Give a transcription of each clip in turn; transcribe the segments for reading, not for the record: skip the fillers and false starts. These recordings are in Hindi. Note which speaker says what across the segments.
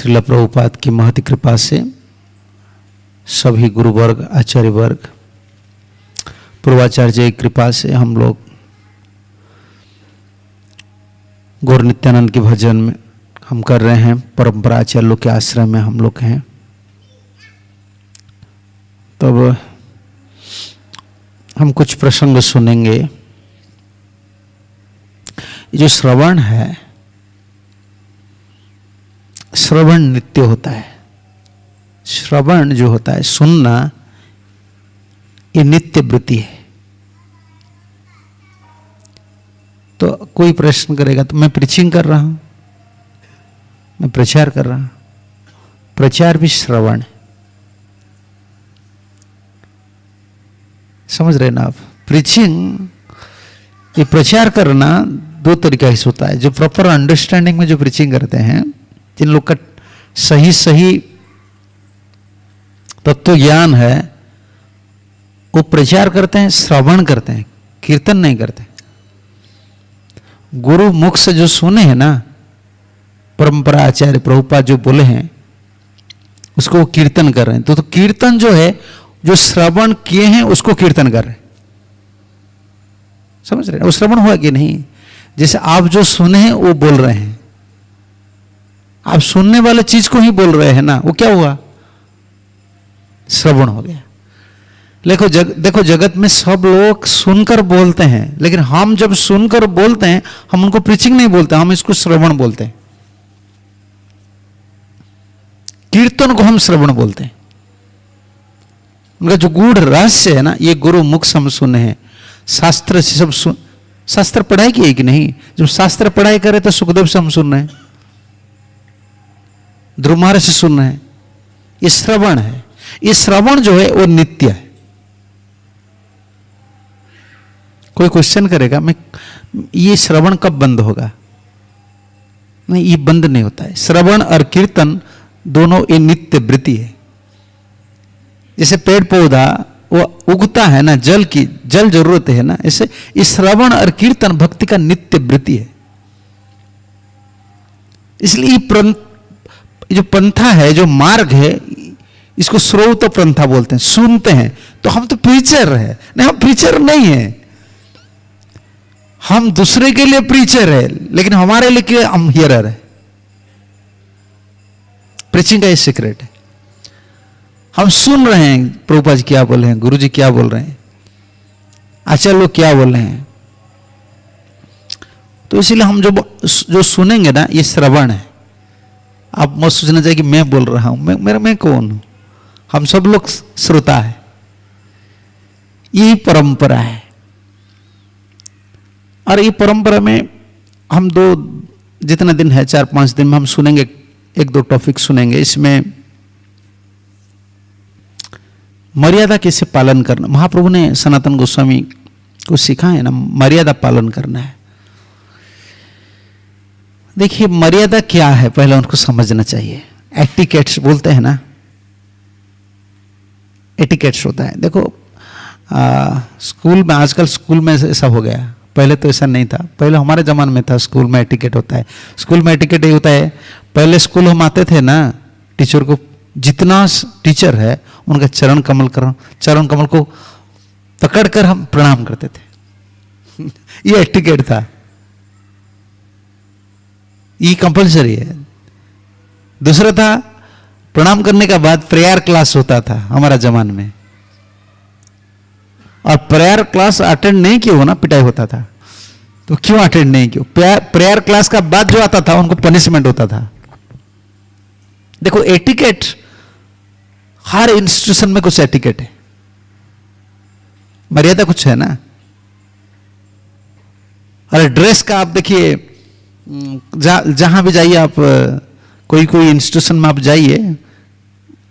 Speaker 1: श्रील प्रभुपाद की महती कृपा से सभी गुरुवर्ग, आचार्य वर्ग, पूर्वाचार्य की कृपा से हम लोग गौर नित्यानंद के भजन में हम कर रहे हैं। परंपरा आचार्य लोग के आश्रम में हम लोग हैं। तब हम कुछ प्रसंग सुनेंगे। जो श्रवण है, श्रवण नित्य होता है। श्रवण जो होता है, सुनना, ये नित्य वृत्ति है। तो कोई प्रश्न करेगा तो मैं प्रीचिंग कर रहा हूं, मैं प्रचार कर रहा हूं। प्रचार भी श्रवण है। समझ रहे ना आप? प्रीचिंग, ये प्रचार करना दो तरीका से होता है। जो प्रॉपर अंडरस्टैंडिंग में जो प्रीचिंग करते हैं, जिन लोग का सही सही तत्व ज्ञान है, वो प्रचार करते हैं, श्रवण करते हैं, कीर्तन नहीं करते। गुरु मुख से जो सुने हैं ना, परंपरा आचार्य प्रभुपाद जो बोले हैं, उसको वो कीर्तन कर रहे हैं। तो कीर्तन जो है, जो श्रवण किए हैं उसको कीर्तन कर रहे हैं। समझ रहे हैं? वो श्रवण हुआ कि नहीं? जैसे आप जो सुने हैं वो बोल रहे हैं, आप सुनने वाले चीज को ही बोल रहे हैं ना, वो क्या हुआ? श्रवण हो गया। देखो जगत में सब लोग सुनकर बोलते हैं, लेकिन हम जब सुनकर बोलते हैं, हम उनको प्रीचिंग नहीं बोलते, हम इसको श्रवण बोलते हैं। कीर्तन को हम श्रवण बोलते हैं। उनका जो गूढ़ रहस्य है ना, ये गुरु मुख से हम सुने हैं। शास्त्र से सब शास्त्र पढ़ाई की है कि नहीं? जब शास्त्र पढ़ाई करे तो सुखदेव से हम सुन रहे हैं, ध्रुव महाराज से सुन रहे हैं। ये श्रवण है। ये श्रवण जो है वो नित्य है। कोई क्वेश्चन करेगा, मैं ये श्रवण कब बंद होगा? नहीं, ये बंद नहीं होता है। श्रवण और कीर्तन दोनों ये नित्य वृत्ति है। जैसे पेड़ पौधा वो उगता है ना, जल जरूरत है ना, ऐसे इस श्रवण और कीर्तन भक्ति का नित्य वृत्ति है। इसलिए जो पंथा है, जो मार्ग है, इसको श्रोत पंथा बोलते हैं। सुनते हैं तो हम तो प्रीचर है। नहीं, हम प्रीचर नहीं है। हम दूसरे के लिए प्रीचर है, लेकिन हमारे लिए हम हियरर है। प्रीचिंग का ये सीक्रेट है। हम सुन रहे हैं प्रभुपाद जी क्या बोल रहे हैं, गुरु जी क्या बोल रहे हैं, आचार्य लोग क्या बोल रहे हैं। तो इसीलिए हम जो सुनेंगे ना, ये श्रवण है। आप मत सोचना चाहिए कि मैं बोल रहा हूं। मैं कौन हूं? हम सब लोग श्रोता है। यही परंपरा है। और ये परंपरा में हम जितना दिन है, 4-5 दिन में हम सुनेंगे, 1-2 टॉपिक सुनेंगे। इसमें मर्यादा कैसे पालन करना, महाप्रभु ने सनातन गोस्वामी को सिखाया है ना, मर्यादा पालन करना है। देखिए मर्यादा क्या है, पहले उनको समझना चाहिए। एटिकेट्स बोलते हैं ना, एटिकेट्स होता है। देखो स्कूल में, आजकल स्कूल में ऐसा हो गया, पहले तो ऐसा नहीं था। पहले हमारे जमाने में था, स्कूल में एटिकेट होता है। स्कूल में एटिकेट ये होता है, पहले स्कूल हम आते थे ना, टीचर को, जितना टीचर है उनका चरण कमल को पकड़कर हम प्रणाम करते थे। ये एटिकेट था, ये कंपलसरी है। दूसरा था, प्रणाम करने के बाद प्रेयर क्लास होता था हमारा जमाने में, और प्रेयर क्लास अटेंड नहीं किया हो ना, पिटाई होता था। तो क्यों अटेंड नहीं किया? प्रेयर क्लास का बाद जो आता था उनको पनिशमेंट होता था। देखो एटिकेट, हर इंस्टीट्यूशन में कुछ एटिकेट है, मर्यादा कुछ है ना। और ड्रेस का आप देखिए, जहां भी जाइए आप, कोई इंस्टीट्यूशन में आप जाइए,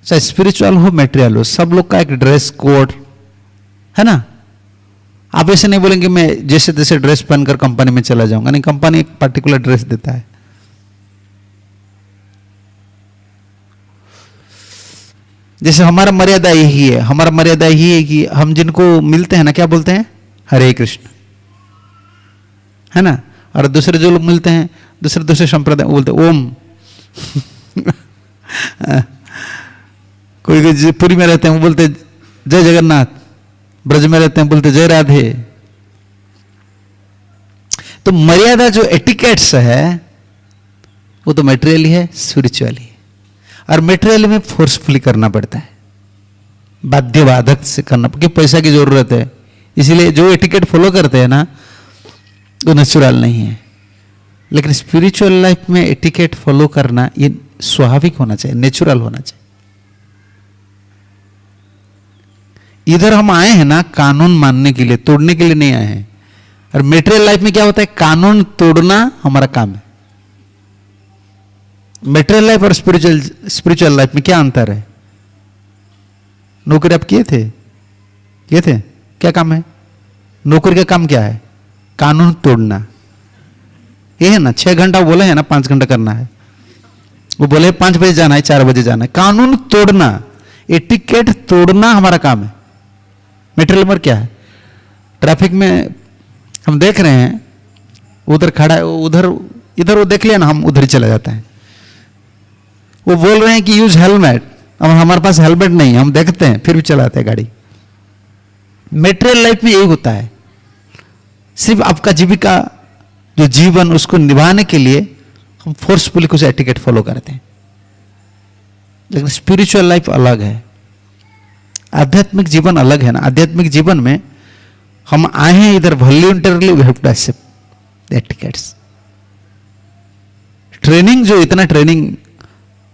Speaker 1: चाहे स्पिरिचुअल हो, मटेरियल हो, सब लोग का एक ड्रेस कोड है ना। आप ऐसे नहीं बोलेंगे मैं जैसे तैसे ड्रेस पहनकर कंपनी में चला जाऊंगा। नहीं, कंपनी एक पर्टिकुलर ड्रेस देता है। जैसे हमारा मर्यादा यही है, हमारा मर्यादा यही है कि हम जिनको मिलते हैं ना, क्या बोलते हैं? हरे कृष्ण, है ना। और दूसरे जो लोग मिलते हैं, दूसरे संप्रदाय, बोलते ओम। पुरी में रहते हैं वो बोलते जय जगन्नाथ, ब्रज में रहते हैं बोलते जय राधे। तो मर्यादा जो एटिकेट्स है वो तो मटेरियल है, स्पिरिचुअली। और मटेरियल में फोर्सफुली करना पड़ता है, बाध्यबाधक से करना, क्योंकि पैसा की जरूरत है। इसीलिए जो एटिकेट फॉलो करते हैं ना वो नेचुरल नहीं है। लेकिन स्पिरिचुअल लाइफ में एटिकेट फॉलो करना ये स्वाभाविक होना चाहिए, नेचुरल होना चाहिए। इधर हम आए हैं ना कानून मानने के लिए, तोड़ने के लिए नहीं आए हैं। और मेटेरियल लाइफ में क्या होता है, कानून तोड़ना हमारा काम है। मेटेरियल लाइफ और स्पिरिचुअल लाइफ में क्या अंतर है? नौकरी आप किए थे? क्या काम है? नौकरी का काम क्या है? कानून तोड़ना। ये है ना, 6 घंटा बोले है ना, 5 घंटा करना है। वो बोले 5 बजे जाना है, 4 बजे जाना है। कानून तोड़ना, एटिकेट तोड़ना हमारा काम है। मेटेरियल में क्या है? ट्रैफिक में हम देख रहे हैं, उधर खड़ा है, उधर इधर वो देख लिया ना, हम उधर ही चला जाता है। वो बोल रहे हैं कि यूज हेलमेट, अब हमारे पास हेलमेट नहीं है, हम देखते हैं फिर भी चलाते हैं गाड़ी। मेटेरियल लाइफ में यही होता है। सिर्फ आपका जीविका जो जीवन उसको निभाने के लिए हम फोर्सफुली कुछ एटिकेट फॉलो करते हैं। लेकिन स्पिरिचुअल लाइफ अलग है, आध्यात्मिक जीवन अलग है ना। आध्यात्मिक जीवन में हम आए हैं इधर voluntarily, we have to accept etiquettes. Training जो इतना ट्रेनिंग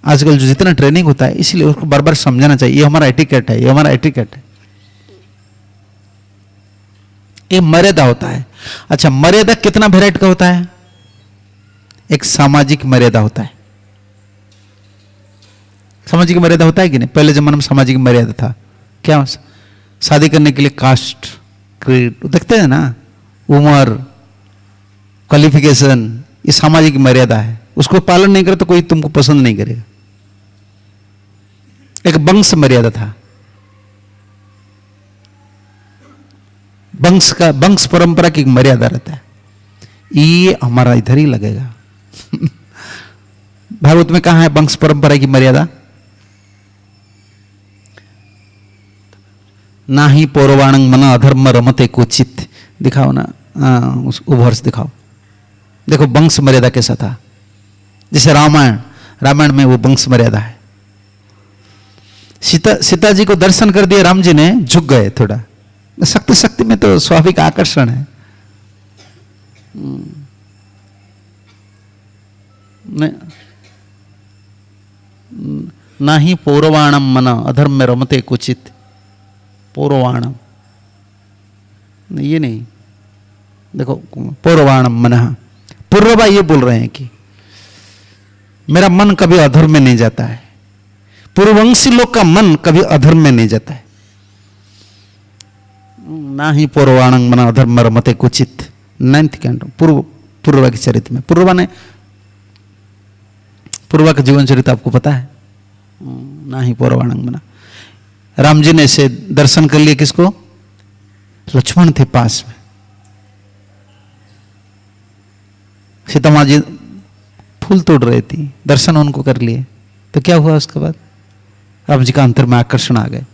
Speaker 1: आजकल जो जितना ट्रेनिंग होता है, इसलिए उसको बार बार समझाना चाहिए, ये हमारा एटिकेट है, ये हमारा एटिकेट है। ये मर्यादा होता है। अच्छा, मर्यादा कितना वेराइटी का होता है? एक सामाजिक मर्यादा होता है। सामाजिक मर्यादा होता है कि नहीं? पहले जमाने में सामाजिक मर्यादा था। क्या? शादी करने के लिए कास्ट, क्रीड देखते हैं ना, उम्र, क्वालिफिकेशन, ये सामाजिक मर्यादा है। उसको पालन नहीं करे तो कोई तुमको पसंद नहीं करेगा। एक वंश मर्यादा था, वंश परंपरा की एक मर्यादा रहता है। ये हमारा इधर ही लगेगा। भागवत में कहां है वंश परंपरा की मर्यादा? ना ही पौरवाणंग मन अधर्म रमते क्वचित। दिखाओ ना, वो वर्ष दिखाओ। देखो वंश मर्यादा कैसा था। जैसे रामायण में वो वंश मर्यादा है। सीता जी को दर्शन कर दिया राम जी ने, झुक गए थोड़ा। शक्ति में तो स्वाभाविक आकर्षण है। ना ही पौरवाणम मन अधर्म में रमते कुचित। पौरवाणम ये नहीं, देखो पौरवाणम मन। पूर्वबा ये बोल रहे हैं कि मेरा मन कभी अधर्म में नहीं जाता है। पूर्ववंशी लोग का मन कभी अधर्म में नहीं जाता है। ना ही पूर्वाणंग मन अधर्म रमते कुचित। 9th कैंटो पूर्वा के चरित्र में, पूर्वा का जीवन चरित्र आपको पता है। ना ही पूर्वाणंग मना। राम जी ने से दर्शन कर लिए किसको? लक्ष्मण थे पास में। सीता माँ जी फूल तोड़ रही थी, दर्शन उनको कर लिए, तो क्या हुआ उसके बाद? राम जी का अंतर में आकर्षण आ गए।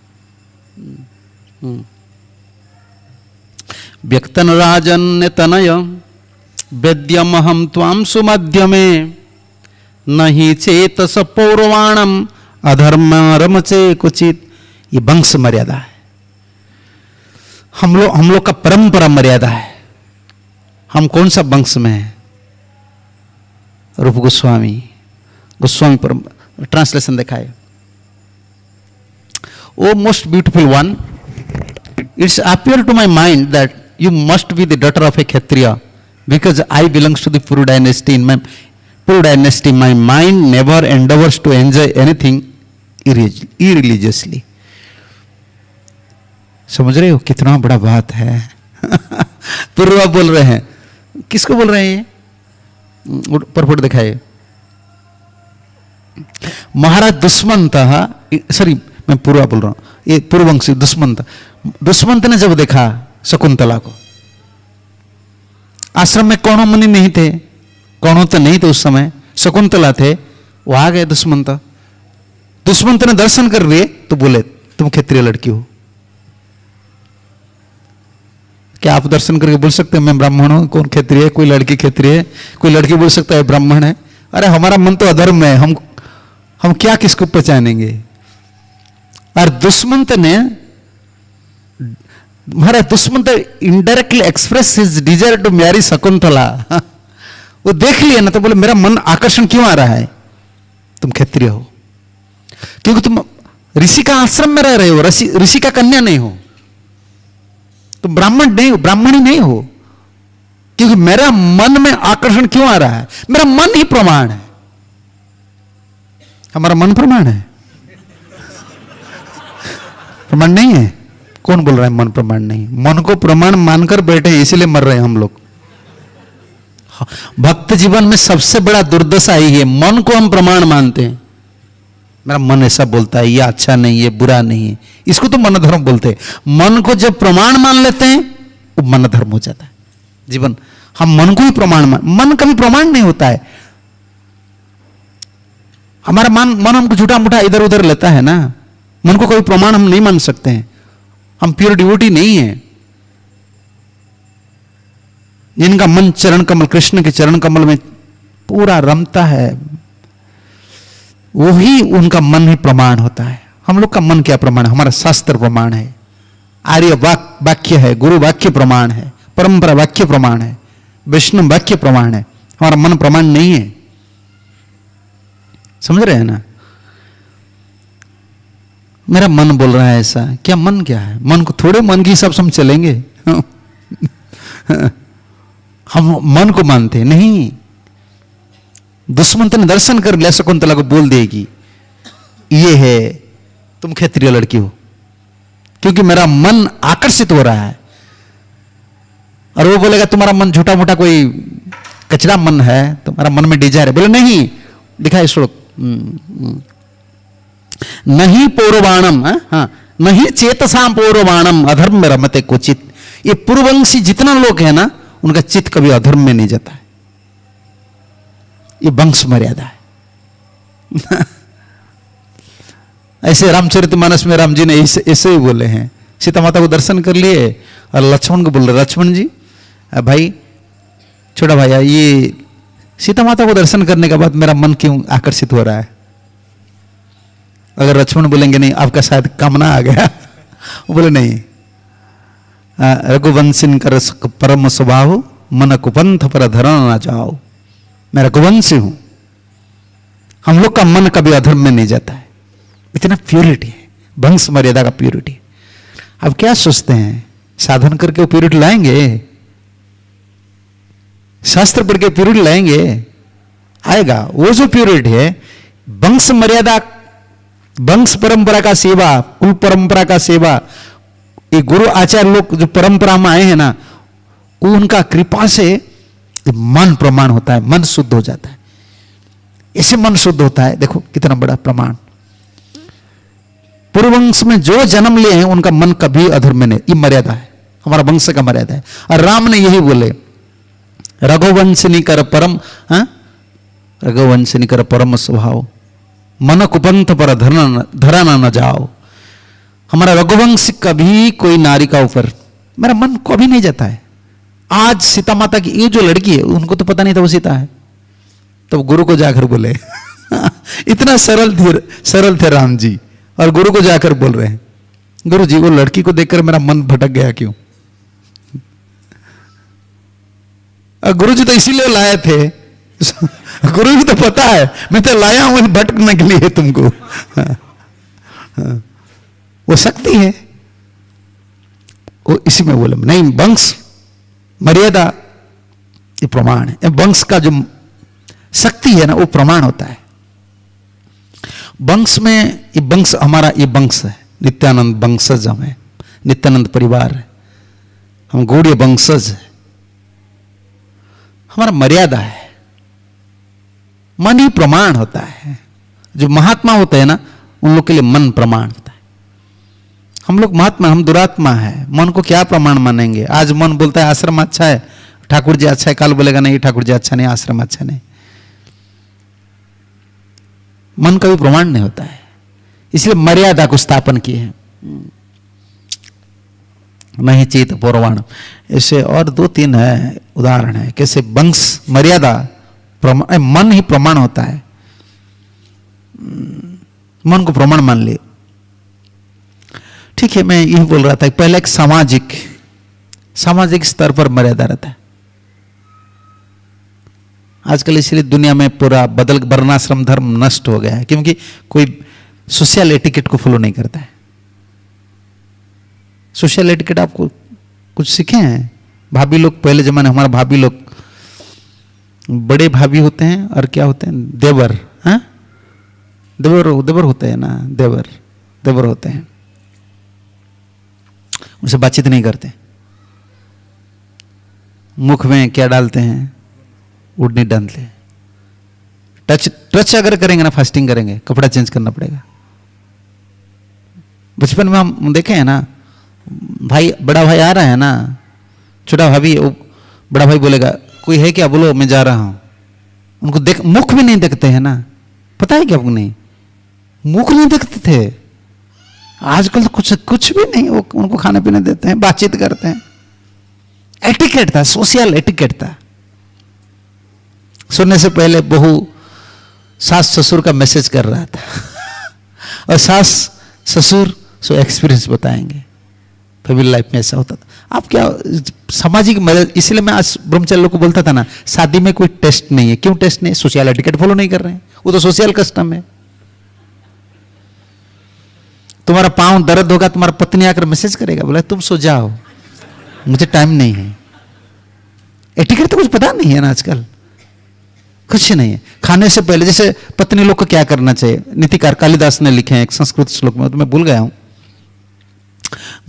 Speaker 1: व्यक्तन राजन्य तनय वेद्यम हम त्वाम सुमध्य में नहीं चेत स पौरवाणम अधर्म रमचे कुचित। ये वंश मर्यादा है। हम लोग का परंपरा मर्यादा है। हम कौन सा वंश में है? रूप गोस्वामी परंपरा। ट्रांसलेशन देखा है। Oh most beautiful one, it's appear to my mind that you must be the daughter of a Kshatriya because I belongs to the Puru dynasty. In my Puru dynasty, my mind never endeavors to enjoy anything irreligiously. समझ रहे हो कितना बड़ा बात है? पूर्वा बोल रहे हैं। किसको बोल रहे हैं? परपुट दिखाए। महाराज दुष्मंत, सॉरी मैं पूर्वा बोल रहा हूं, ये पूर्ववंशी दुष्मंत ने जब देखा शकुंतला को, आश्रम में कौनो मुनि नहीं थे, कौनो तो नहीं थे उस समय, शकुंतला थे, वो आ गए दुष्मंत ने दर्शन कर लिए, तो बोले तुम क्षत्रिय लड़की हो। क्या आप दर्शन करके बोल सकते हैं मैं ब्राह्मण हूं? कौन क्षत्रिय है? कोई लड़की क्षत्रिय है? कोई लड़की बोल सकता है ब्राह्मण है? अरे हमारा मन तो अधर्म है, हम क्या किसको पहचानेंगे? और दुष्मंत ने, हमारा Dushyant indirectly express his desire to marry Shakuntala. वो देख लिया ना तो बोले मेरा मन आकर्षण क्यों आ रहा है? तुम क्षत्रिय हो क्योंकि तुम ऋषि का आश्रम में रह रहे हो, ऋषि का कन्या नहीं हो, तुम ब्राह्मण नहीं हो, ब्राह्मणी नहीं हो। क्योंकि मेरा मन में आकर्षण क्यों आ रहा है? मेरा मन ही प्रमाण है। हमारा मन प्रमाण है? प्रमाण नहीं है। कौन बोल रहा है मन प्रमाण नहीं? मन को प्रमाण मानकर बैठे इसीलिए मर रहे हैं हम लोग। भक्त जीवन में सबसे बड़ा दुर्दशा ही है, मन को हम प्रमाण मानते हैं। मेरा मन ऐसा बोलता है, ये अच्छा नहीं, ये बुरा नहीं है, इसको तो मन धर्म बोलते हैं। मन को जब प्रमाण मान लेते हैं वो मन धर्म हो जाता है जीवन। हम मन को ही प्रमाण मन कभी प्रमाण नहीं होता है। हमारा मन हमको झूठा मूठा इधर उधर लेता है ना। मन को कोई प्रमाण हम नहीं मान सकते हैं। हम प्योर डिवोटी नहीं है। जिनका मन चरण कमल, कृष्ण के चरण कमल में पूरा रमता है, वही उनका मन ही प्रमाण होता है। हम लोग का मन क्या प्रमाण है? हमारा शास्त्र प्रमाण है, आर्य वाक्य है, गुरु वाक्य प्रमाण है, परंपरा वाक्य प्रमाण है, वैष्णव वाक्य प्रमाण है। हमारा मन प्रमाण नहीं है। समझ रहे हैं ना? मेरा मन बोल रहा है ऐसा, क्या मन क्या है? मन को थोड़े मन की सब हम चलेंगे। हम मन को मानते नहीं। दुष्मंत ने दर्शन कर लिया, शकुंतला को बोल देगी ये है, तुम क्षत्रिय लड़की हो, क्योंकि मेरा मन आकर्षित हो रहा है। और वो बोलेगा तुम्हारा मन झूठा मूठा कोई कचरा मन है, तुम्हारा मन में डिजायर है। बोले नहीं, दिखाए श्लोक, नहीं पौरवाणम, हाँ, नहीं चेतसाम पौरवाणम अधर्म में रमते क्वचित। ये पूर्ववंशी जितना लोग है ना, उनका चित्त कभी अधर्म में नहीं जाता है। ये वंश मर्यादा है। ऐसे रामचरितमानस में राम जी ने ऐसे ही बोले हैं। सीता माता को दर्शन कर लिए और लक्ष्मण को बोल रहे, लक्ष्मण जी भाई, छोटा भैया, ये सीता माता को दर्शन करने के बाद मेरा मन क्यों आकर्षित हो रहा है? अगर लक्ष्मण बोलेंगे नहीं, आपका शायद कामना आ गया। वो बोले नहीं, रघुवंशिन कर परम स्वभाव, मन कुपंथ पर धरण ना जाओ। मैं रघुवंशी हूं। हम लोग का मन कभी अधर्म में नहीं जाता है। इतना प्योरिटी है, वंश मर्यादा का प्योरिटी। अब क्या सोचते हैं साधन करके वो प्योरिटी लाएंगे? शास्त्र पढ़ के प्योरिटी लाएंगे? आएगा वो जो प्योरिटी है, वंश मर्यादा, वंश परंपरा का सेवा, कुल परंपरा का सेवा। ये गुरु आचार्य लोग जो परंपरा में आए हैं ना, उनका कृपा से मन प्रमाण होता है, मन शुद्ध हो जाता है। ऐसे मन शुद्ध होता है, देखो कितना बड़ा प्रमाण। पूर्ववंश में जो जन्म लिए हैं उनका मन कभी अधर्म में नहीं। ये मर्यादा है, हमारा वंश का मर्यादा है। और राम ने यही बोले, रघुवंशनी कर परम, रघुवंशनी कर परम स्वभाव, मन कुपंथ पर धराना न जाओ। हमारा रघुवंश कभी कोई नारी का ऊपर, मेरा मन कभी नहीं जाता है। आज सीता माता की ये जो लड़की है, उनको तो पता नहीं था वो सीता है, तो गुरु को जाकर बोले। इतना सरल थे राम जी, और गुरु को जाकर बोल रहे हैं, गुरु जी वो लड़की को देखकर मेरा मन भटक गया क्यों? गुरु जी तो इसीलिए लाए थे। गुरु जी तो पता है मैं तो लाया हूं भटकने के लिए तुमको। वो शक्ति है, वो इसी में बोले नहीं, वंश मर्यादा ये प्रमाण है। वंश का जो शक्ति है ना, वो प्रमाण होता है। वंश में ये वंश, हमारा ये वंश है, नित्यानंद वंशज हम है, नित्यानंद परिवार है, हम गौड़ीय वंशज है। हमारा मर्यादा है, मन ही प्रमाण होता है। जो महात्मा होते हैं ना, उन लोग के लिए मन प्रमाण होता है। हम लोग महात्मा, हम दुरात्मा है, मन को क्या प्रमाण मानेंगे? आज मन बोलता है आश्रम अच्छा है, ठाकुर जी अच्छा है, कल बोलेगा नहीं ठाकुर जी अच्छा नहीं, आश्रम अच्छा नहीं। मन का भी प्रमाण नहीं होता है। इसलिए मर्यादा को स्थापन की है। नहीं चित पुराण, ऐसे और 2-3 है उदाहरण है कैसे वंश मर्यादा मन ही प्रमाण होता है। मन को प्रमाण मान ले। ठीक है, मैं यही बोल रहा था पहले एक सामाजिक स्तर पर मर्यादा रहता है। आजकल इसलिए दुनिया में पूरा वर्णाश्रम धर्म नष्ट हो गया है, क्योंकि कोई सोशल एटिकेट को फॉलो नहीं करता है। सोशल एटिकेट आपको कुछ सीखे हैं? भाभी लोग, पहले जमाने हमारा भाभी लोग बड़े भाभी होते हैं और क्या होते हैं, देवर। हाँ, देवर होते हैं ना, देवर होते हैं, उनसे बातचीत नहीं करते। मुख में क्या डालते हैं, उड़नी डालते। टच अगर करेंगे ना, फास्टिंग करेंगे, कपड़ा चेंज करना पड़ेगा। बचपन में हम देखे हैं ना, भाई बड़ा भाई आ रहा है ना, छोटा भाभी, बड़ा भाई बोलेगा कोई है क्या, बोलो मैं जा रहा हूं। उनको देख, मुख भी नहीं देखते हैं ना, पता है क्या आपको? नहीं, मुख नहीं देखते थे। आजकल तो कुछ भी नहीं, वो उनको खाना पीना देते हैं, बातचीत करते हैं। एटिकेट था, सोशल एटिकेट था। सुनने से पहले बहू सास ससुर का मैसेज कर रहा था और सास ससुर सो एक्सपीरियंस बताएंगे। फैमिली लाइफ में ऐसा होता था। आप क्या सामाजिक मदद, इसलिए मैं आज ब्रह्मचारी लोग को बोलता था ना, शादी में कोई टेस्ट नहीं है। क्यों टेस्ट नहीं? सोशल एटिकेट फॉलो नहीं कर रहे हैं, वो तो सोशल कस्टम है। तुम्हारा पांव दर्द होगा, तुम्हारा पत्नी आकर मैसेज करेगा, बोला तुम सो जाओ, मुझे टाइम नहीं है। एटिकेट तो कुछ पता नहीं है ना आजकल, कुछ नहीं है। खाने से पहले जैसे पत्नी लोग को क्या करना चाहिए, नीतिकार कालिदास ने लिखे हैं एक संस्कृत श्लोक में, तो मैं भूल गया हूं।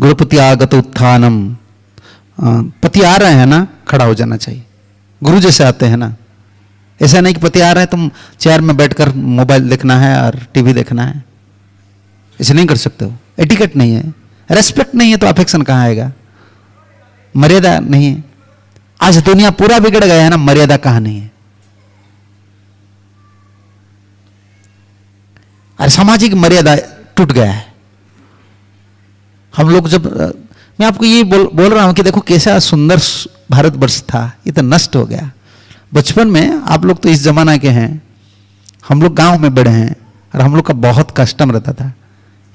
Speaker 1: गुरुपति आगत उत्थानम, पति आ रहे हैं ना, खड़ा हो जाना चाहिए। गुरु जैसे आते हैं ना, ऐसा नहीं कि पति आ रहा है तुम चेयर में बैठकर मोबाइल देखना है और टीवी देखना है, ऐसे नहीं कर सकते हो। एटिकेट नहीं है, रेस्पेक्ट नहीं है, तो अफेक्शन कहां आएगा? मर्यादा नहीं है। आज दुनिया पूरा बिगड़ गया है ना, मर्यादा कहां नहीं है। और सामाजिक मर्यादा टूट गया है। हम लोग जब, मैं आपको ये बोल रहा हूं कि देखो कैसा सुंदर भारतवर्ष था, ये तो नष्ट हो गया। बचपन में आप लोग तो इस जमाना के हैं, हम लोग गांव में बड़े हैं और हम लोग का बहुत कष्टम रहता था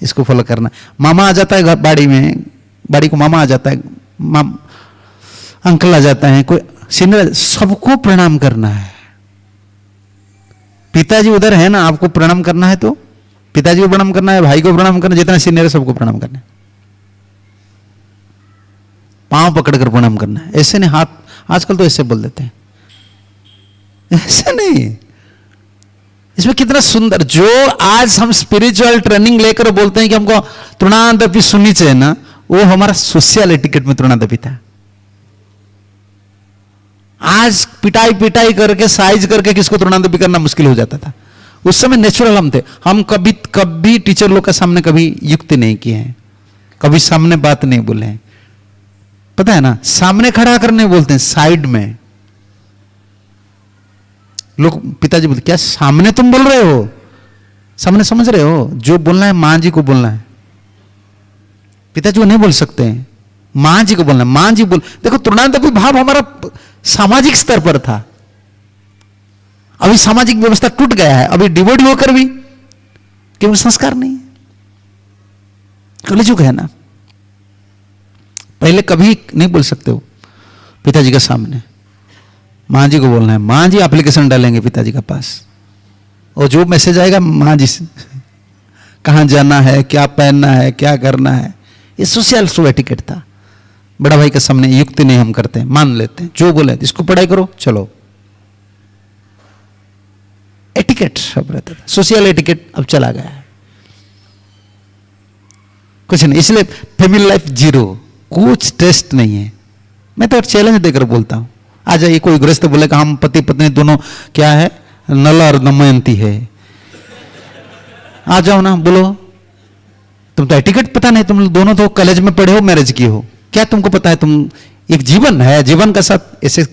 Speaker 1: इसको फॉलो करना। मामा आ जाता है घर बाड़ी में, बाड़ी को मामा आ जाता है, अंकल आ जाता है, कोई सीनियर, सबको प्रणाम करना है। पिताजी उधर है ना, आपको प्रणाम करना है तो पिताजी को प्रणाम करना है, भाई को प्रणाम करना, जितना सीनियर है सबको प्रणाम करना है। पांव पकड़कर प्रणाम करना है, ऐसे नहीं हाथ। आजकल तो ऐसे बोल देते हैं, ऐसे नहीं। इसमें कितना सुंदर, जो आज हम स्पिरिचुअल ट्रेनिंग लेकर बोलते हैं कि हमको तृणादपि सुननी चाहिए ना, वो हमारा सोशल एटिकेट में तृणादपि था। आज पिटाई करके साइज करके किसको तृणादपि करना मुश्किल हो जाता था। उस समय नेचुरल हम थे। हम कभी टीचर लोग के सामने कभी युक्ति नहीं किए हैं, कभी सामने बात नहीं बोले हैं, पता है ना। सामने खड़ा कर नहीं बोलते हैं, साइड में। लोग पिताजी बोलते क्या सामने तुम बोल रहे हो, सामने समझ रहे हो, जो बोलना है मां जी को बोलना है, पिताजी को नहीं बोल सकते हैं, मां जी को बोलना है। मां जी बोल, देखो तृणादपि भाव हमारा सामाजिक स्तर पर था। अभी सामाजिक व्यवस्था टूट गया है, अभी डिवोटी होकर भी, क्योंकि संस्कार नहीं है, कलयुग है ना। पहले कभी नहीं बोल सकते हो पिताजी के सामने, मां जी को बोलना है। मां जी एप्लीकेशन डालेंगे पिताजी के पास, और जो मैसेज आएगा मां जी से, कहां जाना है, क्या पहनना है, क्या करना है। ये सोशल एटिकेट था। बड़ा भाई के सामने युक्ति नहीं हम करते, मान लेते हैं, जो बोले इसको पढ़ाई करो चलो, एटिकेट सब रहता था। सोशल एटिकेट अब चला गया है, कुछ नहीं। इसलिए फैमिली लाइफ जीरो, कुछ टेस्ट नहीं है। मैं तो चैलेंज देकर बोलता हूं, आ जाइए। कोई गृहस्थ बोलेगा हम पति पत्नी दोनों क्या है, नल और दमयंती है, आ जाओ ना, बोलो। तुम तो एटिकेट पता नहीं, तुम दोनों तो कॉलेज में पढ़े हो, मैरिज किए हो, क्या तुमको पता है? तुम एक जीवन है, जीवन का साथ ऐसे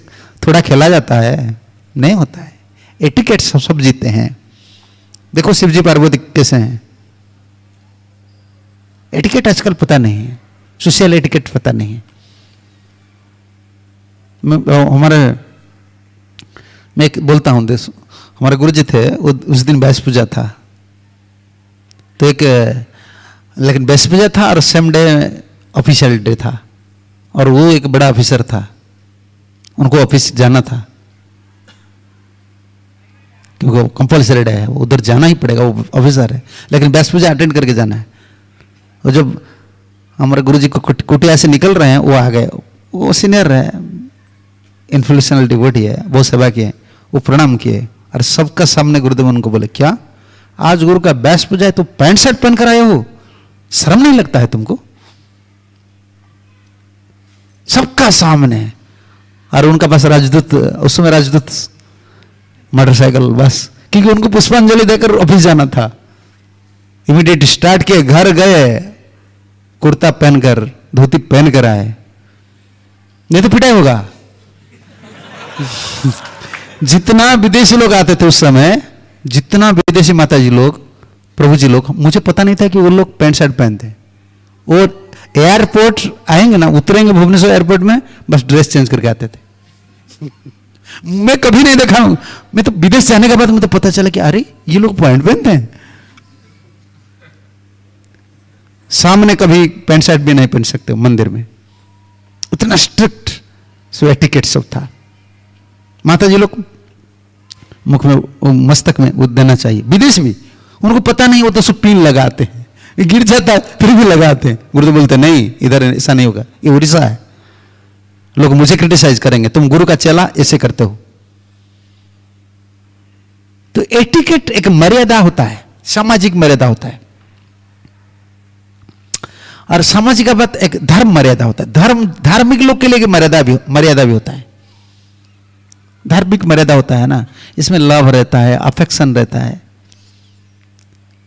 Speaker 1: थोड़ा खेला जाता है, नहीं होता है। एटिकेट सब जीते हैं। देखो शिव जी पार्वती कैसे हैं, एटिकेट आजकल पता नहीं है, सोशल एटिकेट पता नहीं है। मैं एक बोलता हूँ, हमारे गुरुजी थे, वो उस दिन बैस पूजा था, तो लेकिन बैस पूजा था और सेम डे ऑफिशियल डे था, और वो एक बड़ा ऑफिसर था, उनको ऑफिस जाना था क्योंकि वो कंपल्सरी डे है, वो उधर जाना ही पड़ेगा, वो ऑफिसर है, लेकिन बैस पूजा अटेंड करके जाना है। और जब हमारे गुरुजी को कुटिया से निकल रहे हैं, वो आ गए, वो सीनियर है, इन्फ्लुएंशियल डिवोटी है, बहुत सेवा किए, वो प्रणाम किए और सबका सामने गुरुदेव उनको बोले, क्या आज गुरु का बैस पूजा है तो पैंट शर्ट पहन कर आए हो, शर्म नहीं लगता है तुमको? सबका सामने। और उनका पास राजदूत, उस समय राजदूत मोटरसाइकिल बस, क्योंकि उनको पुष्पांजलि देकर ऑफिस जाना था। इमीडिएट स्टार्ट किए, घर गए, कुर्ता पहनकर, धोती पहनकर आए, नहीं तो पिटाई होगा। जितना विदेशी लोग आते थे उस समय, जितना विदेशी माता जी लोग, प्रभु जी लोग, मुझे पता नहीं था कि वो लोग पैंट शर्ट पहनते। वो एयरपोर्ट आएंगे ना, उतरेंगे भुवनेश्वर एयरपोर्ट में, बस ड्रेस चेंज करके आते थे। मैं कभी नहीं देखा हूं, मैं तो विदेश से आने के बाद मुझे तो पता चला कि अरे ये लोग पैंट पहनते हैं। सामने कभी पैंट शर्ट भी नहीं पहन सकते मंदिर में, उतना स्ट्रिक्ट सो एटिकेट सब था। माता जी लोग मुख में, मस्तक में वो देना चाहिए, विदेश में उनको पता नहीं, वो तो सब पिन लगाते हैं, गिर जाता है फिर भी लगाते हैं। गुरु बोलते नहीं, इधर ऐसा नहीं होगा, ये उड़ीसा है, लोग मुझे क्रिटिसाइज करेंगे, तुम गुरु का चेला ऐसे करते हो। तो एटिकेट एक मर्यादा होता है, सामाजिक मर्यादा होता है, और सामाजिक बात एक धर्म मर्यादा होता है। धार्मिक लोग के लिए मर्यादा भी होता है, धार्मिक मर्यादा होता है ना, इसमें लव रहता है, अफेक्शन रहता है।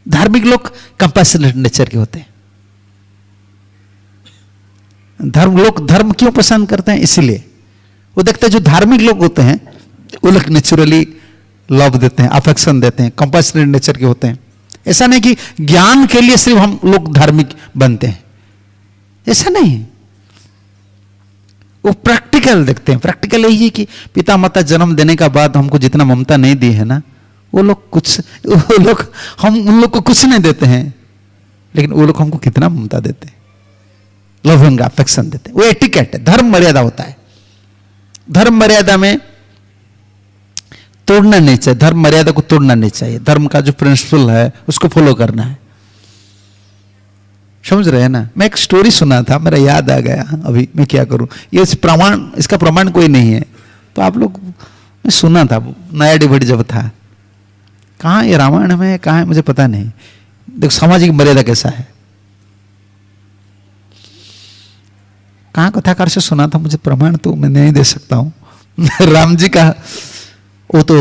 Speaker 1: धार्मिक लोग कंपैशनेट नेचर के होते हैं। लोग धर्म क्यों पसंद करते हैं? इसीलिए वो देखते हैं जो धार्मिक लोग होते हैं वो लोग नेचुरली लव देते हैं, अफेक्शन देते हैं, कंपैशनेट नेचर के होते हैं। ऐसा नहीं कि ज्ञान के लिए सिर्फ हम लोग धार्मिक बनते हैं, ऐसा नहीं है। वो प्रैक्टिकल देखते हैं। प्रैक्टिकल यही है कि पिता माता जन्म देने का बाद हमको जितना ममता नहीं दी है ना, वो लोग हम उन लोग को कुछ नहीं देते हैं, लेकिन वो लोग हमको कितना ममता देते हैं, लविंग अफेक्शन देते हैं। वो एटिकेट है, धर्म मर्यादा होता है। धर्म मर्यादा में तोड़ना नहीं चाहिए, धर्म मर्यादा को तोड़ना नहीं चाहिए। धर्म का जो प्रिंसिपल है उसको फॉलो करना है, समझ रहे हैं ना। मैं एक स्टोरी सुना था, मेरा याद आ गया अभी, मैं क्या करूं, ये इसका प्रमाण कोई नहीं है, तो आप लोग, मैं सुना था, नया डिबेट जब था, कहाँ ये रामायण में कहाँ है मुझे पता नहीं। देखो सामाजिक मर्यादा कैसा है, कहाँ कथाकार से सुना था, मुझे प्रमाण तो मैं नहीं दे सकता हूं। राम जी का वो तो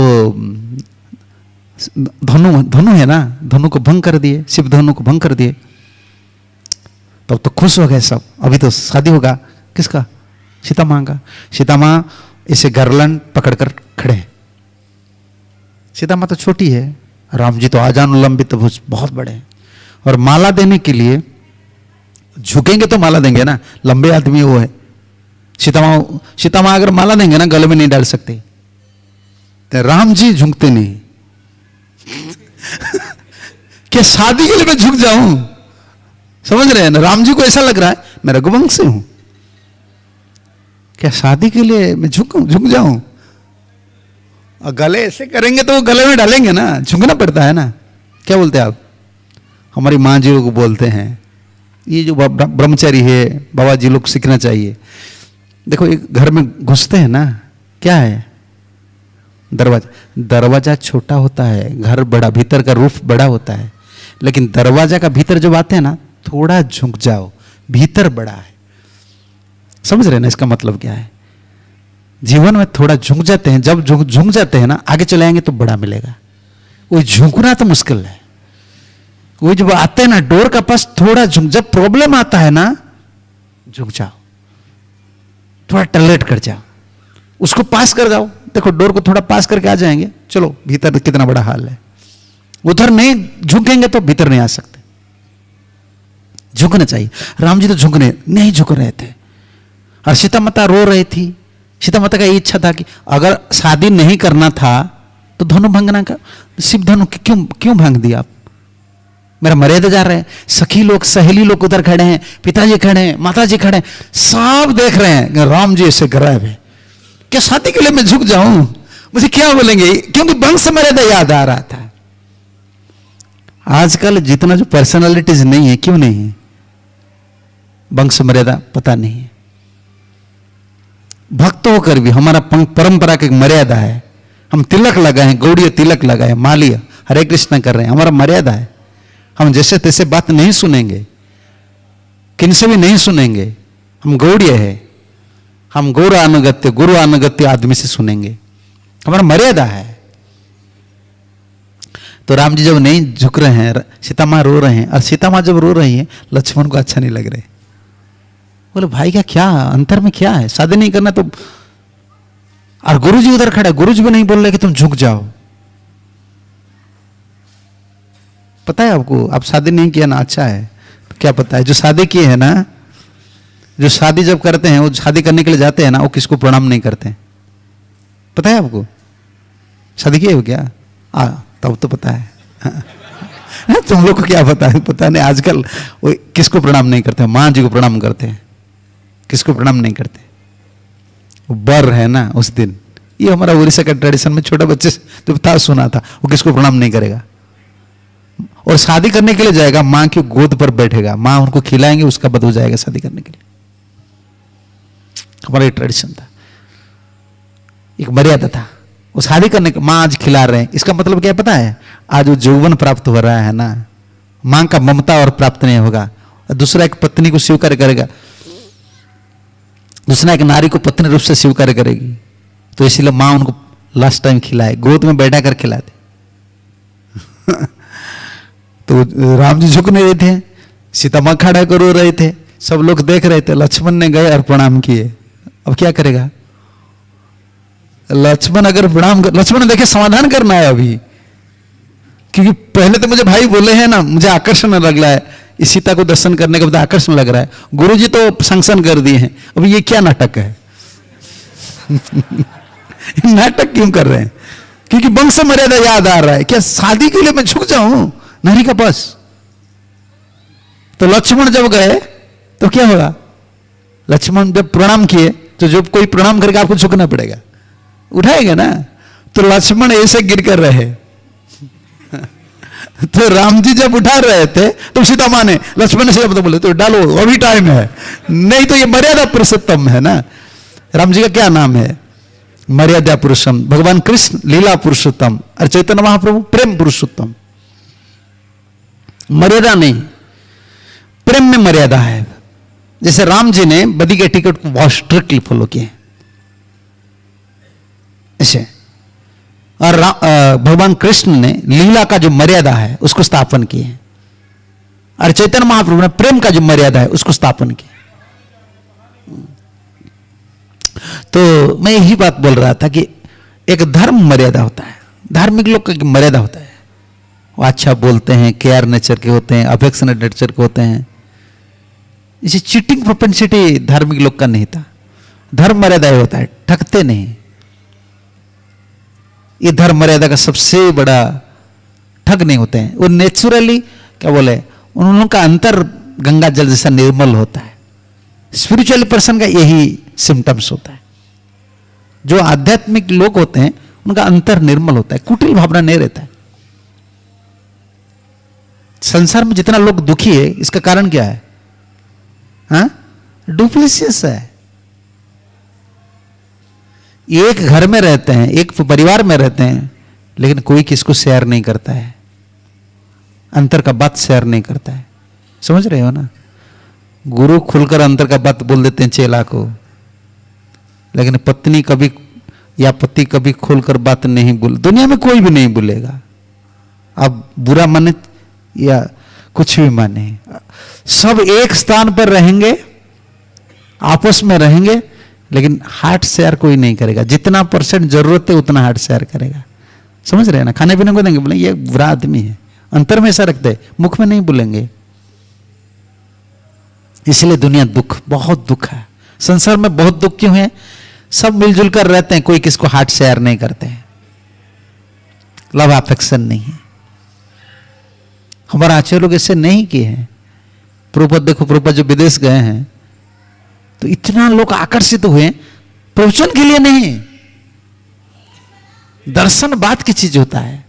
Speaker 1: धनु है ना, धनु को भंग कर दिए, शिव धनु को भंग कर दिए, तब तो खुश हो गए सब। अभी तो शादी होगा किसका? सीता माँ का। सीता माँ इसे गर्लन पकड़कर खड़े हैं। सीता माँ तो छोटी है, राम जी तो आजानुलंबित तो बहुत बड़े हैं, और माला देने के लिए झुकेंगे तो माला देंगे ना, लंबे आदमी वो है। सीता माँ अगर माला देंगे ना गले में नहीं डाल सकते, तो राम जी झुकते नहीं। क्या शादी के लिए मैं झुक जाऊं? समझ रहे हैं ना, राम जी को ऐसा लग रहा है मैं रघुवंश से हूं, क्या शादी के लिए मैं झुक जाऊं? और गले ऐसे करेंगे तो वो गले में डालेंगे ना, झुकना पड़ता है ना। क्या बोलते हैं आप? हमारी माँ जी लोग बोलते हैं, ये जो ब्रह्मचारी है बाबा जी लोग सीखना चाहिए। देखो एक घर में घुसते हैं ना, क्या है? दरवाजा छोटा होता है, घर बड़ा, भीतर का रूफ बड़ा होता है, लेकिन दरवाजा का भीतर जब आते हैं ना, थोड़ा झुक जाओ, भीतर बड़ा है। समझ रहे हैं ना इसका मतलब क्या है? जीवन में थोड़ा झुक जाते हैं, जब झुक जाते हैं ना, आगे चले आएंगे तो बड़ा मिलेगा। वो झुकना तो मुश्किल है, वो जब आते हैं ना डोर का पास, थोड़ा झुक, जब प्रॉब्लम आता है ना झुक जाओ, थोड़ा टलेट कर जाओ, उसको पास कर जाओ। देखो डोर को थोड़ा पास करके आ जाएंगे, चलो भीतर कितना बड़ा हाल है। उधर नहीं झुकेंगे तो भीतर नहीं आ सकते। झुकना चाहिए। राम जी तो झुकने नहीं झुक रहे थे, और सीता माता रो रही थी। सीता माता का ये इच्छा था कि अगर शादी नहीं करना था तो धनु भंगना का, शिव धनु क्यों भांग दिया आप? मेरा मर्यादा जा रहे हैं। सखी लोग, सहेली लोग उधर खड़े हैं, पिताजी खड़े हैं, माताजी खड़े हैं, सब देख रहे हैं कि राम जी ऐसे गराब है, क्या शादी के लिए मैं झुक जाऊं? मुझे क्या बोलेंगे? क्योंकि वंश मर्यादा याद आ रहा था। आजकल जितना जो पर्सनालिटीज नहीं है, क्यों नहीं है? वंश मर्यादा पता नहीं है। भक्त होकर भी हमारा परंपरा की मर्यादा है। हम तिलक लगाए, गौड़ीय तिलक लगाए, मालिय हरे कृष्ण कर रहे हैं, हमारा मर्यादा है। हम जैसे तैसे बात नहीं सुनेंगे, किनसे भी नहीं सुनेंगे। हम गौड़ीय है, हम गौर अनुगत्य, गुरु अनुगत्य आदमी से सुनेंगे, हमारा मर्यादा है। तो राम जी जब नहीं झुक रहे हैं, सीता माँ रो रहे हैं, और सीता माँ जब रो रही है, लक्ष्मण को अच्छा नहीं लग रहे। बोले भाई का क्या अंतर में क्या है? शादी नहीं करना तो, और गुरु जी उधर खड़े, गुरु जी भी नहीं बोल रहे कि तुम झुक जाओ। पता है आपको, आप शादी नहीं किया ना, अच्छा है। तो क्या पता है, जो शादी किए हैं ना, जो शादी जब करते हैं, वो शादी करने के लिए जाते हैं ना, वो किसको प्रणाम नहीं करते। पता है आपको? शादी किए हो क्या? तब तो पता है। तुम लोग को क्या पता है? पता नहीं। आजकल वो किसको प्रणाम नहीं करते, माँ जी को प्रणाम करते हैं, किसको प्रणाम नहीं करते। बर है ना उस दिन, ये हमारा उड़ीसा का ट्रेडिशन में छोटे बच्चे जब था सुना था, वो किसको प्रणाम नहीं करेगा। और शादी करने के लिए जाएगा, मां की गोद पर बैठेगा, मां उनको खिलाएंगे, उसका बाद हो जाएगा शादी करने के लिए। हमारा ये ट्रेडिशन था, एक मर्यादा था। वो शादी करने के, मां आज खिला रहे हैं, इसका मतलब क्या पता है? आज वो यौवन प्राप्त हो रहा है ना, मां का ममता और प्राप्त नहीं होगा। दूसरा एक पत्नी को स्वीकार करेगा, दूसरा एक नारी को पत्नी रूप से स्वीकार करेगी, तो इसीलिए मां उनको लास्ट टाइम खिलाए, गोद में बैठा कर खिलाते। तो राम जी झुक नहीं रहे थे, सीता मां खड़ा कर रो रहे थे, सब लोग देख रहे थे। लक्ष्मण ने गए और प्रणाम किए। अब क्या करेगा लक्ष्मण? अगर प्रणाम कर, लक्ष्मण ने देखे समाधान करना है अभी, क्योंकि पहले तो मुझे भाई बोले हैं ना, मुझे आकर्षण लग रहा है, इस सीता को दर्शन करने के बाद आकर्षण लग रहा है। गुरुजी तो सैंक्शन कर दिए हैं, अभी ये क्या नाटक है? नाटक क्यों कर रहे हैं? क्योंकि वंश मर्यादा याद आ रहा है। क्या शादी के लिए मैं झुक जाऊं नारी का पास? तो लक्ष्मण जब गए तो क्या होगा? लक्ष्मण जब प्रणाम किए, तो जब कोई प्रणाम करके आपको झुकना पड़ेगा, उठाएगा ना। तो लक्ष्मण ऐसे गिर कर रहे। तो राम जी जब उठा रहे थे तो सीता मां ने, लक्ष्मण से बोले तो डालो अभी टाइम है, नहीं तो ये मर्यादा पुरुषोत्तम है ना। राम जी का क्या नाम है? मर्यादा पुरुषम। भगवान कृष्ण लीला पुरुषोत्तम और चैतन्य महाप्रभु प्रेम पुरुषोत्तम। मर्यादा नहीं, प्रेम में मर्यादा है। जैसे राम जी ने बदी के टिकट को बहुत स्ट्रिक्टली फॉलो किए ऐसे, और भगवान कृष्ण ने लीला का जो मर्यादा है उसको स्थापन किए, और चैतन्य महाप्रभु ने प्रेम का जो मर्यादा है उसको स्थापन किया। तो मैं यही बात बोल रहा था कि एक धर्म मर्यादा होता है, धार्मिक लोग का मर्यादा होता है। वो अच्छा बोलते हैं, केयर नेचर के होते हैं, अफेक्शनेट नेचर के होते हैं। इसे चीटिंग प्रोपेंसिटी धार्मिक लोग का नहीं था। धर्म मर्यादा होता है, ठगते नहीं। ये धर्म मर्यादा का सबसे बड़ा ठग नहीं होते हैं, वो नेचुरली क्या बोले, उन लोगों का अंतर गंगा जल जैसा निर्मल होता है। स्पिरिचुअल पर्सन का यही सिम्टम्स होता है। जो आध्यात्मिक लोग होते हैं उनका अंतर निर्मल होता है, कुटिल भावना नहीं रहता है। संसार में जितना लोग दुखी है इसका कारण क्या है? हाँ, डुप्लीसियस है। एक घर में रहते हैं, एक परिवार में रहते हैं, लेकिन कोई किसको शेयर नहीं करता है, अंतर का बात शेयर नहीं करता है। समझ रहे हो ना? गुरु खुलकर अंतर का बात बोल देते हैं चेला को, लेकिन पत्नी कभी या पति कभी खोलकर बात नहीं बोल। दुनिया में कोई भी नहीं बोलेगा, आप बुरा माने या कुछ भी माने, सब एक स्थान पर रहेंगे, आपस में रहेंगे, लेकिन हार्ट शेयर कोई नहीं करेगा। जितना परसेंट जरूरत है उतना हार्ट शेयर करेगा। समझ रहे हैं ना? खाने पीने को देंगे, बोले ये बुरा आदमी है, अंतर में ऐसा रखते हैं, मुख में नहीं बोलेंगे। इसलिए दुनिया दुख, बहुत दुख है संसार में। बहुत दुख क्यों है? सब मिलजुल कर रहते हैं, कोई किसको हार्ट शेयर नहीं करते हैं, लव अफेक्शन नहीं है। हमारे आचार्य लोग ऐसे नहीं किए हैं। प्रभुपाद देखो, प्रभुपाद जो विदेश गए हैं तो इतना लोग आकर्षित हुए, प्रवचन के लिए नहीं, दर्शन बात की चीज होता है।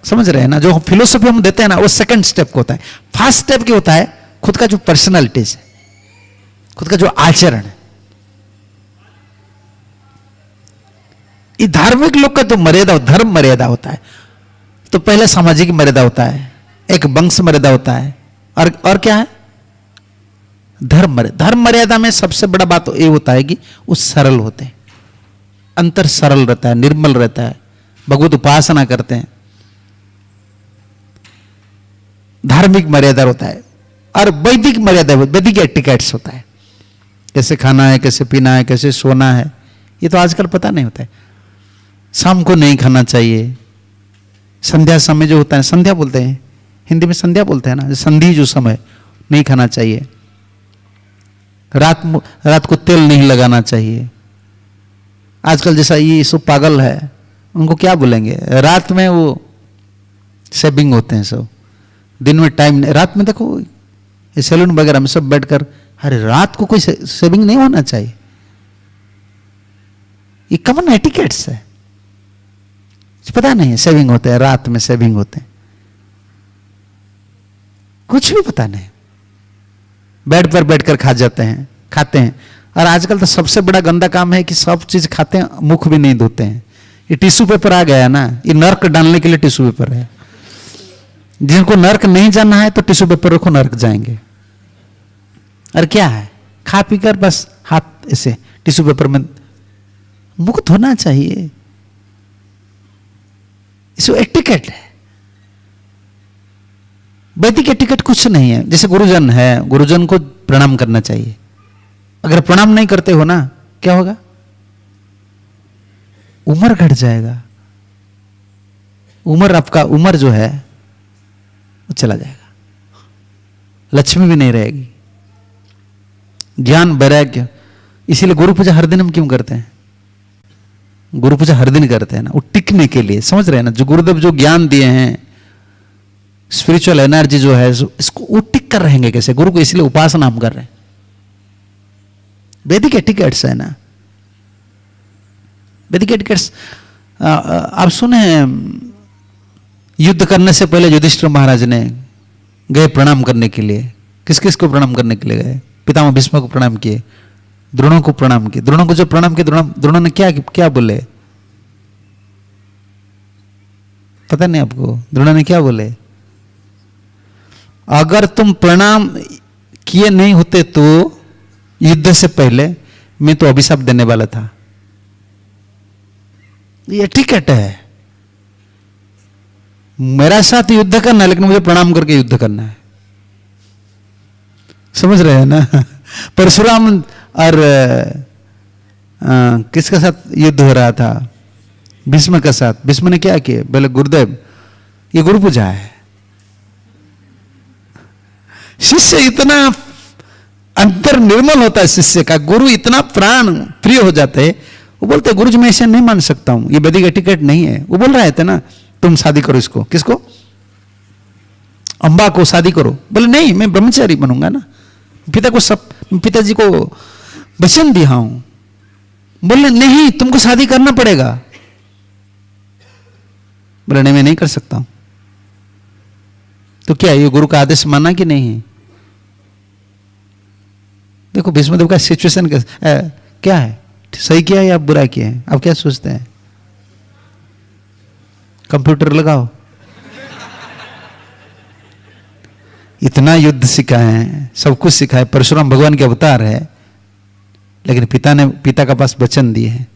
Speaker 1: समझ रहे हैं ना? जो फिलोसफी हम देते हैं ना, वो सेकंड स्टेप को होता है। फर्स्ट स्टेप क्या होता है? खुद का जो पर्सनालिटीज है, खुद का जो आचरण है। ये धार्मिक लोग का जो मर्यादा, धर्म मर्यादा होता है, तो पहले सामाजिक मर्यादा होता है, एक वंश मर्यादा होता है, और क्या है? धर्म मर्यादा। धर्म मर्यादा में सबसे बड़ा बात ये होता है कि वो सरल होते हैं, अंतर सरल रहता है, निर्मल रहता है, भगवत उपासना करते हैं। धार्मिक मर्यादा होता है। और वैदिक मर्यादा, वैदिक एटिकेट्स होता है, कैसे खाना है, कैसे पीना है, कैसे सोना है। ये तो आजकल पता नहीं होता है। शाम को नहीं खाना चाहिए, संध्या समय जो होता है, संध्या बोलते हैं हिंदी में, संध्या बोलते हैं ना, संधि जो समय, नहीं खाना चाहिए। रात को तेल नहीं लगाना चाहिए। आजकल जैसा ये सब पागल है, उनको क्या बोलेंगे? रात में वो सेविंग होते हैं सब, दिन में टाइम, रात में देखो ये सैलून वगैरह में सब बैठकर, अरे रात को कोई सेविंग नहीं होना चाहिए। ये कॉमन एटिकेट्स है, पता नहीं है सेविंग होते हैं, रात में सेविंग होते हैं, कुछ भी पता नहीं। बेड पर बैठकर खाते हैं। और आजकल तो सबसे बड़ा गंदा काम है कि सब चीज खाते हैं, मुख भी नहीं धोते हैं। ये टिश्यू पेपर आ गया है ना, ये नर्क डालने के लिए टिश्यू पेपर है। जिनको नर्क नहीं जानना है तो टिश्यू पेपर रखो, नर्क जाएंगे। और क्या है? खा पीकर बस हाथ ऐसे टिश्यू पेपर में, मुख धोना चाहिए। इसको एटिकेट है। वैदिक एटिकेट कुछ नहीं है। जैसे गुरुजन है, गुरुजन को प्रणाम करना चाहिए। अगर प्रणाम नहीं करते हो ना, क्या होगा? उम्र घट जाएगा, आपका उम्र जो है वो चला जाएगा, लक्ष्मी भी नहीं रहेगी, ज्ञान वैराग्य। इसीलिए गुरु पूजा हर दिन हम क्यों करते हैं? गुरु पूजा हर दिन करते हैं ना, वो टिकने के लिए। समझ रहे हैं ना? जो गुरुदेव जो ज्ञान दिए हैं, स्पिरिचुअल एनर्जी जो है, इसको वो टिक कर रहेंगे कैसे? गुरु को इसलिए उपासना हम कर रहे हैं। वैदिक एटिकेट्स है ना, वैदिक एटिकेट्स। आप सुने युद्ध करने से पहले युधिष्ठिर महाराज ने गए प्रणाम करने के लिए। किस किस को प्रणाम करने के लिए गए? पितामह भीष्म को प्रणाम किए, द्रोणों को प्रणाम किए। द्रोणों को जो प्रणाम किए, द्रोणों ने क्या बोले? पता नहीं आपको द्रोणों ने क्या बोले? अगर तुम प्रणाम किए नहीं होते तो युद्ध से पहले मैं तो अभिशाप देने वाला था। ये टिकट है, मेरा साथ युद्ध करना है, लेकिन मुझे प्रणाम करके युद्ध करना है। समझ रहे हैं ना? परशुराम और किसके साथ युद्ध हो रहा था? भीष्म के साथ। भीष्म ने क्या किया? बोले गुरुदेव ये गुरु पूजा है। शिष्य इतना अंतर निर्मल होता है, शिष्य का गुरु इतना प्राण प्रिय हो जाते हैं। वो बोलते गुरु जी मैं ऐसे नहीं मान सकता हूं, ये वैदिक एटिकेट नहीं है। वो बोल रहे थे ना तुम शादी करो इसको। किसको? अंबा को शादी करो। बोले नहीं मैं ब्रह्मचारी बनूंगा ना, पिताजी को वचन दिया हूं। बोले नहीं तुमको शादी करना पड़ेगा। बोले नहीं मैं नहीं कर सकता हूं। तो क्या ये गुरु का आदेश माना कि नहीं है? देखो भीष्मदेव का सिचुएशन क्या है, सही किया है या बुरा किया है? आप क्या सोचते हैं? कंप्यूटर लगाओ। इतना युद्ध सिखाए हैं, सब कुछ सिखाए, परशुराम भगवान के अवतार है, लेकिन पिता का पास वचन दिए हैं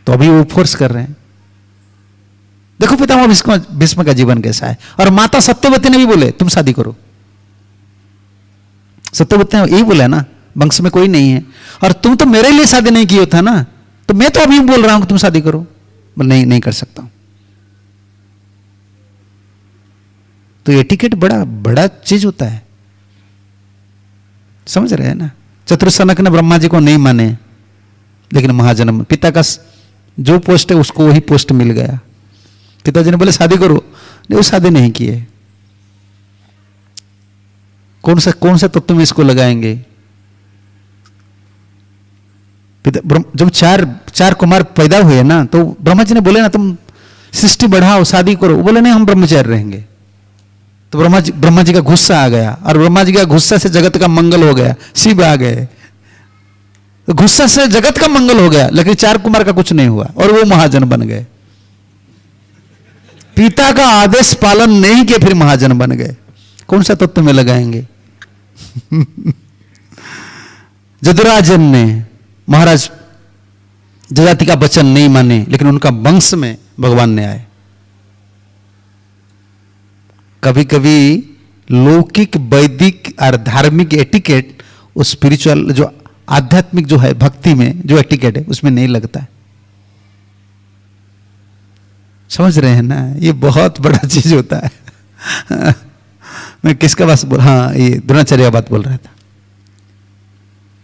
Speaker 1: तो अभी वो फोर्स कर रहे हैं। देखो पितामह भीष्म का जीवन कैसा है। और माता सत्यवती ने भी बोले तुम शादी करो। सत्यवती ने यही बोला है ना, वंश में कोई नहीं है और तुम तो मेरे लिए शादी नहीं किया था ना, तो मैं तो अभी बोल रहा हूं कि तुम शादी करो। नहीं कर सकता हूं। तो एटिकेट बड़ा बड़ा चीज होता है, समझ रहे हैं ना। चतुर्सनक ने ब्रह्मा जी को नहीं माने, लेकिन महाजन्म पिता का जो पोस्ट है उसको वही पोस्ट मिल गया। पिताजी ने बोले शादी करो, नहीं वो शादी नहीं किए। कौन सा तत्व में इसको लगाएंगे। जब चार कुमार पैदा हुए ना, तो ब्रह्मा जी ने बोले ना तुम सृष्टि बढ़ाओ, शादी करो। वो बोले नहीं हम ब्रह्मचारी रहेंगे। तो ब्रह्मा जी का गुस्सा आ गया, और ब्रह्मा जी का गुस्सा से जगत का मंगल हो गया, शिव आ गए। तो गुस्सा से जगत का मंगल हो गया, लेकिन चार कुमार का कुछ नहीं हुआ, और वो महाजन बन गए। पिता का आदेश पालन नहीं किए, फिर महाजन बन गए। कौन सा तत्व में लगाएंगे। जदुराजन ने महाराज जजाति का वचन नहीं माने, लेकिन उनका वंश में भगवान ने आए। कभी कभी लौकिक वैदिक और धार्मिक एटिकेट उस स्पिरिचुअल जो आध्यात्मिक जो है भक्ति में जो एटिकेट है उसमें नहीं लगता है। समझ रहे हैं ना, ये बहुत बड़ा चीज होता है। मैं किसका बात बोल, हाँ ये द्रोणाचार्य का बात बोल रहा था।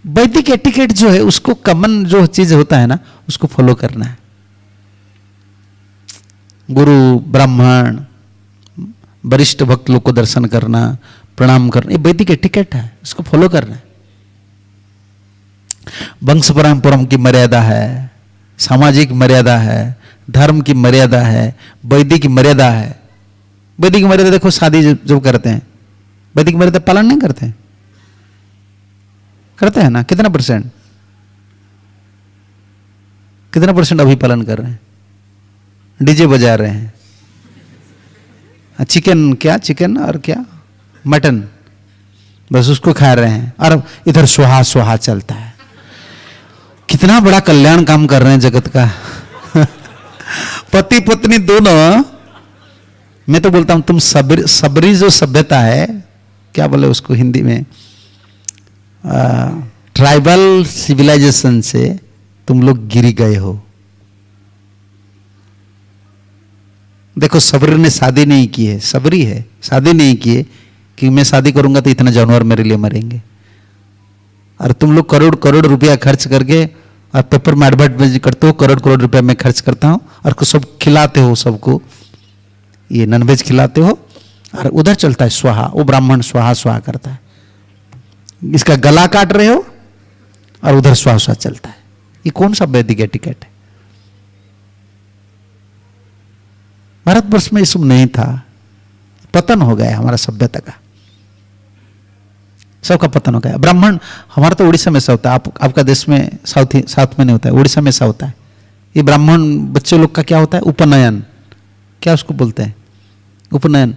Speaker 1: वैदिक एटिकेट जो है उसको कॉमन जो चीज होता है ना उसको फॉलो करना है। गुरु ब्राह्मण वरिष्ठ भक्त लोग को दर्शन करना, प्रणाम करना, ये वैदिक एटिकेट है, उसको फॉलो करना है। वंश परंपरा की मर्यादा है, सामाजिक मर्यादा है, धर्म की मर्यादा है, वैदिक मर्यादा है। वैदिक मर्यादा देखो शादी जो करते हैं, वैदिक मर्यादा पालन नहीं करते हैं, करते हैं ना। कितना परसेंट अभी पालन कर रहे हैं, डीजे बजा रहे हैं, चिकन और क्या मटन, बस उसको खा रहे हैं, और इधर सुहा सुहा चलता है। कितना बड़ा कल्याण काम कर रहे हैं जगत का। पति पत्नी दोनों, मैं तो बोलता हूं तुम सबरी जो सभ्यता है, क्या बोले उसको हिंदी में, ट्राइबल सिविलाइजेशन से तुम लोग गिर गए हो। देखो सबरी ने शादी नहीं की है, सबरी है शादी नहीं की है कि मैं शादी करूंगा तो इतना जानवर मेरे लिए मरेंगे। और तुम लोग करोड़ करोड़ रुपया खर्च करके और पेपर में एडवर्टाइज करते हो, करोड़ करोड़ रुपया मैं खर्च करता हूं, और सब खिलाते हो, सबको ये नॉनवेज खिलाते हो, और उधर चलता है स्वाहा, वो ब्राह्मण स्वाहा स्वाहा करता है, इसका गला काट रहे हो और उधर स्वाहा स्वाहा चलता है। ये कौन सा वैदिक एटिकेट है। भारतवर्ष में ये सब नहीं था, पतन हो गया हमारा सभ्यता का, सबका पतन हो गया। ब्राह्मण हमारा तो उड़ीसा में ऐसा होता है, आपका देश में साउथ में नहीं होता है, उड़ीसा में ऐसा होता है। ये ब्राह्मण बच्चे लोग का क्या होता है, उपनयन, क्या उसको बोलते हैं, उपनयन,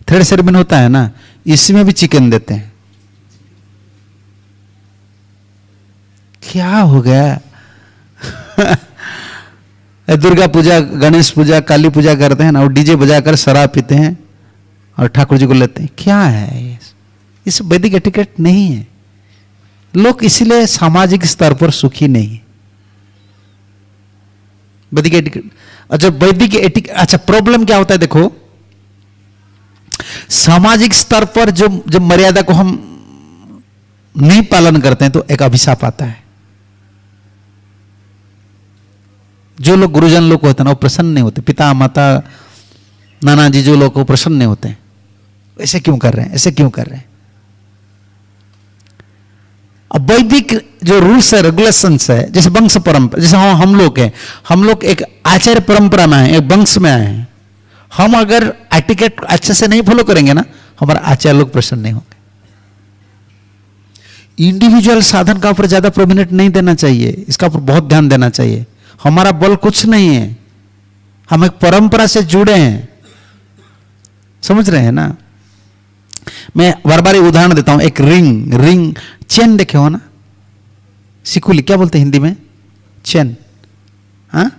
Speaker 1: थर्ड सेरेमनी होता है ना, इसमें भी चिकन देते हैं। क्या हो गया। दुर्गा पूजा, गणेश पूजा, काली पूजा करते हैं ना, और डीजे बजाकर शराब पीते हैं और ठाकुर जी को लेते हैं। क्या है ये, इस वैदिक एटिकेट नहीं है। लोग इसीलिए सामाजिक स्तर पर सुखी नहीं। वैदिक एटिकेट, अच्छा वैदिक एटिकेट, अच्छा प्रॉब्लम क्या होता है देखो, सामाजिक स्तर पर जो मर्यादा को हम नहीं पालन करते हैं तो एक अभिशाप आता है। जो लोग गुरुजन लोग होते हैं ना वो प्रसन्न नहीं होते, पिता माता नाना जी जो लोग प्रसन्न नहीं होते हैं, ऐसे क्यों कर रहे हैं, ऐसे क्यों कर रहे हैं। अब वैदिक जो रूल्स है, रेगुलेशंस है, जैसे वंश परंपरा, जैसे हम लोग हैं, हम लोग एक आचार्य परंपरा में आए, एक वंश में आए हैं। हम अगर एटिकेट अच्छे से नहीं फॉलो करेंगे ना, हमारा आचार्य लोग प्रसन्न नहीं होंगे। इंडिविजुअल साधन का ऊपर ज्यादा प्रोमिनेंट नहीं देना चाहिए, इसका ऊपर बहुत ध्यान देना चाहिए। हमारा बल कुछ नहीं है, हम एक परंपरा से जुड़े हैं, समझ रहे हैं ना। मैं बार बार उदाहरण देता हूं, एक रिंग चेन देखे हो ना, सिकुली क्या बोलते हैं हिंदी में, चेन, हाँ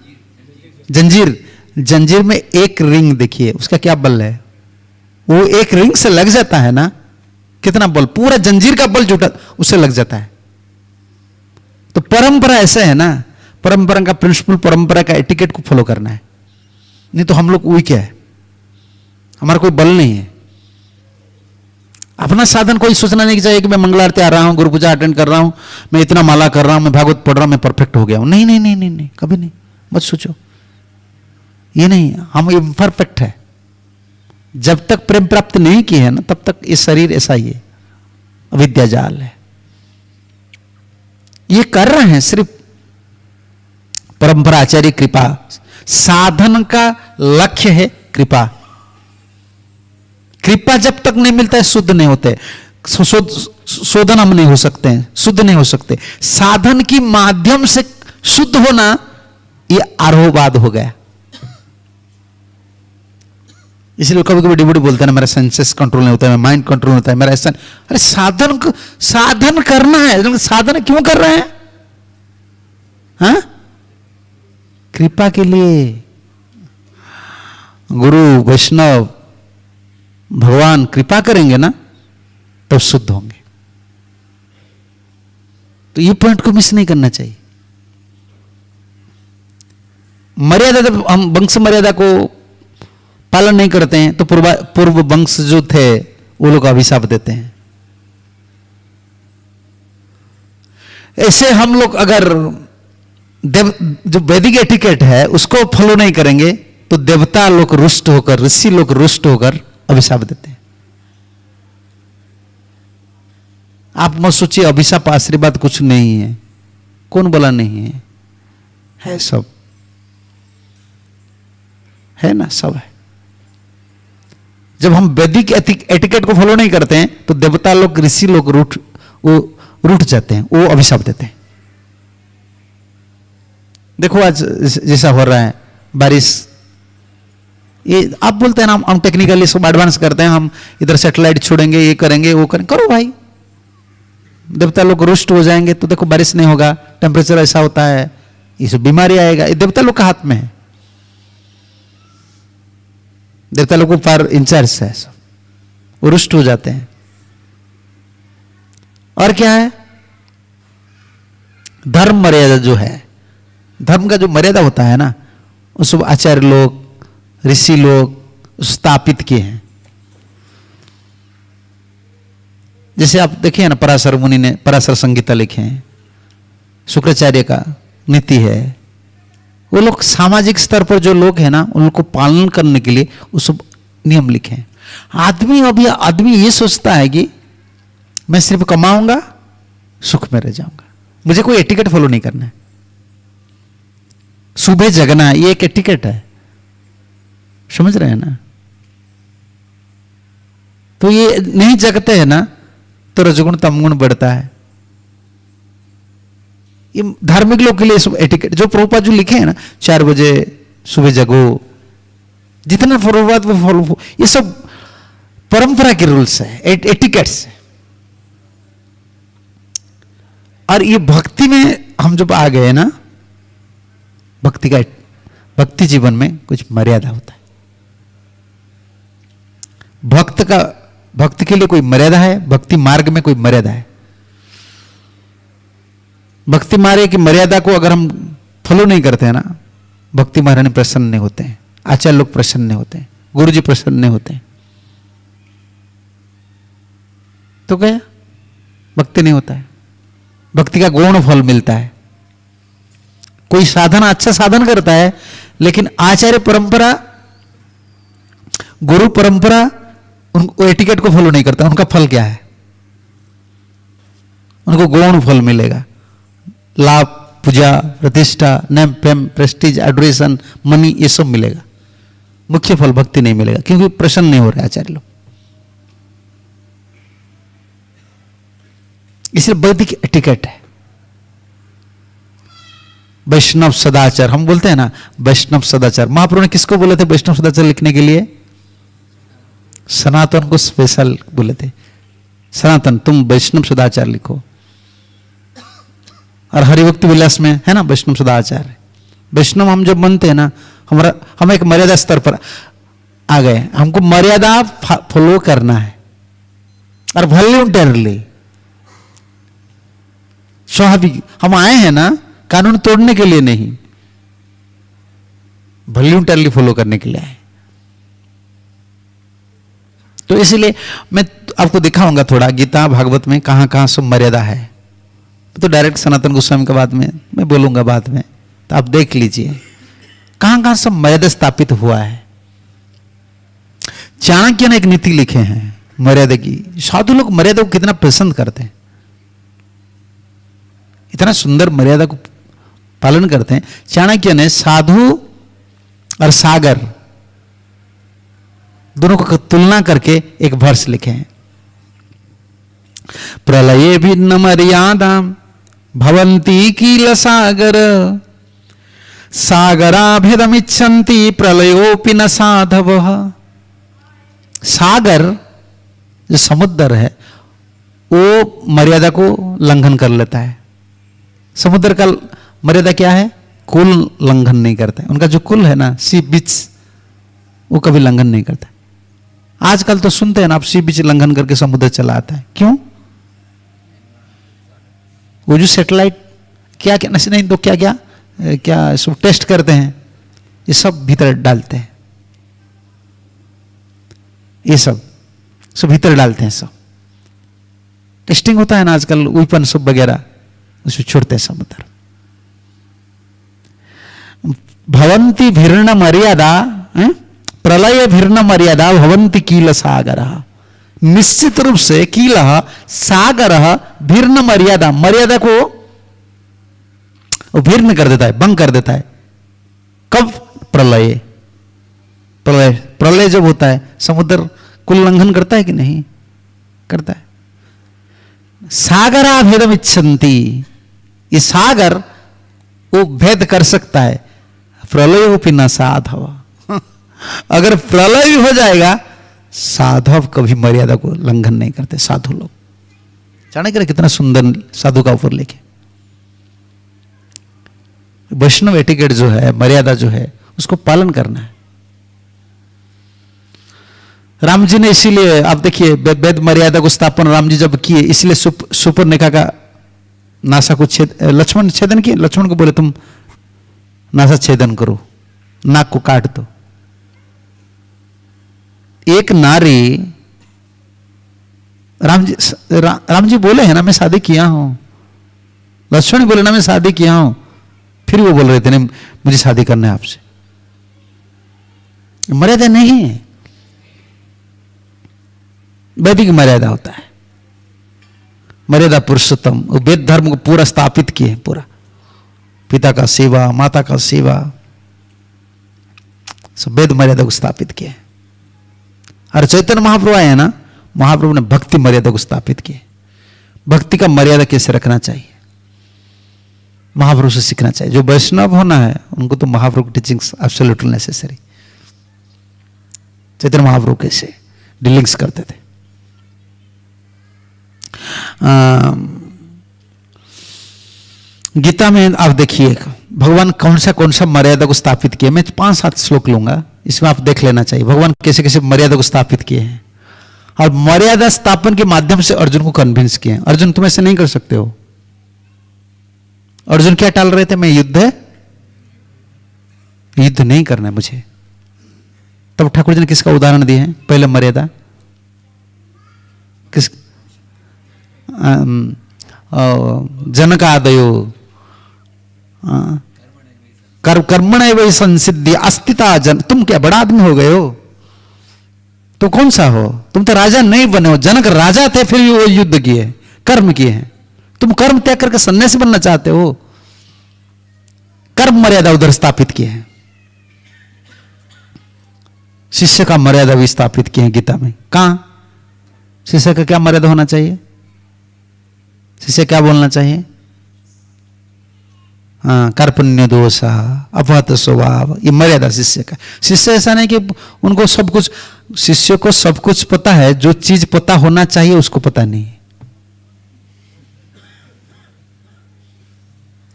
Speaker 1: जंजीर में एक रिंग देखिए, उसका क्या बल है, वो एक रिंग से लग जाता है ना, कितना बल, पूरा जंजीर का बल जुटा उससे लग जाता है। तो परंपरा ऐसे है ना, परंपरा का प्रिंसिपल, परंपरा का एटिकेट को फॉलो करना है, नहीं तो हम लोग वीक है, हमारा कोई बल नहीं है। अपना साधन कोई सोचना नहीं चाहिए कि मैं मंगल आरती आ रहा हूं, गुरु पूजा अटेंड कर रहा हूं, मैं इतना माला कर रहा हूं, मैं भागवत पढ़ रहा हूं, मैं परफेक्ट हो गया हूं। नहीं नहीं नहीं नहीं नहीं, कभी नहीं, मत सोचो। ये नहीं, हम इम्परफेक्ट है। जब तक प्रेम प्राप्त नहीं की है ना, तब तक ये शरीर ऐसा ही है, अविद्या जाल है। ये कर रहे हैं सिर्फ परंपरा, आचार्य कृपा। साधन का लक्ष्य है कृपा। कृपा जब तक नहीं मिलता है शुद्ध नहीं होते, शोधन हम नहीं हो सकते हैं, शुद्ध नहीं हो सकते। साधन की माध्यम से शुद्ध होना ये आरोहवाद हो गया। इसलिए कभी कभी डिबोडी बोलते हैं ना, मेरा सेंसेस कंट्रोल नहीं होता है, मेरा माइंड कंट्रोल होता है, मेरा ऐसा। अरे साधन करना है, साधन क्यों कर रहे हैं? हाँ, कृपा के लिए। गुरु वैष्णव भगवान कृपा करेंगे ना, तब शुद्ध होंगे। तो ये पॉइंट को मिस नहीं करना चाहिए। मर्यादा, जब हम वंश मर्यादा को पालन नहीं करते हैं तो पूर्व वंश जो थे वो लोग अभिशाप देते हैं। ऐसे हम लोग अगर जो वैदिक एटिकेट है उसको फॉलो नहीं करेंगे तो देवता लोग रुष्ट होकर, ऋषि लोग रुष्ट होकर अभिशाप देते हैं। आप मत सोचिए अभिशाप आशीर्वाद कुछ नहीं है। कौन बोला नहीं है? है, सब है ना, सब है। जब हम वैदिक एटिकेट को फॉलो नहीं करते हैं तो देवता लोग, ऋषि लोग रूठ जाते हैं, वो अभिशाप देते हैं। देखो आज जैसा हो रहा है बारिश, ये आप बोलते हैं ना हम टेक्निकली सब एडवांस करते हैं, हम इधर सैटेलाइट छोड़ेंगे, ये करेंगे वो करेंगे, करो भाई। देवता लोग रुष्ट हो जाएंगे तो देखो बारिश नहीं होगा, टेम्परेचर ऐसा होता है, ये सब बीमारी आएगा। ये देवता लोग का हाथ में है, देवता लोग को पर इंचार्ज है सब, वो रुष्ट हो जाते हैं। और क्या है? धर्म मर्यादा जो है, धर्म का जो मर्यादा होता है ना, उस आचार्य लोग, ऋषि लोग स्थापित किए हैं। जैसे आप देखिए ना, पराशर मुनि ने पराशर संहिता लिखे हैं, शुक्राचार्य का नीति है। वो लोग सामाजिक स्तर पर जो लोग हैं ना, उनको पालन करने के लिए वो सब नियम लिखे हैं। आदमी ये सोचता है कि मैं सिर्फ कमाऊंगा, सुख में रह जाऊंगा, मुझे कोई एटिकेट फॉलो नहीं करना है। सुबह जगना है, ये एक एटिकेट है, समझ रहे हैं ना? तो ये नहीं जगते हैं ना तो रजगुण तमगुण बढ़ता है। ये धार्मिक लोग के लिए सब एटिकेट, जो प्रभुपाद जो लिखे हैं ना, 4 बजे सुबह जगो, जितना प्रभुपाद वो फॉलो, ये सब परंपरा के रूल्स है, एटिकेट्स है। और ये भक्ति में हम जब आ गए ना, भक्ति जीवन में कुछ मर्यादा होता है। भक्त के लिए कोई मर्यादा है, भक्ति मार्ग में कोई मर्यादा है। भक्ति मार्ग की मर्यादा को अगर हम फॉलो नहीं करते हैं ना, भक्ति महारानी प्रसन्न नहीं होते हैं, आचार्य लोग प्रसन्न नहीं होते हैं, गुरु जी प्रसन्न नहीं होते हैं, तो क्या भक्ति नहीं होता है। भक्ति का गौण फल मिलता है। कोई साधन अच्छा साधन करता है, लेकिन आचार्य परंपरा, गुरु परंपरा उनको एटिकेट को फॉलो नहीं करता, उनका फल क्या है? उनको गौण फल मिलेगा, लाभ, पूजा, प्रतिष्ठा, name, fame, Prestige, adoration, money, ये सब मिलेगा। मुख्य फल भक्ति नहीं मिलेगा, क्योंकि प्रसन्न नहीं हो रहे आचार्य लोग। इसलिए वैदिक एटिकेट है। वैष्णव सदाचार हम बोलते हैं ना, वैष्णव सदाचार। महाप्रभु ने किसको बोले थे वैष्णव सदाचार लिखने के लिए? सनातन को स्पेशल बोले थे, सनातन तुम वैष्णव सदाचार लिखो। और हरिभक्ति विलास में है ना वैष्णव सदाचार। वैष्णव हम जब बनते हैं ना, हम एक मर्यादा स्तर पर आ गए, हमको मर्यादा फॉलो करना है, और वॉलंटरली, स्वाभाविक। हम आए हैं ना कानून तोड़ने के लिए नहीं, वॉलंटरली फॉलो करने के लिए आए। तो इसलिए मैं आपको दिखाऊंगा थोड़ा गीता भागवत में कहाँ कहाँ सब मर्यादा है। तो डायरेक्ट सनातन गोस्वामी के बाद में मैं बोलूंगा बाद में, तो आप देख लीजिए कहाँ कहाँ सब मर्यादा स्थापित हुआ है। चाणक्य ने एक नीति लिखे हैं मर्यादा की। साधु लोग मर्यादा को कितना पसंद करते हैं, इतना सुंदर मर्यादा को पालन करते हैं। चाणक्य ने साधु और सागर दोनों को तुलना करके एक वर्ष लिखे हैं। प्रलये भिन्न मर्यादा भवन्ति किल सागर, सागराभेदमिच्छन्ति प्रलयोपि न साधवः। सागर जो समुद्र है वो मर्यादा को लंघन कर लेता है। समुद्र का मर्यादा क्या है? कुल लंघन नहीं करता है। उनका जो कुल है ना, सी बीच, वो कभी लंघन नहीं करता। आजकल तो सुनते हैं ना आप, सी बीच लंघन करके समुद्र चला आता है। क्यों? वो जो सैटेलाइट क्या क्या नहीं तो क्या क्या क्या सब टेस्ट करते हैं, ये सब भीतर डालते हैं, ये सब भीतर डालते हैं। सब टेस्टिंग होता है ना आजकल, वेपन सब वगैरह उसमें छोड़ते हैं समुद्र। भवंती भिन्न मर्यादा, प्रलय भिन्न मर्यादा भवंती कील सागर। निश्चित रूप से कील सागर भिन्न मर्यादा, मर्यादा को वो भिन्न कर देता है, भंग कर देता है। कब? प्रलय। प्रलय प्रलय जब होता है समुद्र कुल लंघन करता है कि नहीं करता है। सागराभेदम इच्छन्ति, ये सागर वो भेद कर सकता है। प्रलयोपि न साधव, अगर प्रलय भी हो जाएगा साधव कभी मर्यादा को लंघन नहीं करते साधु लोग। चाणक्य कितना सुंदर साधु का ऊपर लिखे। वैष्णव एटिकेट जो है, मर्यादा जो है, उसको पालन करना है। राम जी ने इसीलिए आप देखिए वेद मर्यादा को स्थापन राम जी जब किए, इसलिए सुपर्णखा का नासा को लक्ष्मण छेदन किए। लक्ष्मण को बोले तुम नासा छेदन करो, नाक को काट दो। एक नारी, राम जी बोले हैं ना मैं शादी किया हूं, लक्ष्मण बोले ना मैं शादी किया हूं, फिर वो बोल रहे थे नहीं मुझे शादी करना है आपसे। मर्यादा नहीं है, वैदिक मर्यादा होता है। मर्यादा पुरुषोत्तम, वेद धर्म को पूरा स्थापित किए, पूरा पिता का सेवा, माता का सेवा, सब वेद मर्यादा को स्थापित किए। और चैतन्य महाप्रभु आए हैं ना, महाप्रभु ने भक्ति मर्यादा को स्थापित किए। भक्ति का मर्यादा कैसे रखना चाहिए महाप्रभु से सीखना चाहिए। जो वैष्णव होना है उनको तो महाप्रभु की teachings absolutely necessary. Chaitanya Mahaprabhu कैसे डीलिंग्स करते थे। गीता में आप देखिए भगवान कौन सा मर्यादा को स्थापित किए। मैं 5-7 श्लोक लूंगा, इसमें आप देख लेना चाहिए भगवान कैसे कैसे मर्यादा को स्थापित किए हैं। और मर्यादा स्थापन के माध्यम से अर्जुन को कन्विंस किए। अर्जुन तुम ऐसे नहीं कर सकते हो। अर्जुन क्या टाल रहे थे? मैं युद्ध नहीं करना है मुझे। तब ठाकुर जी ने किसका उदाहरण दिए हैं? पहले मर्यादा किस जनक आदयो कर्मण एवं संसिद्धि अस्तिता जन। तुम क्या बड़ा आदमी हो गए हो? तो कौन सा हो? तुम तो राजा नहीं बने हो। जनक राजा थे फिर भी वो युद्ध किए, कर्म किए हैं। तुम कर्म त्याग करके सन्यासी बनना चाहते हो। कर्म मर्यादा उधर स्थापित किए हैं। शिष्य का मर्यादा भी स्थापित किए हैं गीता में। कहां शिष्य का क्या मर्यादा होना चाहिए? शिष्य क्या बोलना चाहिए? हाँ, कार्पण्य दोष, अपहत स्वभाव, ये मर्यादा शिष्य का। शिष्य ऐसा नहीं कि उनको सब कुछ, शिष्य को सब कुछ पता है, जो चीज पता होना चाहिए उसको पता नहीं।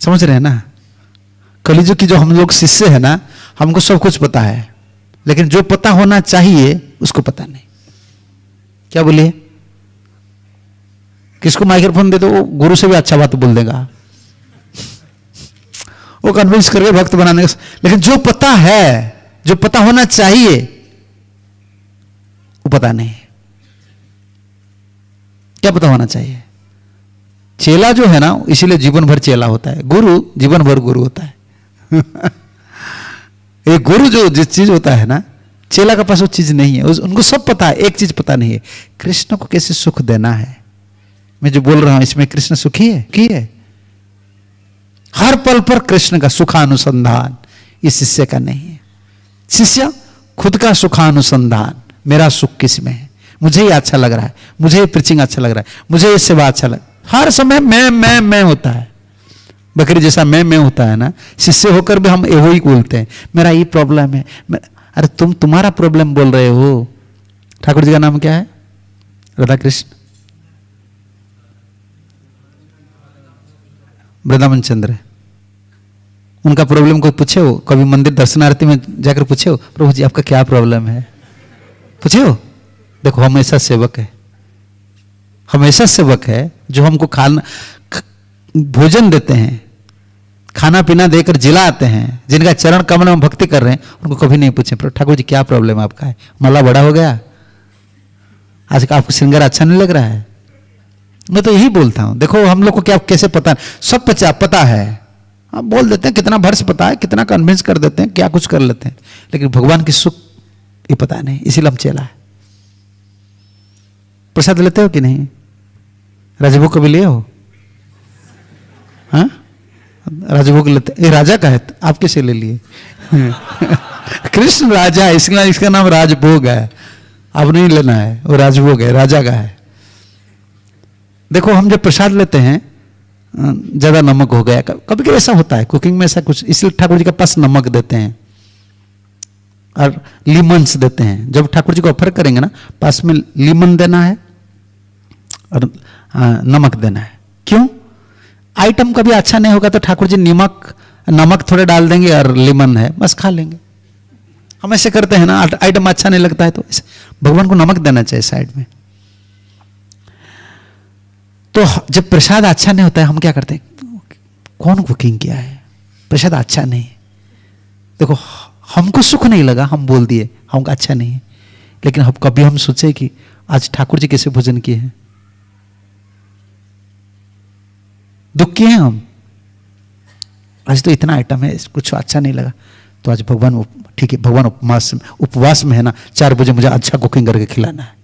Speaker 1: समझ रहे हैं ना? कलिजुग की जो हम लोग शिष्य है ना, हमको सब कुछ पता है, लेकिन जो पता होना चाहिए उसको पता नहीं। क्या बोलिए? किसको माइक्रोफोन दे दो वो गुरु से भी अच्छा बात बोल देगा, वो कन्विंस करके भक्त बनाने का। लेकिन जो पता है, जो पता होना चाहिए वो पता नहीं। क्या पता होना चाहिए? चेला जो है ना, इसीलिए जीवन भर चेला होता है, गुरु जीवन भर गुरु होता है। एक गुरु जो जिस चीज होता है ना, चेला के पास वो चीज नहीं है। उनको सब पता है, एक चीज पता नहीं है, कृष्ण को कैसे सुख देना है। मैं जो बोल रहा हूं इसमें कृष्ण सुखी है की है? हर पल पर कृष्ण का सुखानुसंधान इस शिष्य का नहीं है। शिष्य खुद का सुखानुसंधान, मेरा सुख किस में है, मुझे ये अच्छा लग रहा है, मुझे ये प्रीचिंग अच्छा लग रहा है, मुझे ये सेवा अच्छा लग, हर समय मैं होता है। बकरी जैसा मैं होता है ना, शिष्य होकर भी हम वो ही बोलते हैं, मेरा ये प्रॉब्लम है। अरे तुम्हारा प्रॉब्लम बोल रहे हो। ठाकुर जी का नाम क्या है? राधा कृष्ण वृंदावन चंद्र। उनका प्रॉब्लम कोई पूछे हो? कभी मंदिर दर्शनार्थी में जाकर पूछे हो, प्रभु जी आपका क्या प्रॉब्लम है? पूछे हो? देखो हम ऐसा सेवक है, हम ऐसा सेवक है जो हमको खाना भोजन देते हैं, खाना पीना देकर जिलाते हैं, जिनका चरण कमल में भक्ति कर रहे हैं, उनको कभी नहीं पूछे ठाकुर जी क्या प्रॉब्लम आपका है, मल्ला बड़ा हो गया, आज आपको श्रृंगार अच्छा नहीं लग रहा है। मैं तो यही बोलता हूं। देखो हम लोग को क्या कैसे पता, सब पता है, हम बोल देते हैं, कितना भर्स पता है, कितना कन्विंस कर देते हैं, क्या कुछ कर लेते हैं, लेकिन भगवान की सुख ये पता नहीं, इसीलिए हम चेला है। प्रसाद लेते हो कि नहीं? राजभोग कभी लिए हो? हाँ, राजभोग लेते, ये राजा का है, आप कैसे ले लिए? कृष्ण राजा है, इसका नाम राजभोग है, अब नहीं लेना है, वो राजभोग है, राजा का है। देखो हम जब प्रसाद लेते हैं, ज्यादा नमक हो गया, कभी कभी ऐसा होता है कुकिंग में ऐसा कुछ, इसलिए ठाकुर जी के पास नमक देते हैं और लीमन्स देते हैं। जब ठाकुर जी को ऑफर करेंगे ना, पास में लीमन देना है और नमक देना है। क्यों? आइटम कभी अच्छा नहीं होगा तो ठाकुर जी नमक थोड़े डाल देंगे और लीमन है, बस खा लेंगे। हम ऐसे करते हैं ना, आइटम अच्छा नहीं लगता है तो भगवान को नमक देना चाहिए साइड में। तो जब प्रसाद अच्छा नहीं होता है, हम क्या करते हैं, कौन कुकिंग किया है, प्रसाद अच्छा नहीं है, देखो हमको सुख नहीं लगा, हम बोल दिए हमको अच्छा नहीं है, लेकिन अब कभी हम सोचे कि आज ठाकुर जी कैसे भोजन किए हैं, दुख किए हैं हम, आज तो इतना आइटम है, कुछ अच्छा नहीं लगा, तो आज भगवान ठीक है, भगवान उपवास में है ना, 4 बजे मुझे अच्छा कुकिंग करके खिलाना है।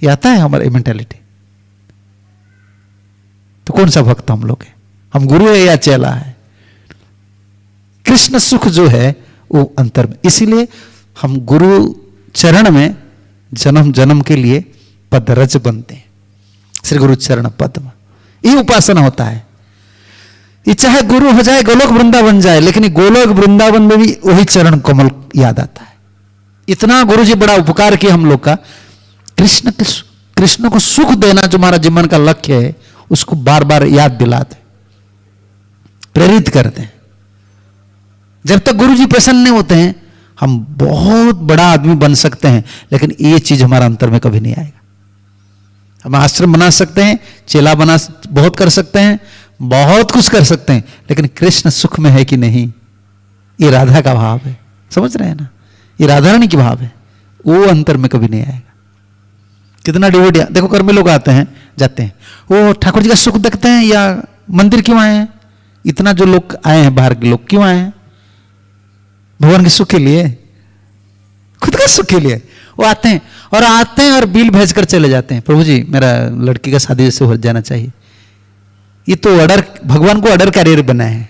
Speaker 1: ये आता है हमारी मेंटालिटी। तो कौन सा भक्त हम लोग है? हम गुरु है या चेला है? कृष्ण सुख जो है वो अंतर में, इसीलिए हम गुरु चरण में जन्म जन्म के लिए पदरज बनते हैं। श्री गुरु चरण पद्म, ये उपासना होता है। ये चाहे गुरु हो जाए, गोलोक वृंदावन जाए, लेकिन गोलोक वृंदावन में भी वही चरण कमल याद आता है। इतना गुरु जी बड़ा उपकार किया हम लोग का। कृष्ण को सुख देना जो हमारा जीवन का लक्ष्य है, उसको बार बार याद दिलाते, प्रेरित करते हैं। जब तक गुरु जी प्रसन्न नहीं होते हैं, हम बहुत बड़ा आदमी बन सकते हैं, लेकिन ये चीज हमारा अंतर में कभी नहीं आएगा। हम आश्रम बना सकते हैं, चेला बना बहुत कर सकते हैं, बहुत कुछ कर सकते हैं, लेकिन कृष्ण सुख में है कि नहीं, ये राधा का भाव है। समझ रहे हैं ना, ये राधा रानी की भाव है, वो अंतर में कभी नहीं आएगा। कितना डिवोटी, देखो कर्म में लोग आते हैं जाते हैं, वो ठाकुर जी का सुख देखते हैं या मंदिर क्यों आए हैं? इतना जो लोग आए हैं बाहर के लोग क्यों आए हैं? भगवान के सुख के लिए, खुद का सुख के लिए वो आते हैं और बिल भेजकर चले जाते हैं, प्रभु जी मेरा लड़की का शादी जैसे हो जाना चाहिए। ये तो ऑर्डर, भगवान को ऑर्डर कैरियर बना है।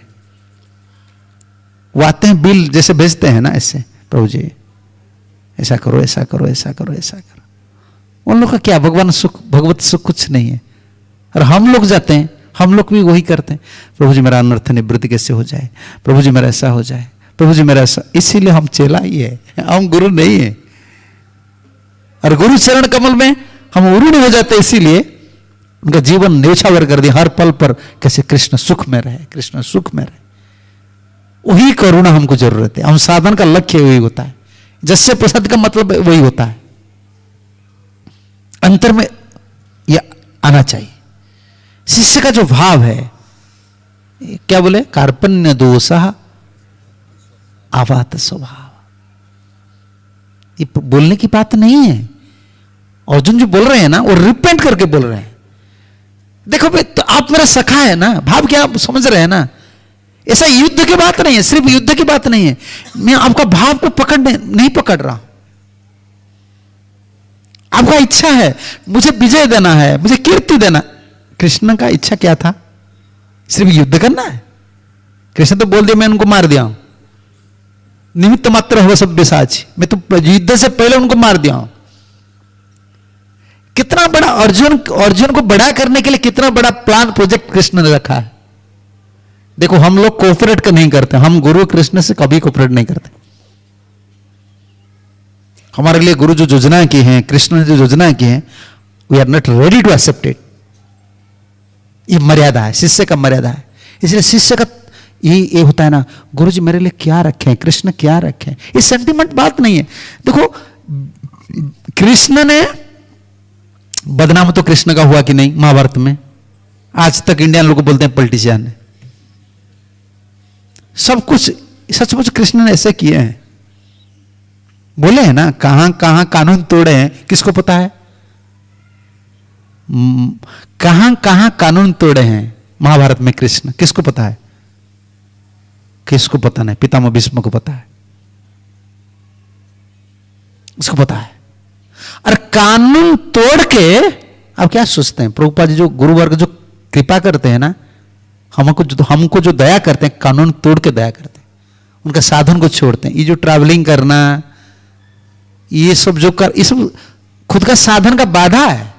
Speaker 1: वो आते हैं बिल जैसे भेजते हैं ना, ऐसे प्रभु जी ऐसा करो, ऐसा करो, ऐसा करो, ऐसा करो। उन लोग का क्या, भगवान सुख, भगवत सुख कुछ नहीं है। और हम लोग जाते हैं, हम लोग भी वही करते हैं, प्रभु जी मेरा अनर्थ निवृत्ति कैसे हो जाए, प्रभु जी मेरा ऐसा हो जाए, प्रभु जी मेरा ऐसा। इसीलिए हम चेला ही है, हम गुरु नहीं है। और गुरु चरण कमल में हम गुरु नहीं हो जाते, इसीलिए उनका जीवन न्यौछावर कर दिया। हर पल पर कैसे कृष्ण सुख में रहे, कृष्ण सुख में रहे, वही करुणा हमको जरूरत है। हम साधन का लक्ष्य वही होता है, जैसे प्रसाद का मतलब वही होता है। अंतर में यह आना चाहिए। शिष्य का जो भाव है, क्या बोले, कार्पण्य दोषः आवात स्वभाव। ये बोलने की बात नहीं है। अर्जुन जो बोल रहे हैं ना, वो रिपेंट करके बोल रहे हैं। देखो भाई, तो आप मेरा सखा है ना, भाव क्या आप समझ रहे हैं ना। ऐसा युद्ध की बात नहीं है, सिर्फ युद्ध की बात नहीं है, मैं आपका भाव को नहीं पकड़ रहा। आपका इच्छा है मुझे विजय देना है, मुझे कीर्ति देना। कृष्ण का इच्छा क्या था? सिर्फ युद्ध करना है। कृष्ण तो बोल दिया मैं उनको मार दिया हूं, निमित्त मात्र हो सब साच, मैं तो युद्ध से पहले उनको मार दिया हूं। कितना बड़ा अर्जुन को बड़ा करने के लिए कितना बड़ा प्लान प्रोजेक्ट कृष्ण ने रखा है। देखो हम लोग कोऑपरेट नहीं करते, हम गुरु कृष्ण से कभी कोऑपरेट नहीं करते। हमारे लिए गुरु जो योजना की है, कृष्ण ने जो योजना की है, we are not ready to accept it. ये मर्यादा है, शिष्य का मर्यादा है। इसलिए शिष्य का ये होता है ना, गुरु जी मेरे लिए क्या रखे हैं, कृष्ण क्या रखे हैं, ये सेंटिमेंट बात नहीं है। देखो कृष्ण ने बदनाम तो कृष्ण का हुआ कि नहीं महाभारत में? आज तक इंडियन लोग बोलते हैं पॉलिटिशियन ने, सब कुछ सचमुच कृष्ण ने ऐसे किए हैं। बोले हैं ना, कहां कहां कानून तोड़े हैं, किसको पता है? कहां कहां कानून तोड़े हैं महाभारत में कृष्ण, किसको पता है? किसको पता नहीं, पितामह भीष्म को पता है, उसको पता है। और कानून तोड़ के आप क्या सोचते हैं, प्रभुपाद जी जो गुरु वर्ग जो कृपा करते हैं ना, हमको जो दया करते हैं, कानून तोड़ के दया करते हैं, उनका साधन को छोड़ते हैं। ये जो ट्रैवलिंग करना, ये सब जो ये सब खुद का साधन का बाधा है।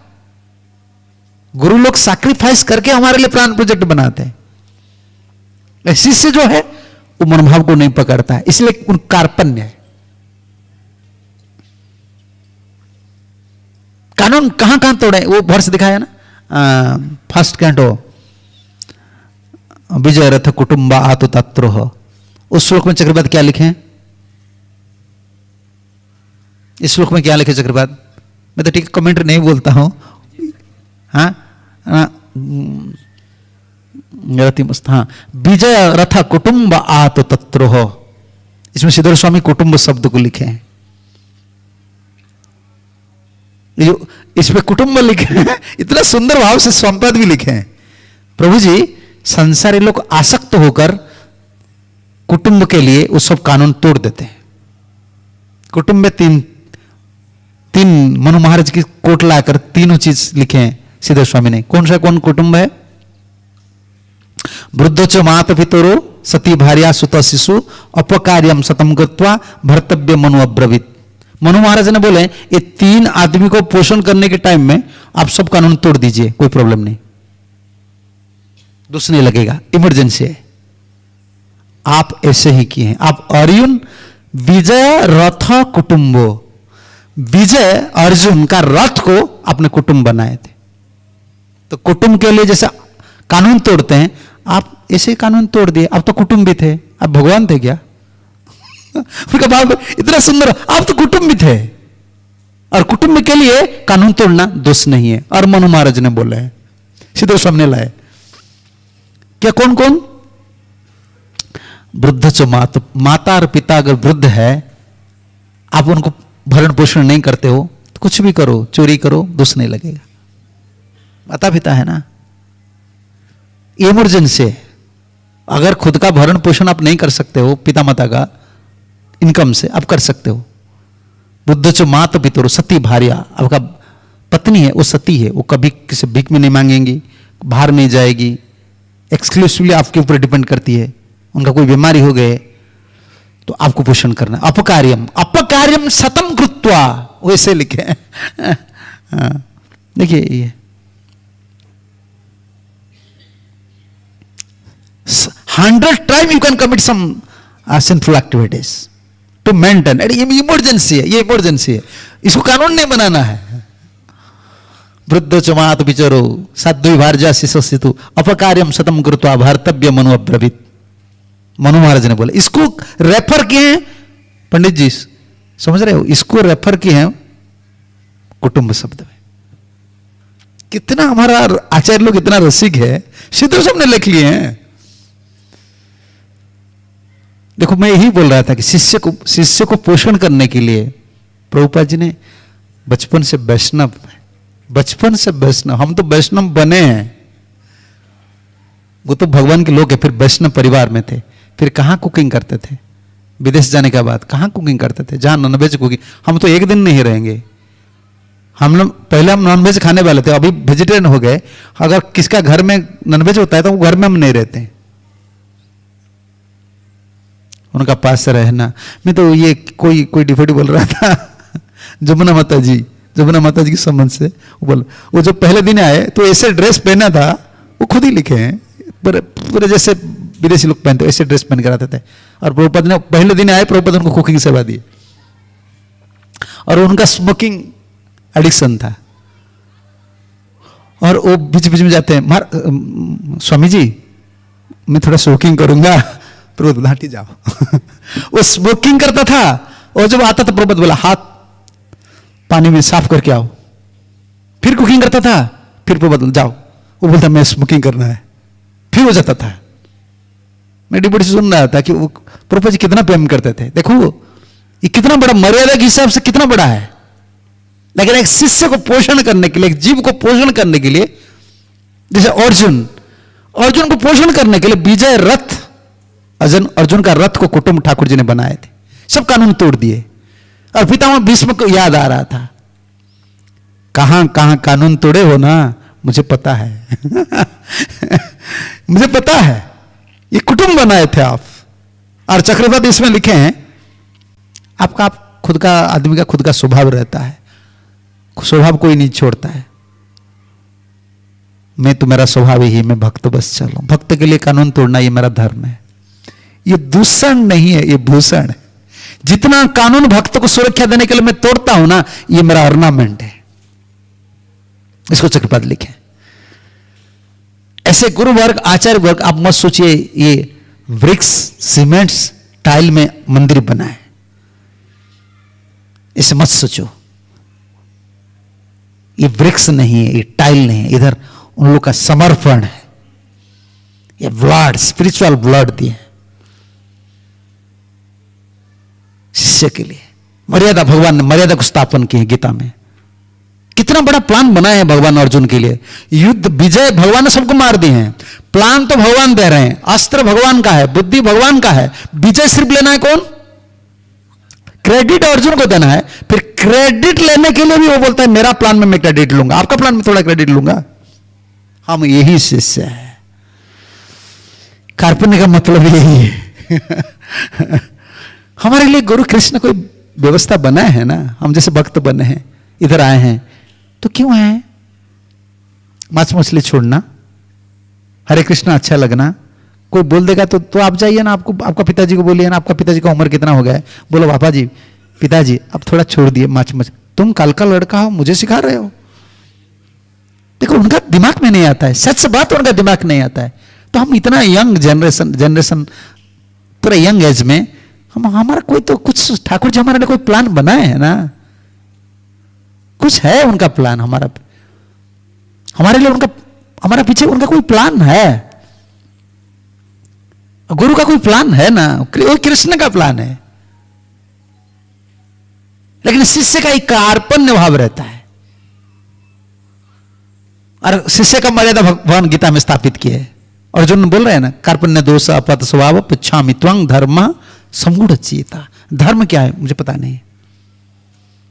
Speaker 1: गुरु लोग सैक्रिफाइस करके हमारे लिए प्राण प्रोजेक्ट बनाते हैं। शिष्य जो है वो मनोभाव को नहीं पकड़ता है, इसलिए उन कार्पण्य है। कानून कहां कहां तोड़े, वो वर्ष दिखाया ना, फर्स्ट कैंटो, विजय रथ कुटुंबा आतु तत्रोह। उस श्लोक में चक्रवर्ती क्या लिखे हैं? इस श्लोक में क्या लिखे चक्रवर्ती? मैं तो ठीक कमेंट नहीं बोलता हूं, हाँ हाँ, विजय रथ कुटुंब आतु तत्रोह। इसमें श्रीधर स्वामी कुटुंब शब्द को लिखे हैं। इसमें कुटुंब लिखे हैं, इतना सुंदर भाव से संपद भी लिखे हैं। प्रभु जी संसारी लोग आसक्त होकर कुटुंब के लिए उस सब कानून तोड़ देते हैं। कुटुंब में तीन मनु महाराज की कोट लाकर तीनों चीज लिखे हैं श्रीधर स्वामी ने। कौन कुटुंब है? वृद्धोच मात पितरो सती भार्या सुत शिशु अपकार्यम सतम कृत्वा भर्तव्य मनु अब्रवीत। मनु महाराज ने बोले ये तीन आदमी को पोषण करने के टाइम में आप सब कानून तोड़ दीजिए, कोई प्रॉब्लम नहीं, दोष नहीं लगेगा, इमरजेंसी है। आप ऐसे ही किए हैं। आप अर्जुन विजय रथ कुटुंबो, विजय अर्जुन का रथ को अपने कुटुंब बनाए थे। तो कुटुंब के लिए जैसे कानून तोड़ते हैं, आप ऐसे ही कानून तोड़ दिए। आप तो कुटुंब भी थे, आप भगवान थे क्या? उनका भाव इतना सुंदर, आप तो कुटुंब थे, और कुटुंब के लिए कानून तोड़ना दोष नहीं है। और मनु महाराज ने बोला है, सीधे सामने लाए क्या? कौन कौन? वृद्ध चो माता और पिता अगर वृद्ध है, आप उनको भरण पोषण नहीं करते हो तो कुछ भी करो, चोरी करो, दोष नहीं लगेगा। माता पिता है ना, इमरजेंसी है। अगर खुद का भरण पोषण आप नहीं कर सकते हो, पिता माता का इनकम से आप कर सकते हो। बुद्ध चो मात पितरो सती भार्या, आपका पत्नी है वो सती है, वो कभी किसी भीख में नहीं मांगेंगी, बाहर नहीं जाएगी, एक्सक्लूसिवली आपके ऊपर डिपेंड करती है। उनका कोई बीमारी हो गए तो आपको पोषण करना। अपकार्यम सतम कृत्वा, वैसे लिखे देखिए ये 100 times you can commit some sinful activities to maintain। Emergency है, ये इमरजेंसी है, इसको कानून नहीं बनाना है। वृद्ध चमात बिचरो साध्वी भार्या शिशु अपकार्यम सतम कृत्वा भर्तव्य मनु अब्रवीत। मनु महाराज ने बोला, इसको रेफर किए हैं पंडित जी, समझ रहे हो, इसको रेफर किए हैं कुटुंब शब्द में। कितना हमारा आचार्य लोग इतना रसिक है, सीधे सबने लिख लिए हैं। देखो मैं यही बोल रहा था कि शिष्य को पोषण करने के लिए प्रभुपाद जी ने बचपन से वैष्णव, हम तो वैष्णव बने हैं, वो तो भगवान के लोग है, फिर वैष्णव परिवार में थे, फिर कहाँ कुकिंग करते थे? विदेश जाने के बाद कहाँ कुकिंग करते थे? जहाँ नॉनवेज कुकिंग। हम तो एक दिन नहीं रहेंगे। हम लोग पहले हम नॉनवेज खाने वाले थे, अभी वेजिटेरियन हो गए। अगर किसका घर में नॉनवेज होता है तो वो घर में हम नहीं रहते हैं, उनका पास से रहना। मैं तो ये कोई डिफेक्ट बोल रहा था जमुना माता जी के संबंध से वो जो पहले दिन आए तो ऐसे ड्रेस पहना था, वो खुद ही लिखे हैं, पूरे जैसे विदेशी लोग पहनते ऐसे ड्रेस पहन कर आते थे। और प्रभुपाद ने पहले दिन आए, प्रभुपाद उनको कुकिंग सेवा दी, और उनका स्मोकिंग एडिक्शन था। और वो बीच बीच में जाते हैं, स्वामी जी मैं थोड़ा स्मोकिंग करूंगा। प्रभुपाद हटी जाओ वो स्मोकिंग करता था, और जब आता था प्रभुपाद बोला हाथ पानी में साफ करके आओ। फिर कुकिंग करता था, फिर प्रभुपाद जाओ, वो बोलता मैं स्मोकिंग करना है, फिर हो जाता था। मैं डिबोटी से सुन रहा था कि वो प्रभुपाद जी कितना प्रेम करते थे। देखो ये कितना बड़ा, मर्यादा के हिसाब से कितना बड़ा है। लेकिन एक शिष्य को पोषण करने के लिए, एक जीव को पोषण करने के लिए, जैसे अर्जुन को पोषण करने के लिए विजय रथ, अर्जुन का रथ को कुटुंब ठाकुर जी ने बनाए थे, सब कानून तोड़ दिए। और पितामह भीष्म को याद आ रहा था, कहां कहां कानून तोड़े हो ना, मुझे पता है मुझे पता है, ये कुटुंब बनाए थे आप। और चक्रवर्ती इसमें लिखे हैं, आपका खुद का आदमी का खुद का स्वभाव रहता है, स्वभाव कोई नहीं छोड़ता है। मैं तो मेरा स्वभाव ही, मैं भक्त बस चलूं, भक्त के लिए कानून तोड़ना ये मेरा धर्म है। ये दूषण नहीं है, ये भूषण है। जितना कानून भक्त को सुरक्षा देने के लिए मैं तोड़ता हूं ना, ये मेरा ऑर्नामेंट है। इसको चक्रपात लिखे। ऐसे गुरु वर्ग, आचार्य वर्ग, आप मत सोचिए ये वृक्ष सीमेंट्स टाइल में मंदिर बना है, इसे मत सोचो। ये वृक्ष नहीं है, ये टाइल नहीं है, इधर उन लोगों का समर्पण है। ये ब्लड, स्पिरिचुअल ब्लड दिए शिष्य के लिए। मर्यादा, भगवान ने मर्यादा को स्थापन की है गीता में। कितना बड़ा प्लान बनाया है भगवान अर्जुन के लिए। युद्ध विजय भगवान ने सबको मार दिए हैं, प्लान तो भगवान दे रहे हैं, अस्त्र भगवान का है, बुद्धि भगवान का है, विजय सिर्फ लेना है कौन? क्रेडिट अर्जुन को देना है। फिर क्रेडिट लेने के लिए भी वो बोलता है मेरा प्लान में मैं क्रेडिट लूंगा, आपका प्लान में थोड़ा क्रेडिट लूंगा। हम यही शिष्य है। कार्पण्य का मतलब यही है हमारे लिए गुरु कृष्ण कोई व्यवस्था बनाए है ना, हम जैसे भक्त बने हैं, इधर आए हैं तो क्यों आए? मांस मछली छोड़ना, हरे कृष्णा अच्छा लगना। कोई बोल देगा तो आप जाइए ना, आपको आपका पिताजी को बोलिए ना, आपका पिताजी का उम्र कितना हो गया है, बोलो पापा जी, पिताजी अब थोड़ा छोड़ दिए मांस मछली, तुम कल का लड़का हो, मुझे सिखा रहे हो। देखो उनका दिमाग में नहीं आता है, सच बात उनका दिमाग नहीं आता है। तो हम इतना यंग जनरेशन पूरा यंग एज में हमारा कोई तो कुछ ठाकुर जी हमारे लिए कोई प्लान बनाए है ना, कुछ है उनका प्लान हमारे लिए, उनका हमारा पीछे उनका कोई प्लान है। गुरु का कोई प्लान है ना, वो कृष्ण का प्लान है। लेकिन शिष्य का एक कार्पण्य भाव रहता है, और शिष्य का मर्यादा भगवान गीता में स्थापित किया है। अर्जुन बोल रहे हैं ना, कार्पण्य दोष अपत स्वभाव पुच्छामि त्वं धर्म समूढ़ चेता। धर्म क्या है मुझे पता नहीं,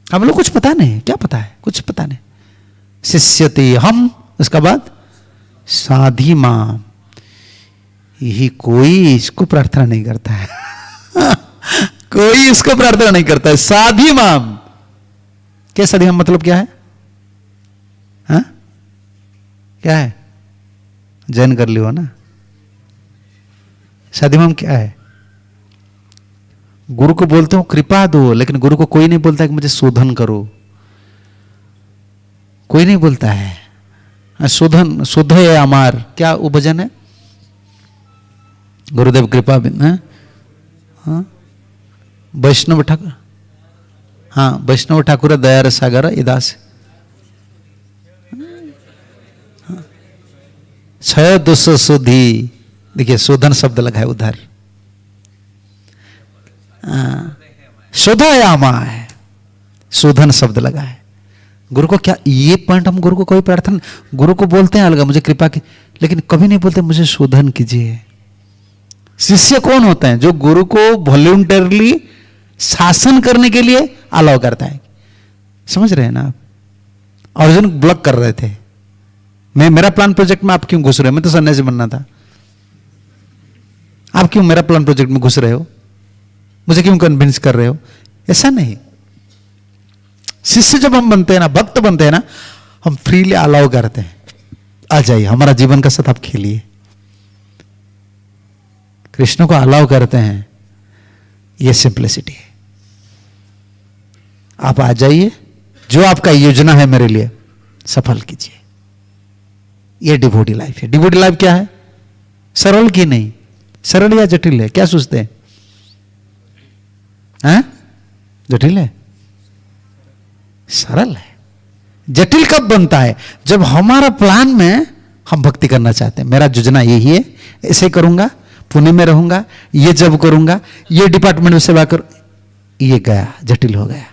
Speaker 1: हम लोग कुछ पता नहीं, क्या पता है, कुछ पता नहीं। शिष्यते हम, उसका बाद साधी मां, यही कोई इसको प्रार्थना नहीं करता है कोई इसको प्रार्थना नहीं करता है। साधी मां, क्या साधी मां मतलब क्या है? हाँ? क्या है? जैन कर लियो ना। साधी मां क्या है? गुरु को बोलते हो कृपा दो, लेकिन गुरु को कोई नहीं बोलता कि मुझे शोधन करो, कोई नहीं बोलता है। शोधन शुद्ध है अमार, क्या वो भजन है? गुरुदेव कृपा बिन, हाँ वैष्णव ठाकुर, हाँ वैष्णव ठाकुर दयार सागर इदास, क्षय दुष शुद्धि। देखिए शोधन शब्द लगा है उधर, शोधायामा है, शोधन शब्द लगा है। गुरु को क्या ये पॉइंट, हम गुरु को कोई प्रार्थना, गुरु को बोलते हैं अलग मुझे कृपा की, लेकिन कभी नहीं बोलते मुझे शोधन कीजिए। शिष्य कौन होते हैं? जो गुरु को वॉल्यूंटरली शासन करने के लिए अलाउ करता है। समझ रहे हैं ना आप? अर्जुन ब्लॉक कर रहे थे, मेरा प्लान प्रोजेक्ट में आप क्यों घुस रहे हो? मैं तो सन्यासी बनना था, आप क्यों मेरा प्लान प्रोजेक्ट में घुस रहे हो? मुझे क्यों कन्विंस कर रहे हो? ऐसा नहीं। शिष्य जब हम बनते हैं ना, भक्त बनते हैं ना, हम फ्रीली अलाउ करते हैं, आ जाइए हमारा जीवन का साथ आप खेलिए। कृष्ण को अलाउ करते हैं, ये सिंप्लिसिटी है। आप आ जाइए, जो आपका योजना है मेरे लिए सफल कीजिए। ये डिवोटी लाइफ है। डिवोटी लाइफ क्या है? सरल की नहीं, सरल या जटिल है? क्या सोचते हैं? जटिल है? सरल है। जटिल कब बनता है? जब हमारा प्लान में हम भक्ति करना चाहते हैं। मेरा योजना यही है, ऐसे करूंगा, पुणे में रहूंगा, ये जब करूंगा, ये डिपार्टमेंट में सेवा कर, ये गया, जटिल हो गया।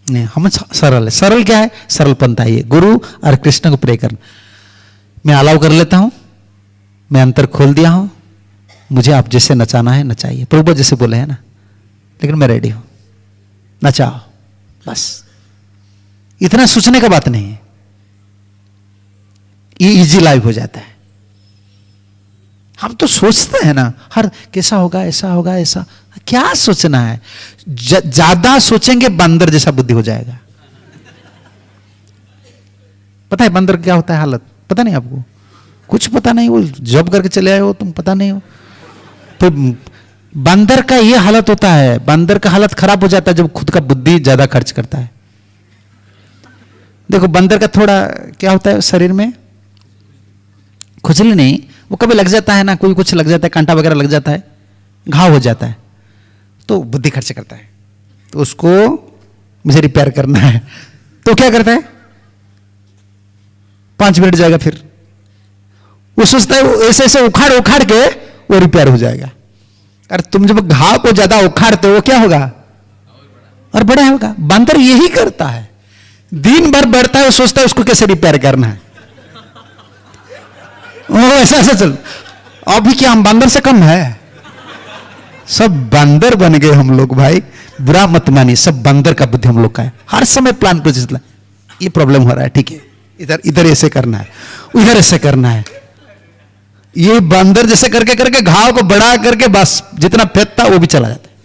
Speaker 1: नहीं, हम सरल है। सरल क्या है? सरल पंथा है। गुरु और कृष्ण को प्रे करना। मैं अलाउ कर लेता हूं, मैं अंतर खोल दिया हूं, मुझे आप जैसे नचाना है नचाइए। प्रभु जैसे बोले हैं ना, लेकिन मैं रेडी हूं, नचाओ बस। इतना सोचने का बात नहीं है, ये इजी लाइफ हो जाता है। हम तो सोचते हैं ना, हर कैसा होगा, ऐसा होगा, ऐसा। क्या सोचना है? ज्यादा सोचेंगे बंदर जैसा बुद्धि हो जाएगा। पता है बंदर क्या होता है हालत? पता नहीं आपको? कुछ पता नहीं, वो जॉब करके चले आए हो तुम, पता नहीं हो। तो बंदर का ये हालत होता है। बंदर का हालत खराब हो जाता है जब खुद का बुद्धि ज्यादा खर्च करता है। देखो बंदर का थोड़ा क्या होता है शरीर में, खुजली नहीं, वो कभी लग जाता है ना, कोई कुछ लग जाता है, कांटा वगैरह लग जाता है, घाव हो जाता है, तो बुद्धि खर्च करता है, तो उसको मुझे रिपेयर करना है, तो क्या करता है? 5 मिनट जाएगा, फिर वो सोचता है ऐसे ऐसे उखाड़ उखाड़ के वो रिपेयर हो जाएगा। और तुम जब घाव को ज्यादा उखाड़ते हो क्या होगा? और बड़ा होगा। बंदर यही करता है, दिन भर बढ़ता है, वो सोचता है उसको कैसे रिपेयर करना है। वो ऐसा ऐसा चल। अभी क्या हम बंदर से कम है? सब बंदर बन गए हम लोग भाई। बुरा मत मानिए, सब बंदर का बुद्धि हम लोग का है। हर समय प्लान प्रोजेक्ट, ये प्रॉब्लम हो रहा है, ठीक है, इधर इधर ऐसे करना है, उधर ऐसे करना है। ये बंदर जैसे करके करके घाव को बड़ा करके बस जितना फेंकता वो भी चला जाता है।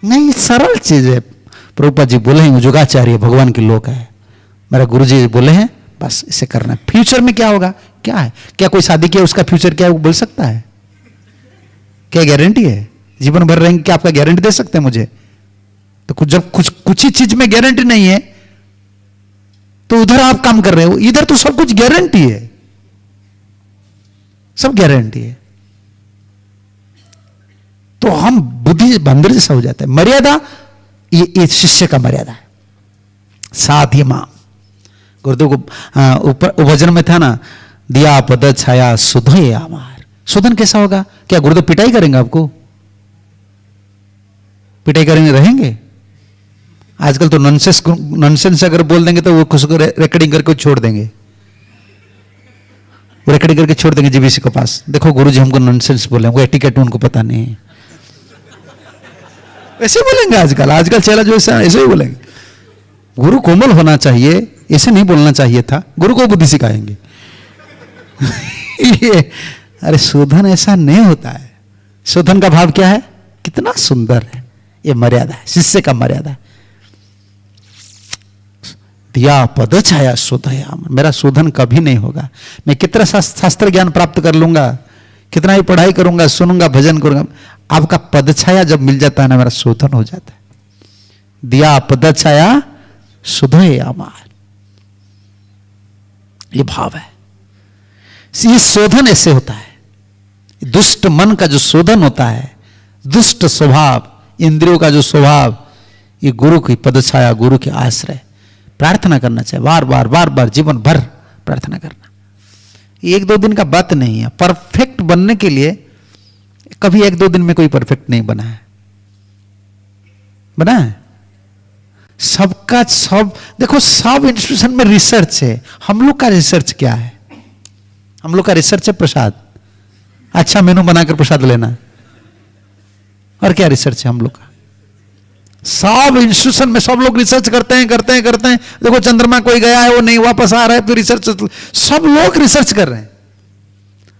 Speaker 1: नहीं, सरल चीज है। प्रभुपाद जी बोले हैं, योगाचार्य भगवान के लोग है, मेरा गुरु जी बोले हैं, बस इसे करना है। फ्यूचर में क्या होगा? क्या है? क्या कोई शादी किया उसका फ्यूचर क्या है वो बोल सकता है? क्या गारंटी है? जीवन भर रहेंगे, क्या आपका गारंटी दे सकते हैं मुझे? तो कुछ जब कुछ ही चीज में गारंटी नहीं है तो उधर आप काम कर रहे हो, इधर तो सब कुछ गारंटी है, सब गारंटी है। तो हम बुद्धि बंदर जैसा हो जाता है। मर्यादा, ये शिष्य का मर्यादा है। साथ ही मां गुरुदेव को ऊपर भजन में था ना, दिया पद छाया सुधोए आमार। शोधन कैसा होगा? क्या गुरुदेव पिटाई करेंगे आपको? पिटाई करेंगे, रहेंगे? आजकल तो नॉनसेंस अगर बोल देंगे तो वो खुद को रिकॉर्डिंग करके छोड़ देंगे, रिकॉर्डिंग करके छोड़ देंगे जीबीसी के पास। देखो गुरुजी हमको नॉनसेंस बोले, हमको एटिकेट उनको पता नहीं है। ऐसे बोलेंगे आजकल चेला जो ऐसे ही बोलेंगे। गुरु कोमल होना चाहिए, ऐसे नहीं बोलना चाहिए था, गुरु को बुद्धि सिखाएंगे। ये अरे शोधन ऐसा नहीं होता है। शोधन का भाव क्या है? कितना सुंदर है, ये मर्यादा है, शिष्य का मर्यादा है। दिया पद छाया शोधया, मेरा शोधन कभी नहीं होगा। मैं कितना शास्त्र ज्ञान प्राप्त कर लूंगा, कितना ही पढ़ाई करूंगा, सुनूंगा, भजन करूंगा, आपका पद छाया जब मिल जाता है ना, मेरा शोधन हो जाता है। दिया पद छाया शोधया मार, ये भाव है। ये शोधन ऐसे होता है। दुष्ट मन का जो शोधन होता है, दुष्ट स्वभाव, इंद्रियों का जो स्वभाव, ये गुरु की पदछाया, गुरु के आश्रय प्रार्थना करना चाहिए। बार बार बार बार जीवन भर प्रार्थना करना। 1-2 दिन का बात नहीं है। परफेक्ट बनने के लिए कभी 1-2 दिन में कोई परफेक्ट नहीं बना है। बना है सबका सब। देखो सब इंस्टीट्यूशन में रिसर्च है, हम लोग का रिसर्च क्या है? हम लोग का रिसर्च है प्रसाद, अच्छा मेनू बनाकर प्रसाद लेना, और क्या रिसर्च है हम लोग का? सब इंस्टीट्यूशन में सब लोग रिसर्च करते हैं करते हैं करते हैं। देखो चंद्रमा कोई गया है वो नहीं वापस आ रहा है, तो रिसर्च, सब लोग रिसर्च कर रहे हैं।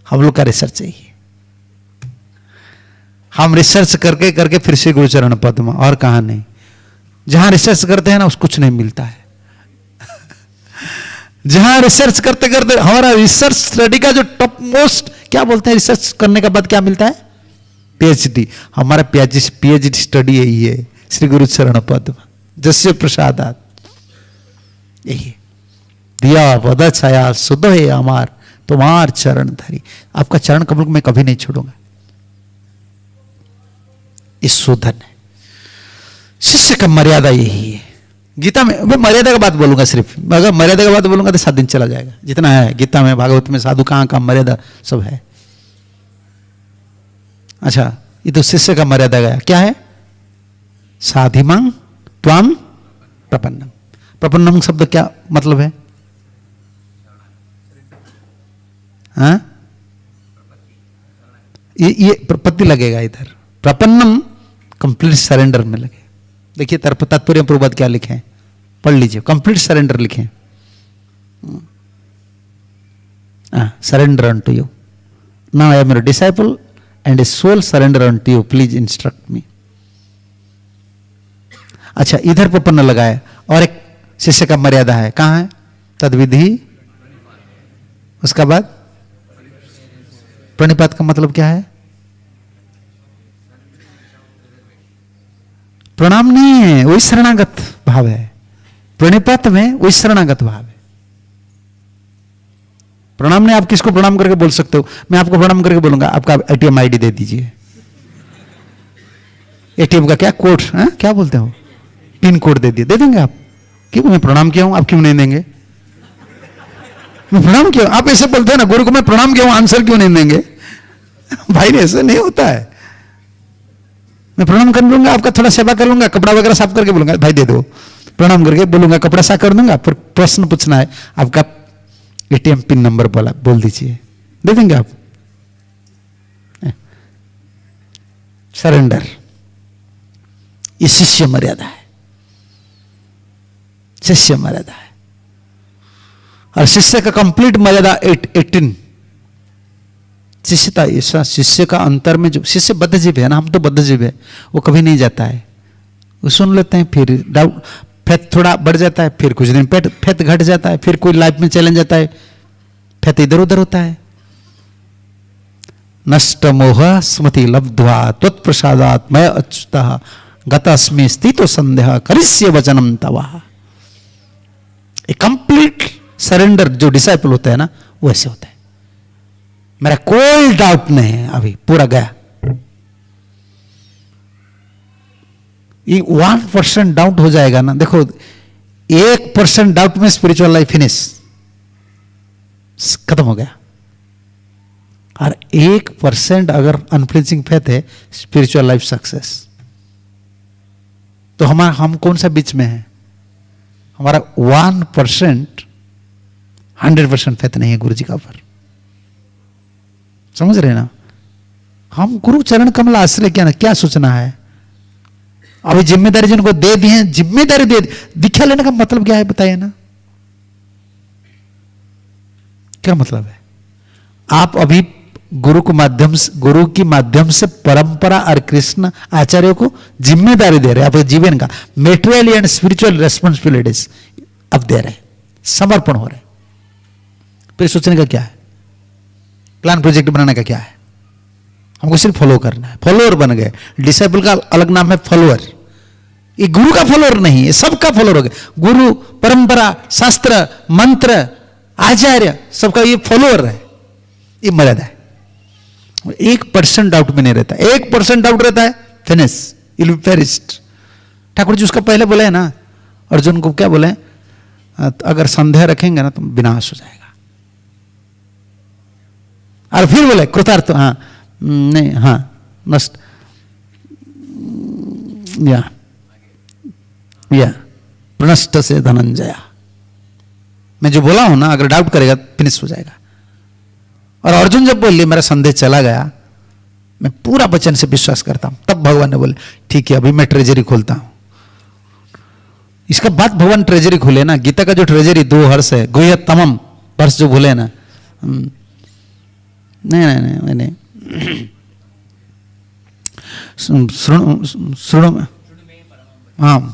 Speaker 1: हम लोग का रिसर्च है ये, हम रिसर्च करके करके फिर से गुरुचरण पद में, और कहां नहीं। जहां रिसर्च करते हैं ना उस कुछ नहीं मिलता है। जहां रिसर्च करते करते हमारा रिसर्च स्टडी का जो टॉप मोस्ट क्या बोलते हैं, रिसर्च करने के बाद क्या मिलता है? पीएचडी। हमारा पीएचडी स्टडी यही है, श्री गुरु चरण पद जस्य प्रसादात, यही दिया पद छाया सुध है अमार तुम्हार चरण धरी। आपका चरण कमल मैं कभी नहीं छोड़ूंगा। इस शोधन है, शिष्य का मर्यादा यही है। गीता में मैं मर्यादा का बात बोलूंगा सिर्फ, अगर मर्यादा का बात बोलूंगा तो 7 दिन चला जाएगा। जितना है गीता में, भागवत में, साधु कहां का मर्यादा सब है। अच्छा, ये तो शिष्य का मर्यादा गया, क्या है? साधिमांग त्वाम प्रपन्नम। प्रपन्नम शब्द क्या मतलब है? हाँ, ये प्रपत्ति लगेगा इधर। प्रपन्नम कंप्लीट सरेंडर में लगे। देखिए तात्पर्य प्रबाद क्या लिखे हैं, पढ़ लीजिए। कंप्लीट सरेंडर लिखे, surrender unto you, now I am your disciple and a soul surrender unto you, please instruct me. अच्छा, इधर प्रपन्न लगाए। और एक शिष्य का मर्यादा है, कहां है? तद्विधि, उसका बाद प्रणिपात का मतलब क्या है? प्रणाम नहीं है, वही शरणागत भाव है। प्रणिपात में वही शरणागत भाव है। प्रणाम नहीं, आप किसको प्रणाम करके बोल सकते हो? मैं आपको प्रणाम करके बोलूंगा आपका एटीएम आईडी दे दीजिए। एटीएम का क्या कोड, क्या बोलते हो, पिन कोड दे दिए, दे देंगे आप? क्यों? मैं प्रणाम किया हूं, आप क्यों नहीं देंगे? मैं प्रणाम किया, आप ऐसे बोलते हैं ना, गुरु को मैं प्रणाम किया हूं, आंसर क्यों नहीं देंगे? भाई ऐसे नहीं होता है। मैं प्रणाम कर लूंगा, आपका थोड़ा सेवा कर लूंगा, कपड़ा वगैरह साफ करके बोलूंगा भाई दे दो, प्रणाम करके बोलूंगा, कपड़ा साफ कर दूंगा, फिर प्रश्न पूछना है आपका एटीएम पिन नंबर बोल दीजिए, दे देंगे आप। सरेंडर, ये शिष्य मर्यादा है, शिष्य मर्यादा है। और शिष्य का कंप्लीट मर्यादा 18 शिष्यता। ऐसा शिष्य का अंतर में जो शिष्य बद्ध जीव है ना, हम तो बद्ध जीव है, वो कभी नहीं जाता है। वो सुन लेते हैं, फिर डाउट फेथ थोड़ा बढ़ जाता है, फिर कुछ दिन फेथ घट जाता है, फिर कोई लाइफ में चैलेंज आता है, फेथ इधर उधर होता है। नष्ट मोह स्मृति लब्ध्वा त्वत्प्रसादात् मय अच्युतः गतस्मि स्थितो संदेह करिष्ये वचनम तवा। एक कंप्लीट सरेंडर जो डिसाइपल होता है ना, वैसे होता है। मेरा कोई डाउट नहीं है, अभी पूरा गया। ये 1% डाउट हो जाएगा ना, देखो 1% डाउट में स्पिरिचुअल लाइफ फिनिश, खत्म हो गया। और 1% अगर अनफ्लिंचिंग फेथ है, स्पिरिचुअल लाइफ सक्सेस। तो हम कौन सा बीच में है? हमारा 1% 100% फेथ नहीं है गुरु जी का ऊपर, समझ रहे ना? हम गुरु चरण कमल आश्रय क्या सोचना है? अभी जिम्मेदारी जिनको दे दी है, जिम्मेदारी दे, दीक्षा लेने का मतलब क्या है बताइए ना? क्या मतलब है? आप अभी गुरु की माध्यम से परंपरा और कृष्ण आचार्यों को जिम्मेदारी दे रहे हैं, अपने जीवन का मेटेरियल एंड स्पिरिचुअल रेस्पॉन्सिबिलिटीज अब दे रहे हैं, समर्पण हो रहे हैं। फिर सोचने का क्या है? प्लान प्रोजेक्ट बनाने का क्या है? हमको सिर्फ फॉलो करना है। फॉलोअर बन गए। डिसाइपल का अलग नाम है फॉलोअर। ये गुरु का फॉलोअर नहीं है, सबका फॉलोअर हो गया। गुरु, परंपरा, शास्त्र, मंत्र, आचार्य, सबका ये फॉलोअर है। ये मर्यादा है। 1% डाउट में नहीं रहता। 1% डाउट रहता है, finish, will be perished. Thakur ji उसका पहले बोले है ना, अर्जुन को क्या बोले? अगर संदेह रखेंगे ना तो विनाश हो जाएगा। और फिर बोले कृतार्थ, हाँ नहीं, हाँ नष्ट, या प्रनष्ट से धनंजया। मैं जो बोला हूं ना, अगर डाउट करेगा फिनिश हो जाएगा। और अर्जुन जब बोले मेरा संदेह चला गया, मैं पूरा वचन से विश्वास करता हूं, तब भगवान ने बोले ठीक है अभी मैं ट्रेजरी खोलता हूं। इसका बाद भगवान ट्रेजरी खोले ना, गीता का जो ट्रेजरी 2 हर्ष है, गुह्यतमम वर्ष जो बोले ना, नहीं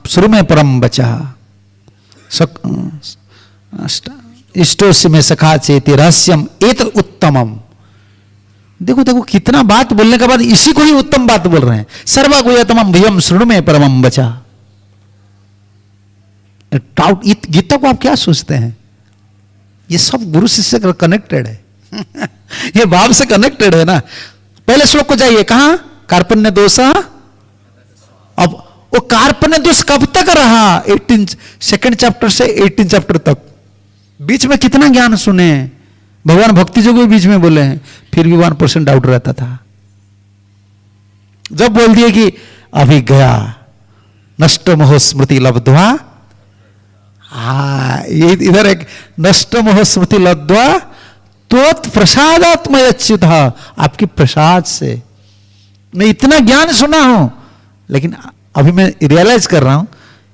Speaker 1: शुरू में परम बचा इष्टोस्य में सखा चेती रहस्यम एत उत्तमम। देखो देखो कितना बात बोलने के बाद इसी को ही उत्तम बात बोल रहे हैं। सर्वा गुह्यतमम भयम शुरू में परमम बचा। डाउट गीता को आप क्या सोचते हैं? ये सब गुरु शिष्य से कनेक्टेड है ये भाव से कनेक्टेड है ना। पहले श्लोक को जाइए, कहां कार्पण्य दोष, अब वो कार्पण्य दोष कब तक रहा? 18 सेकंड चैप्टर से 18 चैप्टर तक, बीच में कितना ज्ञान सुने, भगवान भक्ति जो भी बीच में बोले हैं, फिर भी 1% डाउट रहता था। जब बोल दिए कि अभी गया नष्ट मोह स्मृति लब्ध्वा, ये इधर एक नष्ट मोह स्मृति लब्ध्वा तो प्रसादात्मय अच्युत, आपकी प्रसाद से मैं इतना ज्ञान सुना हूं, लेकिन अभी मैं रियलाइज कर रहा हूं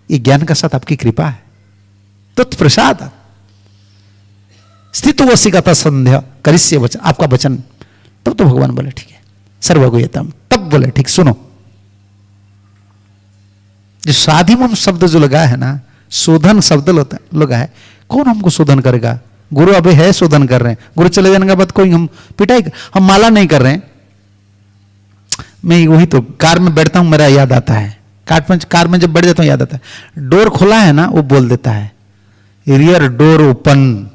Speaker 1: ये ज्ञान का साथ आपकी कृपा है। तत्प्रसाद स्थित वशिकता संध्या करिष्य वचन, आपका वचन। तब तो भगवान बोले ठीक है सर्वगुह्यतम। तब बोले ठीक सुनो, जो साधिमम शब्द जो लगा है ना, शोधन शब्द लगा है, कौन हमको शोधन करेगा? गुरु अभी है शोधन कर रहे हैं, गुरु चले जाने के बाद कोई हम पिटाई, हम माला नहीं कर रहे हैं। मैं वही तो कार में बैठता हूं, मेरा याद आता है, कार में जब बैठ जाता हूं याद आता है, डोर खुला है ना, वो बोल देता है रियर डोर ओपन,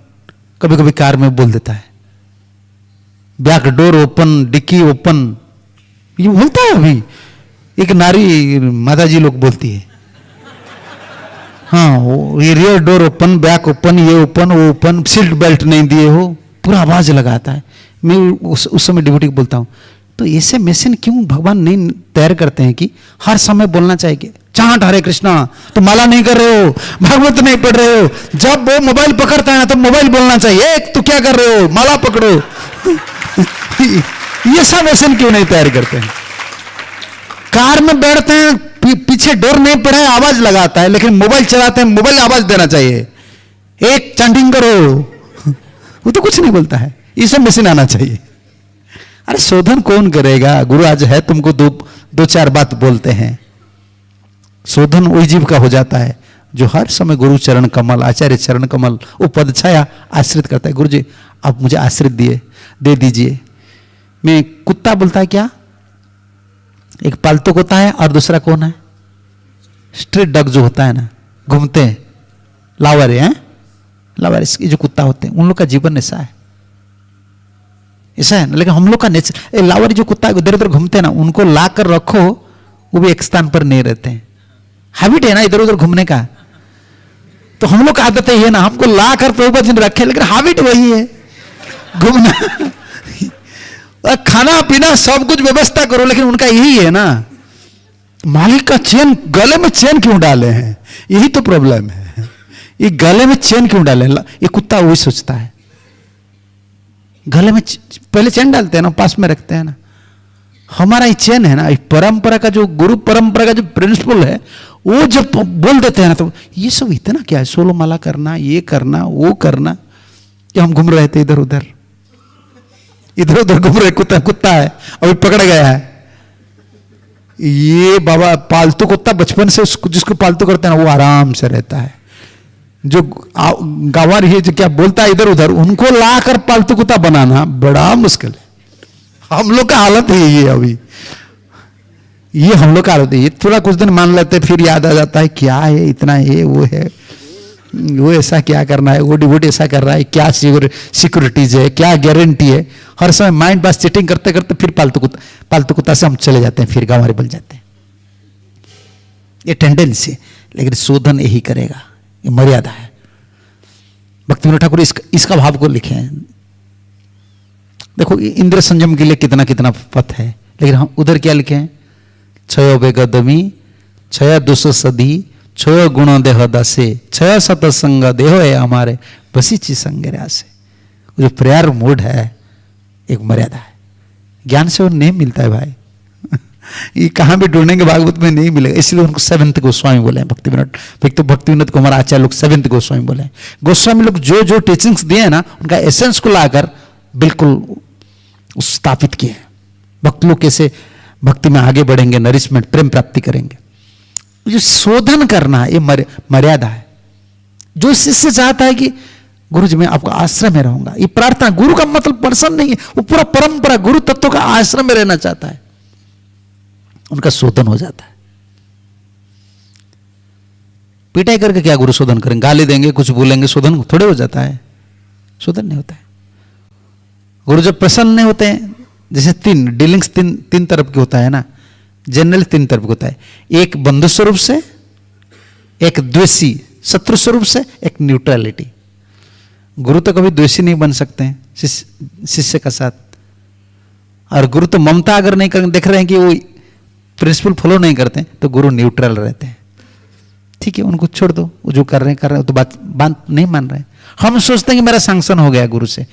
Speaker 1: कभी कभी कार में बोल देता है back door open, dicky open, ये बोलता है। अभी एक नारी माता जी लोग बोलती है, हाँ ये rear door open, back open, ये ओपन, वो ओपन, सीट बेल्ट नहीं दिए हो, पूरा आवाज लगाता है। मैं उस समय डिवोटी को बोलता हूँ तो ऐसे मशीन क्यों भगवान नहीं तैयार करते हैं कि हर समय बोलना चाहिए कि चांट हरे कृष्णा, तो माला नहीं कर रहे हो, भागवत नहीं पढ़ रहे हो, जब वो मोबाइल पकड़ता है ना तो मोबाइल बोलना चाहिए, एक तो क्या कर रहे हो, माला पकड़ो ये सब मशीन क्यों नहीं तैयार करते हैं? कार में बैठते हैं, पीछे डोर नहीं पड़ा है, आवाज लगाता है, लेकिन मोबाइल चलाते हैं, मोबाइल आवाज देना चाहिए, एक चैंटिंग करो वो तो कुछ नहीं बोलता है। ये सब मशीन आना चाहिए। अरे शोधन कौन करेगा? गुरु आज है, तुमको दो चार बात बोलते हैं, शोधन वही जीव का हो जाता है जो हर समय गुरु चरण कमल, आचार्य चरण कमल, वो पद छाया आश्रित करता है। गुरु जी आप मुझे आश्रित दे दीजिए। मैं कुत्ता बोलता है क्या, एक पालतू कुत्ता है और दूसरा कौन है? स्ट्रीट डॉग जो होता है ना, घूमते हैं, लावारे हैं, लावारे ये जो कुत्ता होते हैं, उन लोग का जीवन ऐसा है, ऐसा है ना। लेकिन हम लोग का नेचर, लावारी जो कुत्ता इधर उधर घूमते हैं ना, उनको ला कर रखो, वो भी एक स्थान पर नहीं रहते हैं। हैबिट है ना इधर उधर घूमने का, तो हम लोग का आदत है ना, हमको ला कर प्रभुपाद जी ने रखे, लेकिन हैबिट वही है घूमना खाना पीना सब कुछ व्यवस्था करो, लेकिन उनका यही है ना, मालिक का चेन, गले में चेन क्यों डाले हैं? यही तो प्रॉब्लम है, ये गले में चेन क्यों डाले? ये कुत्ता वही सोचता है, गले में पहले चेन डालते हैं ना, पास में रखते हैं ना। हमारा ये चेन है ना, परंपरा का जो गुरु परंपरा का जो प्रिंसिपल है, वो जब बोल देते हैं ना, तो ये सब इतना क्या है, 16 माला करना, ये करना, वो करना, कि हम घूम रहे थे इधर उधर घूम रहे, कुत्ता है अभी पकड़ गया है। ये बाबा पालतू कुत्ता बचपन से जिसको पालतू करते हैं ना, वो आराम से रहता है। जो गांवार है जो क्या बोलता है इधर उधर, उनको लाकर पालतू कुत्ता बनाना बड़ा मुश्किल है। हम लोग का हालत है ये, अभी ये हम लोग का हालत है। ये थोड़ा कुछ दिन मान लेते, फिर याद आ जाता है क्या है, इतना है, वो है, वो ऐसा क्या करना है, वो डिवोट ऐसा कर रहा है, क्या सिक्योरिटीज है, क्या गारंटी है। हर समय माइंड बस चीटिंग करते करते फिर पालतू कुत्ता से हम चले जाते हैं, फिर गांवारी बन जाते हैं। ये टेंडेंसी, लेकिन शोधन यही करेगा, ये मर्यादा है। भक्तिविनोद ठाकुर इसका भाव को लिखे हैं। देखो इंद्र संयम के लिए कितना कितना पथ है, लेकिन हम उधर क्या लिखे हैं? क्षय बेगदमी, क्षय दुष सदी, क्षय गुण देह दसे, क्षय सतसंग देह है हमारे, बसी ची संग से। जो प्रेयर मूड है, एक मर्यादा है। ज्ञान से वो नहीं मिलता है भाई। ये कहाँ भी ढूंढेंगे, भागवत में नहीं मिलेगा, इसलिए उनको सेवेंथ गोस्वामी बोले हैं। भक्ति विनोद, तो भक्ति विनोद को हमारा आचार्य लोग सेवेंथ गोस्वामी बोले हैं। गोस्वामी लोग जो जो टीचिंग्स दिए हैं ना, उनका एसेंस को लाकर बिल्कुल स्थापित किए। भक्त लोग कैसे भक्ति में आगे बढ़ेंगे, नरिशमेंट प्रेम प्राप्ति करेंगे। जो शोधन करना है, ये मर्यादा है। जो शिष्य चाहता है कि गुरु जी मैं आपका आश्रम में रहूंगा, ये प्रार्थना, गुरु का मतलब पर्सन नहीं है, वो पूरा परंपरा गुरु तत्व का आश्रम में रहना चाहता है, उनका शोधन हो जाता है। पिटाई करके क्या गुरु शोधन करेंगे, गाली देंगे, कुछ बोलेंगे, शोधन थोड़े हो जाता है, शोधन नहीं होता है। गुरु जब प्रसन्न नहीं होते हैं, जैसे तीन डीलिंग्स तीन तरफ की होता है ना, जनरली तीन तरफ होता है, एक बंधु स्वरूप से, एक द्वेषी शत्रु स्वरूप से, एक न्यूट्रलिटी। गुरु तो कभी द्वेषी नहीं बन सकते हैं शिष्य का साथ, और गुरु तो ममता अगर नहीं कर, देख रहे हैं कि वो प्रिंसिपल फॉलो नहीं करते तो गुरु न्यूट्रल रहते हैं। ठीक है, उनको छोड़ दो, वो जो कर रहे हैं तो बात नहीं मान रहे। हम सोचते हैं कि मेरा सैंक्शन हो गया गुरु से,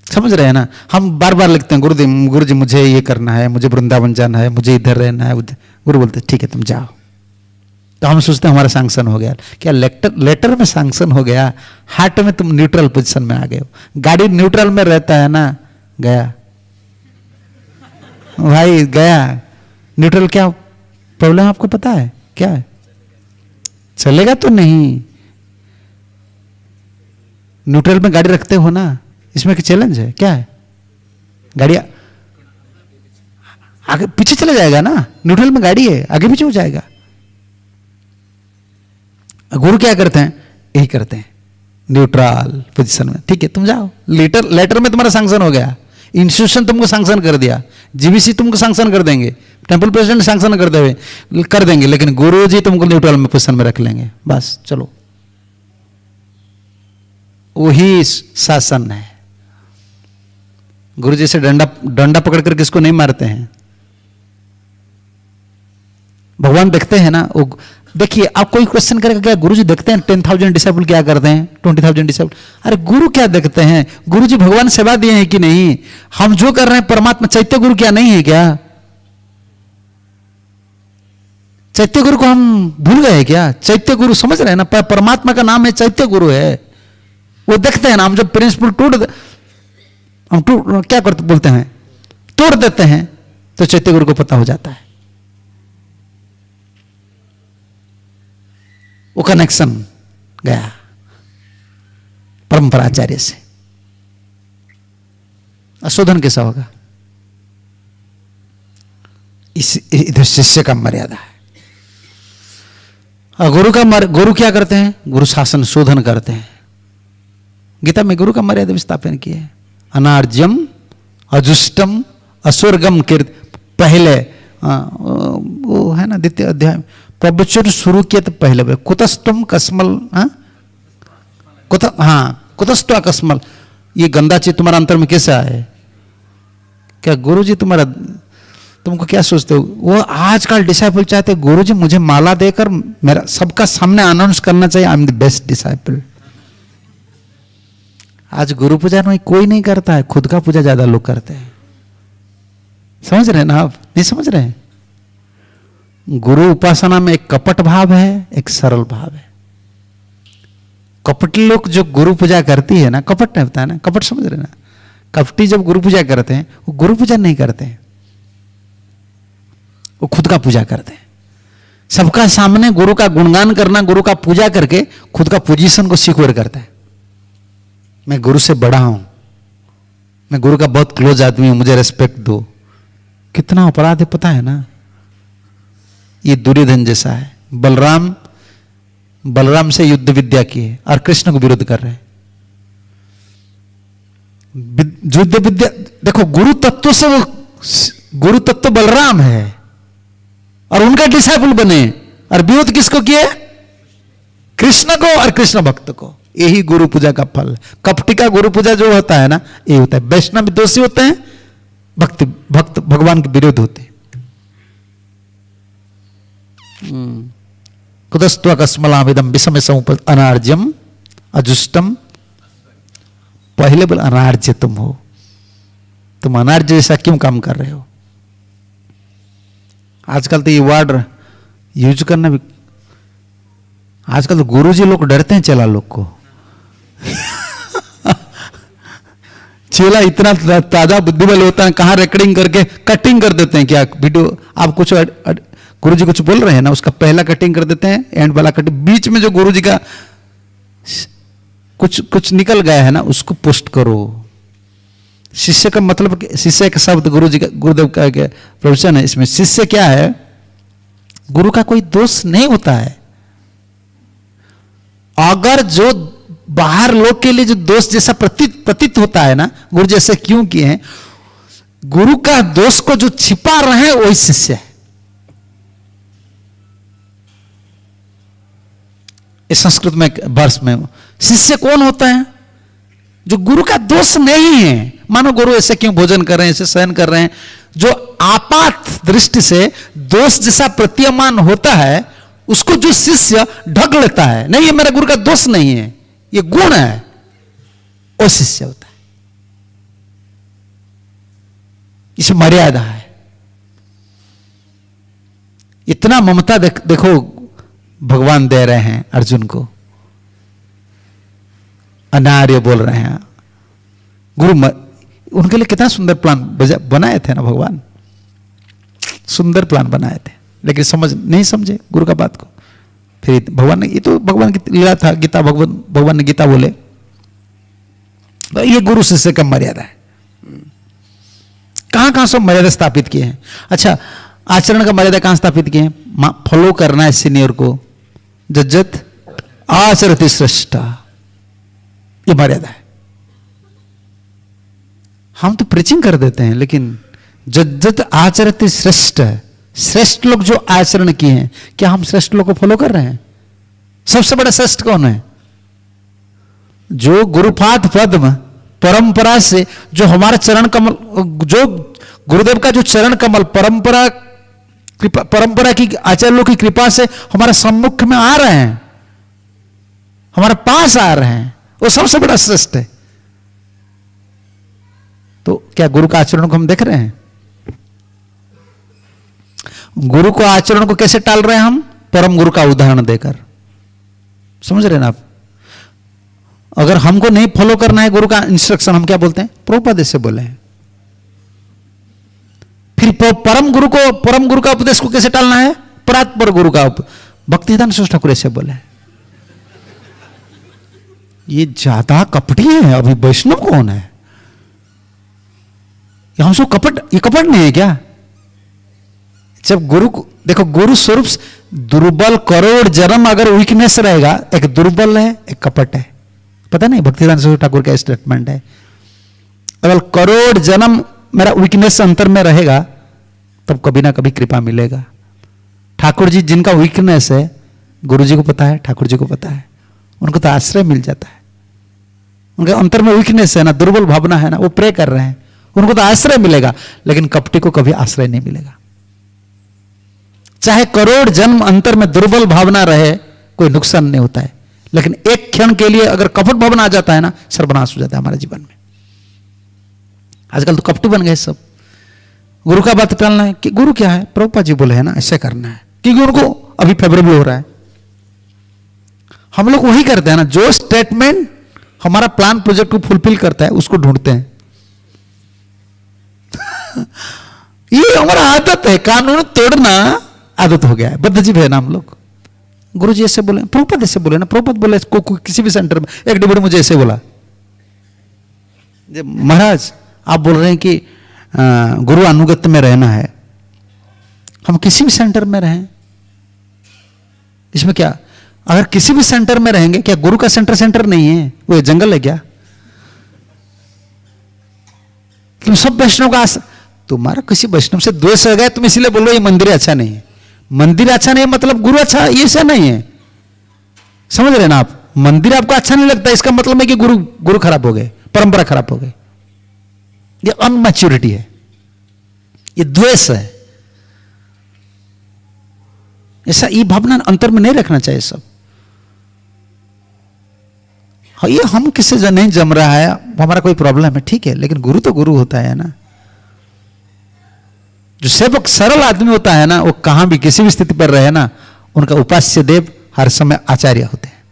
Speaker 1: समझ रहे हैं ना। हम बार बार लिखते हैं गुरु जी मुझे ये करना है, मुझे वृंदावन जाना है, मुझे इधर रहना है। गुरु बोलते ठीक है तुम जाओ, तो हम सोचते हैं हमारा सैंक्शन हो गया। क्या लेटर में सैंक्शन हो गया, हार्ट में तुम न्यूट्रल पोजीशन में आ गए हो। गाड़ी न्यूट्रल में रहता है ना, गया भाई, गया। न्यूट्रल क्या प्रॉब्लम आपको पता है क्या है? चलेगा तो नहीं। न्यूट्रल में गाड़ी रखते हो ना, इसमें क्या चैलेंज है? क्या है? गाड़ी आगे पीछे चला जाएगा ना, न्यूट्रल में गाड़ी है, आगे पीछे हो जाएगा। गुरु क्या करते हैं? यही करते हैं, न्यूट्रल पोजीशन में। ठीक है तुम जाओ, लेटर में तुम्हारा सैंक्शन हो गया, इंस्टीट्यूशन तुमको सैंक्शन कर दिया, जीबीसी तुमको सैंक्शन कर देंगे, टेंपल प्रेसिडेंट सैंक्शन कर देंगे, लेकिन गुरु जी तुमको न्यूट्रल में पोजीशन में रख लेंगे। बस चलो, वही शासन है। गुरु जी से डंडा पकड़कर किसको नहीं मारते हैं। भगवान देखते हैं ना। वो देखिए, आप कोई क्वेश्चन करेगा क्या गुरु जी देखते हैं 10,000 डिसाइपल क्या करते हैं, 20,000 डिसाइपल? अरे गुरु क्या देखते हैं? गुरु जी भगवान सेवा दिए हैं कि नहीं? हम जो कर रहे हैं परमात्मा चैत्य गुरु क्या नहीं है क्या? चैत्य गुरु को हम भूल गए क्या? चैत्य गुरु समझ रहे हैं ना, परमात्मा का नाम है चैत्य गुरु है। वो देखते हैं ना, हम जब प्रिंसिपल हम क्या करते बोलते हैं, तोड़ देते हैं, तो चैत्य गुरु को पता हो जाता है। वो कनेक्शन गया परंपराचार्य से। अशोधन कैसा होगा? इधर शिष्य का मर्यादा है। गुरु क्या करते हैं? गुरु शासन शोधन करते हैं। गीता में गुरु का मर्यादा विस्थापन किया है। अनार्जम अजुष्टम अस्वर्गम कीर्त। पहले वो है ना, द्वितीय अध्याय प्रवचन शुरू किया तो पहले बोले कुतस्तुम कस्मल, कुतस्तु कस्मल। ये गंदा चीज तुम्हारा अंतर में कैसे आए? क्या गुरु जी तुमको क्या सोचते हो? वो आजकल डिसाइपल चाहते गुरु जी मुझे माला देकर मेरा सबका सामने अनाउंस करना चाहिए, I am the best disciple. आज गुरु पूजा में कोई नहीं करता है, खुद का पूजा ज्यादा लोग करते हैं। समझ रहे हैं ना आप? नहीं समझ रहे हैं? गुरु उपासना में एक कपट भाव है, एक सरल भाव है। कपटी लोग जो गुरु पूजा करती है ना, कपट नहीं होता है ना, कपट समझ रहे ना? कपटी जब गुरु पूजा करते हैं, वो गुरु पूजा नहीं करते हैं, वो खुद का पूजा करते हैं। सबका सामने गुरु का गुणगान करना, गुरु का पूजा करके खुद का पोजीशन को सिक्योर करता है। मैं गुरु से बड़ा हूं, मैं गुरु का बहुत क्लोज आदमी हूं, मुझे रेस्पेक्ट दो। कितना अपराध है पता है ना? ये दुर्योधन जैसा है। बलराम से युद्ध विद्या की है और कृष्ण को विरोध कर रहे हैं। युद्ध विद्या देखो, गुरु तत्व से वो गुरु तत्व बलराम है और उनका डिसाइपल बने, और विरोध किसको किए? कृष्ण को और कृष्ण भक्त को। यही गुरु पूजा का फल। कपटी का गुरु पूजा जो होता है ना, ये होता है वैष्णव दोषी होते हैं, भक्त भगवान के विरोध होते हैं। कुतस्त्व कस्मलामिदम विषम समुप अनार्जम अजुष्टम। पहले बोल अनार्ज तुम हो, तुम अनार्य जैसा क्यों काम कर रहे हो? आजकल तो ये वर्ड यूज करना भी, आजकल तो गुरुजी लोग डरते हैं चेला लोग को। चेला इतना ताजा बुद्धिबल होता है, कहाँ रिकॉर्डिंग करके कटिंग कर देते हैं क्या वीडियो। आप कुछ गुरुजी कुछ बोल रहे हैं ना, उसका पहला कटिंग कर देते हैं, एंड वाला कटिंग, बीच में जो गुरुजी का कुछ निकल गया है ना, उसको पोस्ट करो। शिष्य का मतलब, शिष्य का शब्द गुरुजी का, गुरुदेव का प्रवचन है, इसमें शिष्य क्या है? गुरु का कोई दोष नहीं होता है। अगर जो बाहर लोग के लिए जो दोष जैसा प्रतीत होता है ना, गुरु जैसे क्यों किए हैं, गुरु का दोष को जो छिपा रहे हैं वही शिष्य है। इस संस्कृत में वर्ष में शिष्य कौन होता है? जो गुरु का दोष नहीं है। मानो गुरु ऐसे क्यों भोजन कर रहे हैं, ऐसे शयन कर रहे हैं, जो आपात दृष्टि से दोष जैसा प्रतीयमान होता है, उसको जो शिष्य ढक लेता है, नहीं ये मेरा गुरु का दोष नहीं है, ये गुण है, वो शिष्य होता है। इस मर्यादा है। इतना ममता देखो भगवान दे रहे हैं अर्जुन को, अनार्य बोल रहे हैं। गुरु उनके लिए कितना सुंदर प्लान बनाए थे ना भगवान, सुंदर प्लान बनाए थे, लेकिन नहीं समझे गुरु का बात को। फिर भगवान ने, ये तो भगवान की लीला था, गीता भगवान ने गीता बोले, तो ये गुरु शिष्य का मर्यादा है। कहां कहां सब मर्यादा स्थापित किए हैं। अच्छा, आचरण का मर्यादा कहां स्थापित किए हैं? फॉलो करना है सीनियर को, जज्जत आचरति श्रेष्ठा, ये मर्यादा है। हम तो प्रीचिंग कर देते हैं, लेकिन जज्जत आचरति श्रेष्ठ, श्रेष्ठ लोग जो आचरण किए हैं, क्या हम श्रेष्ठ लोग को फॉलो कर रहे हैं? सबसे बड़ा श्रेष्ठ कौन है? जो गुरुपाद पद्म परंपरा से, जो हमारा चरण कमल, जो गुरुदेव का जो चरण कमल परंपरा की आचार्यों की कृपा से हमारे सम्मुख में आ रहे हैं, हमारे पास आ रहे हैं, वो सबसे बड़ा श्रेष्ठ है। तो क्या गुरु का आचरण को हम देख रहे हैं? गुरु को आचरण को कैसे टाल रहे हैं हम? परम गुरु का उदाहरण देकर। समझ रहे हैं ना आप? अगर हमको नहीं फॉलो करना है गुरु का इंस्ट्रक्शन, हम क्या बोलते हैं? प्रभुपाद से बोले हैं। फिर परम गुरु का उपदेश को कैसे टालना है? परात्पर गुरु का भक्तिदान श्रेष्ठ ठाकुर ऐसे बोले हैं। ये ज्यादा कपटी है। अभी वैष्णव कौन है? हम सब कपट, ये कपट नहीं है क्या? जब गुरु को देखो, गुरु स्वरूप दुर्बल करोड़ जन्म अगर वीकनेस रहेगा, एक दुर्बल है, एक कपट है। पता नहीं, भक्तिदान श्रेष्ठ ठाकुर का स्टेटमेंट है। अगर करोड़ जन्म मेरा वीकनेस अंतर में रहेगा, तब कभी ना कभी कृपा मिलेगा। ठाकुर जी जिनका वीकनेस है, गुरु जी को पता है, ठाकुर जी को पता है, उनको तो आश्रय मिल जाता है। उनके अंतर में वीकनेस है ना, दुर्बल भावना है ना, वो प्रे कर रहे हैं, उनको तो आश्रय मिलेगा। लेकिन कपटी को कभी आश्रय नहीं मिलेगा। चाहे करोड़ जन्म अंतर में दुर्बल भावना रहे, कोई नुकसान नहीं होता है। लेकिन एक क्षण के लिए अगर कपट भावना आ जाता है ना, सर्वनाश हो जाता है हमारे जीवन में। आजकल तो कपटी बन गए सब। गुरु का बात टालना है कि गुरु क्या है, प्रभुपाद जी बोले है ना, ऐसे करना है, क्योंकि उनको अभी फेवरेबल हो रहा है। हम लोग वही करते हैं ना, जो स्टेटमेंट हमारा प्लान प्रोजेक्ट को फुलफिल करता है, उसको ढूंढते हैं। ये हमारा आदत है, कानून तोड़ना आदत हो गया है। बद्धजीव है ना हम लोग। गुरु जी ऐसे बोले, प्रभुपाद ऐसे बोले ना, प्रभुपाद बोले किसी भी सेंटर में। एक डिबोटी मुझे ऐसे बोला, महाराज आप बोल रहे हैं कि गुरु अनुगत्य में रहना है, हम किसी भी सेंटर में रहें, इसमें क्या? अगर किसी भी सेंटर में रहेंगे, क्या गुरु का सेंटर नहीं है? वो जंगल है क्या? तुम सब वैष्णव का तुम्हारा किसी वैष्णव से द्वेष हो गया, तुम इसीलिए बोल रहे हो ये मंदिर अच्छा नहीं है। मंदिर अच्छा नहीं है मतलब गुरु अच्छा, ये ऐसा नहीं है। समझ रहे ना आप? मंदिर आपको अच्छा नहीं लगता, इसका मतलब है कि गुरु खराब हो गए, परंपरा खराब हो गई। ये अनमैच्योरिटी है, ये द्वेष है। ऐसा ये भावना अंतर में नहीं रखना चाहिए सब। हाँ, ये हम किससे नहीं जम रहा है, हमारा कोई प्रॉब्लम है, ठीक है, लेकिन गुरु तो गुरु होता है ना। जो सेवक सरल आदमी होता है ना, वो कहां भी किसी भी स्थिति पर रहे ना, उनका उपास्य देव हर समय आचार्य होते हैं,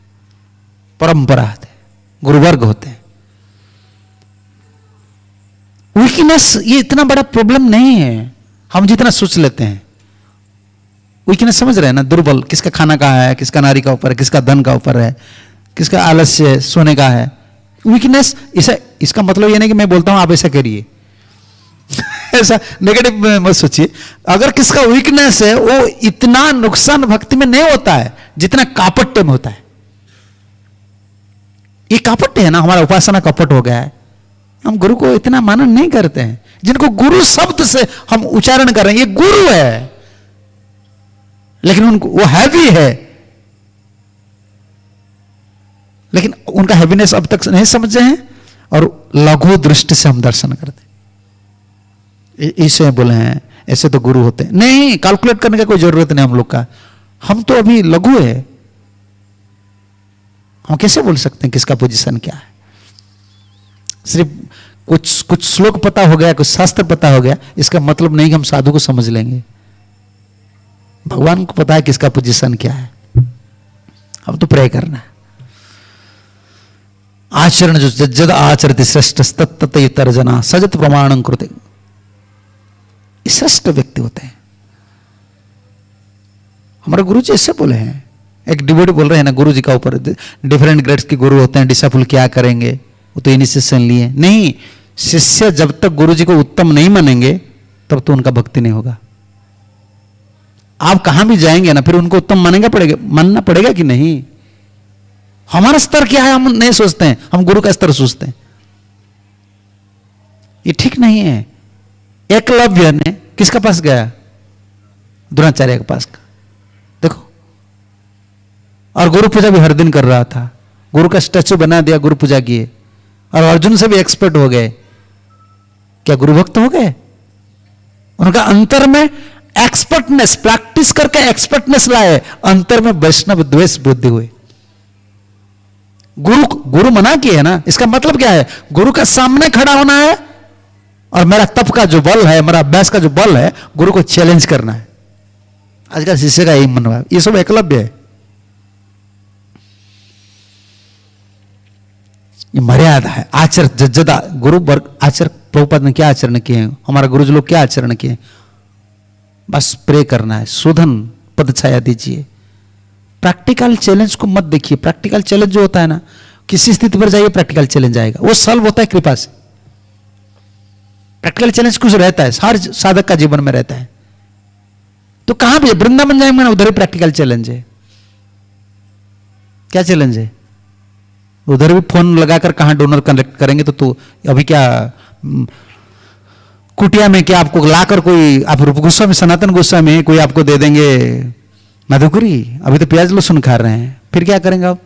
Speaker 1: परंपरा होते हैं, गुरुवर्ग होते हैं। वीकनेस ये इतना बड़ा प्रॉब्लम नहीं है हम जितना सोच लेते हैं। वीकनेस समझ रहे हैं ना, दुर्बल, किसका खाना कहाँ है, किसका नारी का ऊपर है, किसका धन का ऊपर है, किसका आलस्य है, सोने का है। वीकनेस इसका मतलब ये नहीं कि मैं बोलता हूं आप ऐसा करिए ऐसा नेगेटिव मत सोचिए। अगर किसका वीकनेस है, वो इतना नुकसान भक्ति में नहीं होता है जितना कापट्य में होता है। ये कापट्य है ना, हमारा उपासना कपट हो गया है। हम गुरु को इतना मानन नहीं करते हैं। जिनको गुरु शब्द से हम उच्चारण कर रहे हैं, ये गुरु है, लेकिन उनको वो हैवी है, लेकिन उनका हैवीनेस अब तक नहीं समझे हैं, और लघु दृष्टि से हम दर्शन करते हैं। इसे बोले हैं ऐसे तो गुरु होते हैं। नहीं, कैलकुलेट करने का कोई जरूरत नहीं हम लोग का। हम तो अभी लघु है, हम कैसे बोल सकते हैं किसका पोजीशन क्या है। सिर्फ कुछ श्लोक पता हो गया, कुछ शास्त्र पता हो गया, इसका मतलब नहीं कि हम साधु को समझ लेंगे। भगवान को पता है किसका पोजीशन क्या है। हम तो प्रे करना है। आचरण जो जद आचरति श्रेष्ठ तत्त जना सजत प्रमाणं कृते, श्रेष्ठ व्यक्ति होते हैं। हमारे गुरु जी ऐसे बोले हैं। एक डिवोटी बोल रहे हैं ना, गुरु जी का ऊपर डिफरेंट ग्रेड्स के गुरु होते हैं, डिसाइपल क्या करेंगे, वो तो इनिशिएशन लिए। नहीं, शिष्य जब तक गुरु जी को उत्तम नहीं मानेंगे तब तो उनका भक्ति नहीं होगा। आप कहां भी जाएंगे ना, फिर उनको उत्तम मानना पड़ेगा कि नहीं। हमारा स्तर क्या है हम नहीं सोचते हैं, हम गुरु का स्तर सोचते हैं। ये ठीक नहीं है। एकलव्य ने किसका पास गया? द्रोणाचार्य के पास। देखो, और गुरु पूजा भी हर दिन कर रहा था। गुरु का स्टैचू बना दिया, गुरु पूजा किए, और अर्जुन से भी एक्सपर्ट हो गए। क्या गुरु भक्त हो गए? उनका अंतर में एक्सपर्टनेस, प्रैक्टिस करके एक्सपर्टनेस लाए, अंतर में वैष्णव द्वेष बुद्धि हुई। गुरु मना किए है ना, इसका मतलब क्या है? गुरु का सामने खड़ा होना है, और मेरा तप का जो बल है, मेरा अभ्यास का जो बल है, गुरु को चैलेंज करना है। आजकल शिष्य का यही मनवा है। ये सब एकलव्य है। ये मर्यादा है। आचर जज्जदा गुरु वर्ग आचर। प्रभुपाद ने क्या आचरण किए हैं, हमारा गुरु जी लोग क्या आचरण किए? बस प्रे करना है, शोधन पद छाया दीजिए। प्रैक्टिकल चैलेंज को मत देखिए। प्रैक्टिकल चैलेंज जो होता है ना, किसी स्थिति पर जाइए प्रैक्टिकल चैलेंज आएगा, वो सॉल्व होता है कृपा से। प्रैक्टिकल चैलेंज कुछ रहता है, हर साधक का जीवन में रहता है। तो कहां भी वृंदावन जाएंगे ना, उधर ही प्रैक्टिकल चैलेंज है। क्या चैलेंज है? उधर भी फोन लगाकर कहां डोनर कनेक्ट करेंगे, तो अभी क्या कुटिया में क्या आपको लाकर कोई, आप रूप गोस्वामी सनातन गोस्वामी कोई आपको दे देंगे मधुकरी, अभी तो प्याज लहसुन खा रहे हैं, फिर क्या करेंगे आप?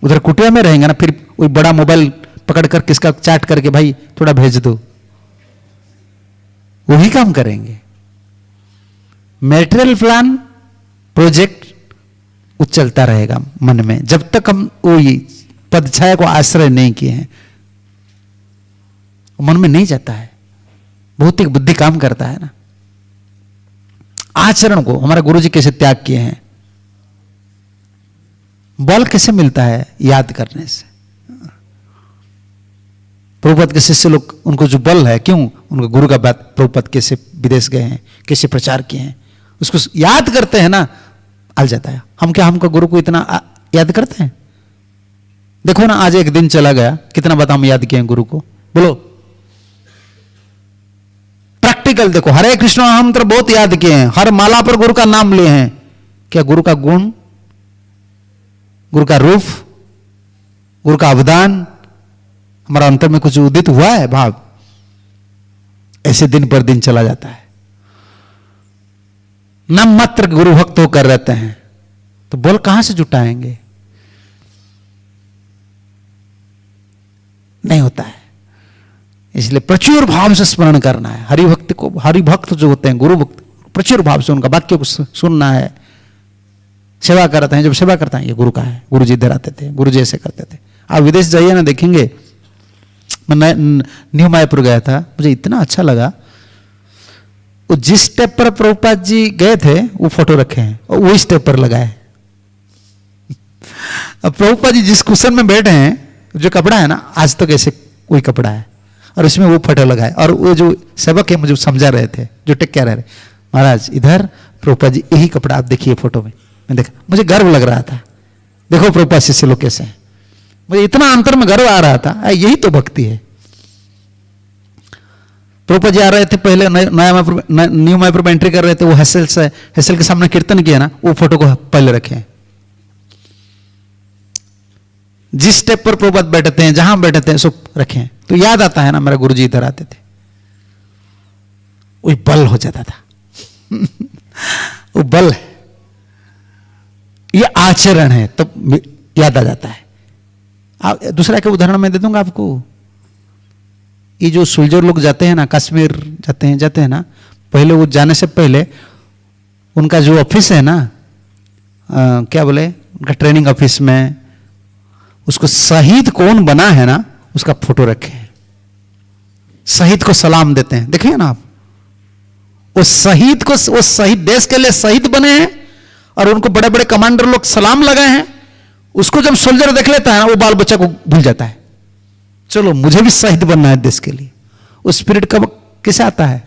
Speaker 1: उधर कुटिया में रहेंगे ना, फिर कोई बड़ा मोबाइल पकड़कर किसका चैट करके भाई थोड़ा भेज दो, वही काम करेंगे। मैटेरियल प्लान प्रोजेक्ट वो चलता रहेगा मन में, जब तक हम वो पद छाया को आश्रय नहीं किए हैं, मन में नहीं जाता है। भौतिक बुद्धि काम करता है ना। आचरण को हमारे गुरुजी कैसे त्याग किए हैं। बल कैसे मिलता है? याद करने से। प्रभुपाद के शिष्य लोग, उनको जो बल है, क्यों? उनका गुरु का बात, प्रभुपाद कैसे विदेश गए हैं, कैसे प्रचार किए हैं, उसको याद करते हैं ना, आ जाता है। हम क्या हमको गुरु को इतना याद करते हैं? देखो ना, आज एक दिन चला गया, कितना बात हम याद किए हैं गुरु को, बोलो। प्रैक्टिकल देखो, हरे कृष्ण मंत्र बहुत याद किए हैं, हर माला पर गुरु का नाम लिए हैं। क्या गुरु का गुण, गुरु का रूप, गुरु का अवदान हमारा अंतर में कुछ उदित हुआ है? भाव ऐसे दिन पर दिन चला जाता है। न मात्र गुरु भक्त होकर रहते हैं, तो बोल कहां से जुटाएंगे? नहीं होता है। इसलिए प्रचुर भाव से स्मरण करना है। हरिभक्त को, हरिभक्त जो होते हैं, गुरु भक्त, प्रचुर भाव से उनका वाक्य को सुनना है। सेवा करते हैं, जब सेवा करते हैं, ये गुरु का है, गुरु जी इधर आते थे, गुरु जी ऐसे करते थे। आप विदेश जाइए ना, देखेंगे। मैं न्यू मायापुर गया था, मुझे इतना अच्छा लगा। वो जिस स्टेप पर प्रभुपाद जी गए थे वो फोटो रखे हैं और वही स्टेप पर लगाए। अब प्रभुपाद जी जिस कुशन में बैठे हैं, जो कपड़ा है ना, आज तक ऐसे कोई कपड़ा है और उसमें वो फोटो लगाए। और वो जो सेवक है मुझे समझा रहे थे, जो टेक केयर रहे, महाराज इधर प्रभुपाद जी यही कपड़ा आप देखिए फोटो में। मैं देखा, मुझे गर्व लग रहा था, देखो प्रभुपाद शिष्य लोग कैसे हैं। मुझे इतना अंतर में गर्व आ रहा था, यही तो भक्ति है। प्रभुपाद जी आ रहे थे पहले, न्यू मायापुर में एंट्री कर रहे थे, वो हेसल के सामने कीर्तन किया ना, वो फोटो को पहले रखे। जिस स्टेप पर प्रभुपाद बैठते हैं, जहां बैठते हैं, सब रखे। तो याद आता है ना, मेरा गुरुजी इधर आते थे, वही बल हो जाता था। वो बल है, ये आचरण है, तो याद आ जाता है। दूसरा के उदाहरण मैं दे दूंगा आपको। ये जो सोल्जर लोग जाते हैं ना, कश्मीर जाते हैं ना, पहले वो जाने से पहले उनका जो ऑफिस है ना, क्या बोले, उनका ट्रेनिंग ऑफिस में उसको शहीद कौन बना है ना, उसका फोटो रखे हैं। शहीद को सलाम देते हैं, देखिए ना आप, उस शहीद को, वो शहीद देश के लिए शहीद बने हैं और उनको बड़े बड़े कमांडर लोग सलाम लगाए हैं। उसको जब सोल्जर देख लेता है ना, वो बाल बच्चा को भूल जाता है, चलो मुझे भी शहीद बनना है देश के लिए। उस स्पिरिट कब कैसे आता है?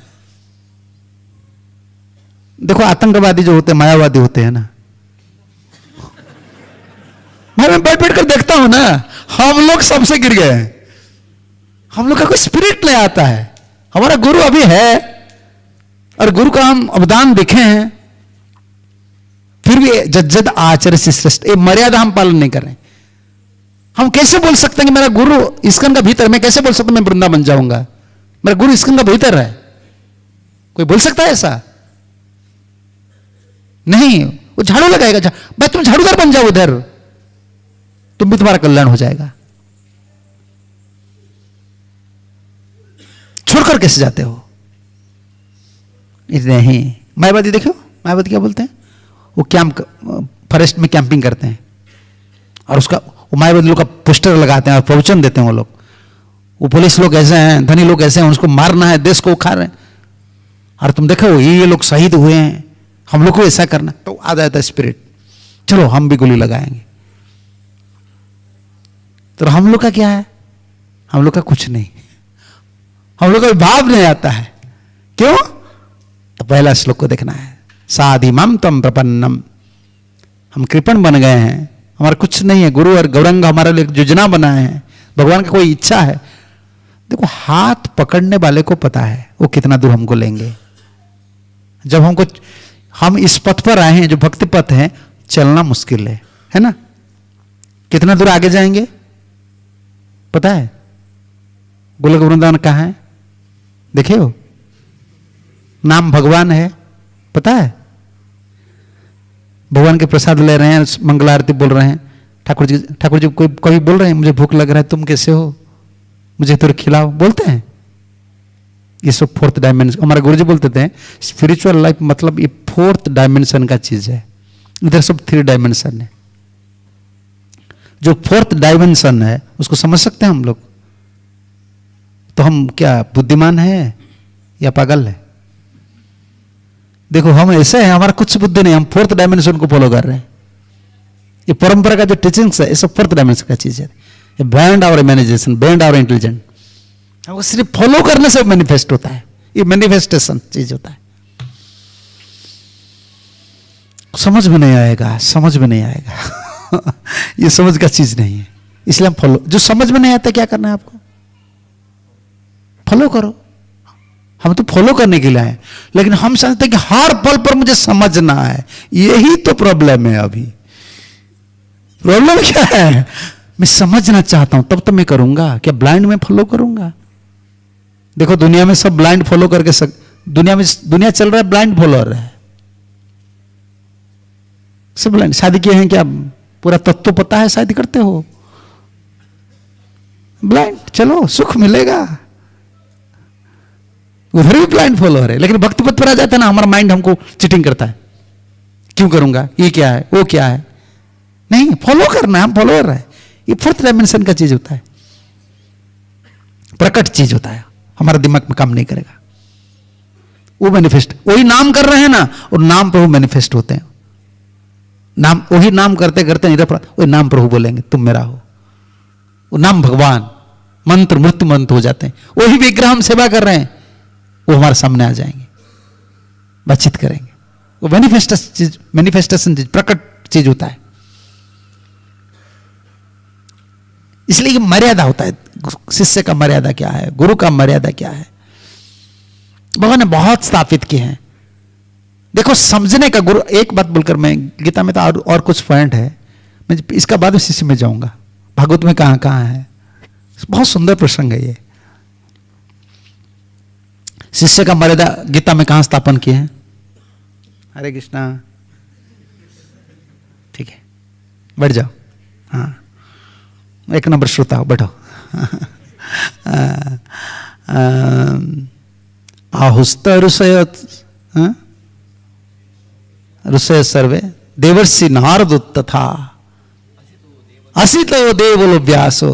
Speaker 1: देखो आतंकवादी जो होते हैं, मायावादी होते हैं ना, मैं बैठ बैठ कर देखता हूं ना, हम लोग सबसे गिर गए हैं। हम लोग का कोई स्पिरिट नहीं आता है। हमारा गुरु अभी है और गुरु का हम अवदान देखे हैं, फिर भी जज्जद आचर्य श्रेष्ठ, ये मर्यादा हम पालन नहीं कर रहे। हम कैसे बोल सकते हैं कि मेरा गुरु इस्कन का भीतर, मैं कैसे बोल सकता हूं मैं वृंदावन जाऊंगा, मेरा गुरु इस्कन का भीतर है? कोई बोल सकता है ऐसा? नहीं। वो झाड़ू लगाएगा, भाई तुम झाड़ूदार बन जाओ उधर, तुम भी, तुम्हारा कल्याण हो जाएगा। छोड़कर कैसे जाते हो? नहीं। मायावादी देखो, मायावादी क्या बोलते हैं, वो कैंप, फॉरेस्ट में कैंपिंग करते हैं और उसका मायावादी लोग का पोस्टर लगाते हैं और प्रवचन देते हैं। वो लोग, वो पुलिस लोग ऐसे हैं, धनी लोग ऐसे हैं, उसको मारना है, देश को खा रहे हैं, और तुम देखो ये लोग शहीद हुए हैं, हम लोग को ऐसा करना। तो आ जाता है स्पिरिट, चलो हम भी गोली लगाएंगे। तो हम लोग का क्या है? हम लोग का कुछ नहीं, हम लोग का भाव नहीं आता है। क्यों? तो पहला श्लोक को देखना है, साधिमम तम प्रपन्नम, हम कृपण बन गए हैं, हमारा कुछ नहीं है। गुरु और गौरंग हमारे लिए योजना बनाए हैं, भगवान की कोई इच्छा है। देखो हाथ पकड़ने वाले को पता है वो कितना दूर हमको लेंगे। जब हम इस पथ पर आए हैं जो भक्ति पथ है, चलना मुश्किल है ना? कितना दूर आगे जाएंगे पता है? गोलक वृंदावन कहाँ है देखे हो? नाम भगवान है, पता है? भगवान के प्रसाद ले रहे हैं, मंगल आरती बोल रहे हैं, ठाकुर जी कोई कभी बोल रहे हैं मुझे भूख लग रहा है, तुम कैसे हो, मुझे तो खिलाओ, बोलते हैं? ये सब फोर्थ डायमेंशन, हमारे गुरुजी बोलते थे स्पिरिचुअल लाइफ मतलब ये फोर्थ डायमेंशन का चीज है, इधर सब 3 डायमेंशन है। जो फोर्थ डायमेंशन है उसको समझ सकते हैं हम लोग? तो हम क्या बुद्धिमान है या पागल है? देखो हम ऐसे हैं, हमारा कुछ बुद्धि नहीं, हम फोर्थ डायमेंशन को फॉलो कर रहे हैं। ये परंपरा का जो टीचिंग्स है ये सब फोर्थ डायमेंशन का चीज है, ये beyond our imagination, beyond our intelligence. हमको सिर्फ फॉलो करने से मैनिफेस्ट होता है, ये मैनिफेस्टेशन चीज होता है। समझ में नहीं आएगा, समझ में नहीं आएगा। ये समझ का चीज नहीं है, इसलिए हम फॉलो, जो समझ में नहीं आता क्या करना है आपको? फॉलो करो। हम तो फॉलो करने के लिए आए, लेकिन हम समझते हैं कि हर पल पर मुझे समझना है। यही तो प्रॉब्लम है। अभी प्रॉब्लम क्या है? मैं समझना चाहता हूं तब तो मैं करूंगा, क्या ब्लाइंड में फॉलो करूंगा? देखो दुनिया में सब ब्लाइंड फॉलो करके दुनिया चल रहा है, ब्लाइंड फॉलोअर है सब। ब्लाइंड शादी किए हैं क्या? पूरा तत्व पता है, शादी करते हो ब्लाइंड, चलो सुख मिलेगा। उधर भी ब्लाइंड फॉलोअर है, लेकिन भक्ति पथ पर आ जाता है ना, हमारा माइंड हमको चीटिंग करता है। क्यों करूंगा, ये क्या है, वो क्या है? नहीं, फॉलो करना है, हम फॉलोअर है। ये फोर्थ डायमेंशन का चीज होता है, प्रकट चीज होता है, हमारा दिमाग में काम नहीं करेगा। वो मैनिफेस्ट, वही नाम कर रहे हैं ना, और नाम प्रभु मैनिफेस्ट होते हैं। नाम वही नाम करते करते इधर वही नाम प्रभु बोलेंगे, तुम मेरा हो। वो नाम भगवान, मंत्र मृत्यु मंत्र हो जाते हैं। वही विग्रह हम सेवा कर रहे हैं, वो हमारे सामने आ जाएंगे, बातचीत करेंगे। वो मैनिफेस्टेशन चीज, प्रकट चीज होता है। इसलिए मर्यादा होता है, शिष्य का मर्यादा क्या है, गुरु का मर्यादा क्या है, भगवान ने बहुत स्थापित किए हैं। देखो समझने का गुरु, एक बात बोलकर मैं, गीता में तो और कुछ पॉइंट है, मैं इसका बाद में शिष्य में जाऊंगा। भागवत में कहां कहां है, बहुत सुंदर प्रसंग है ये। शिष्य का मर्यादा गीता में कहां स्थापन किए हैं? हरे कृष्णा, ठीक है, बैठ जाओ। हाँ, एक नंबर श्रोता हो, बैठो। आहुस्त ऋषय, ऋषय सर्वे देवर्षि नारद तथा असितो देवलो व्यासो।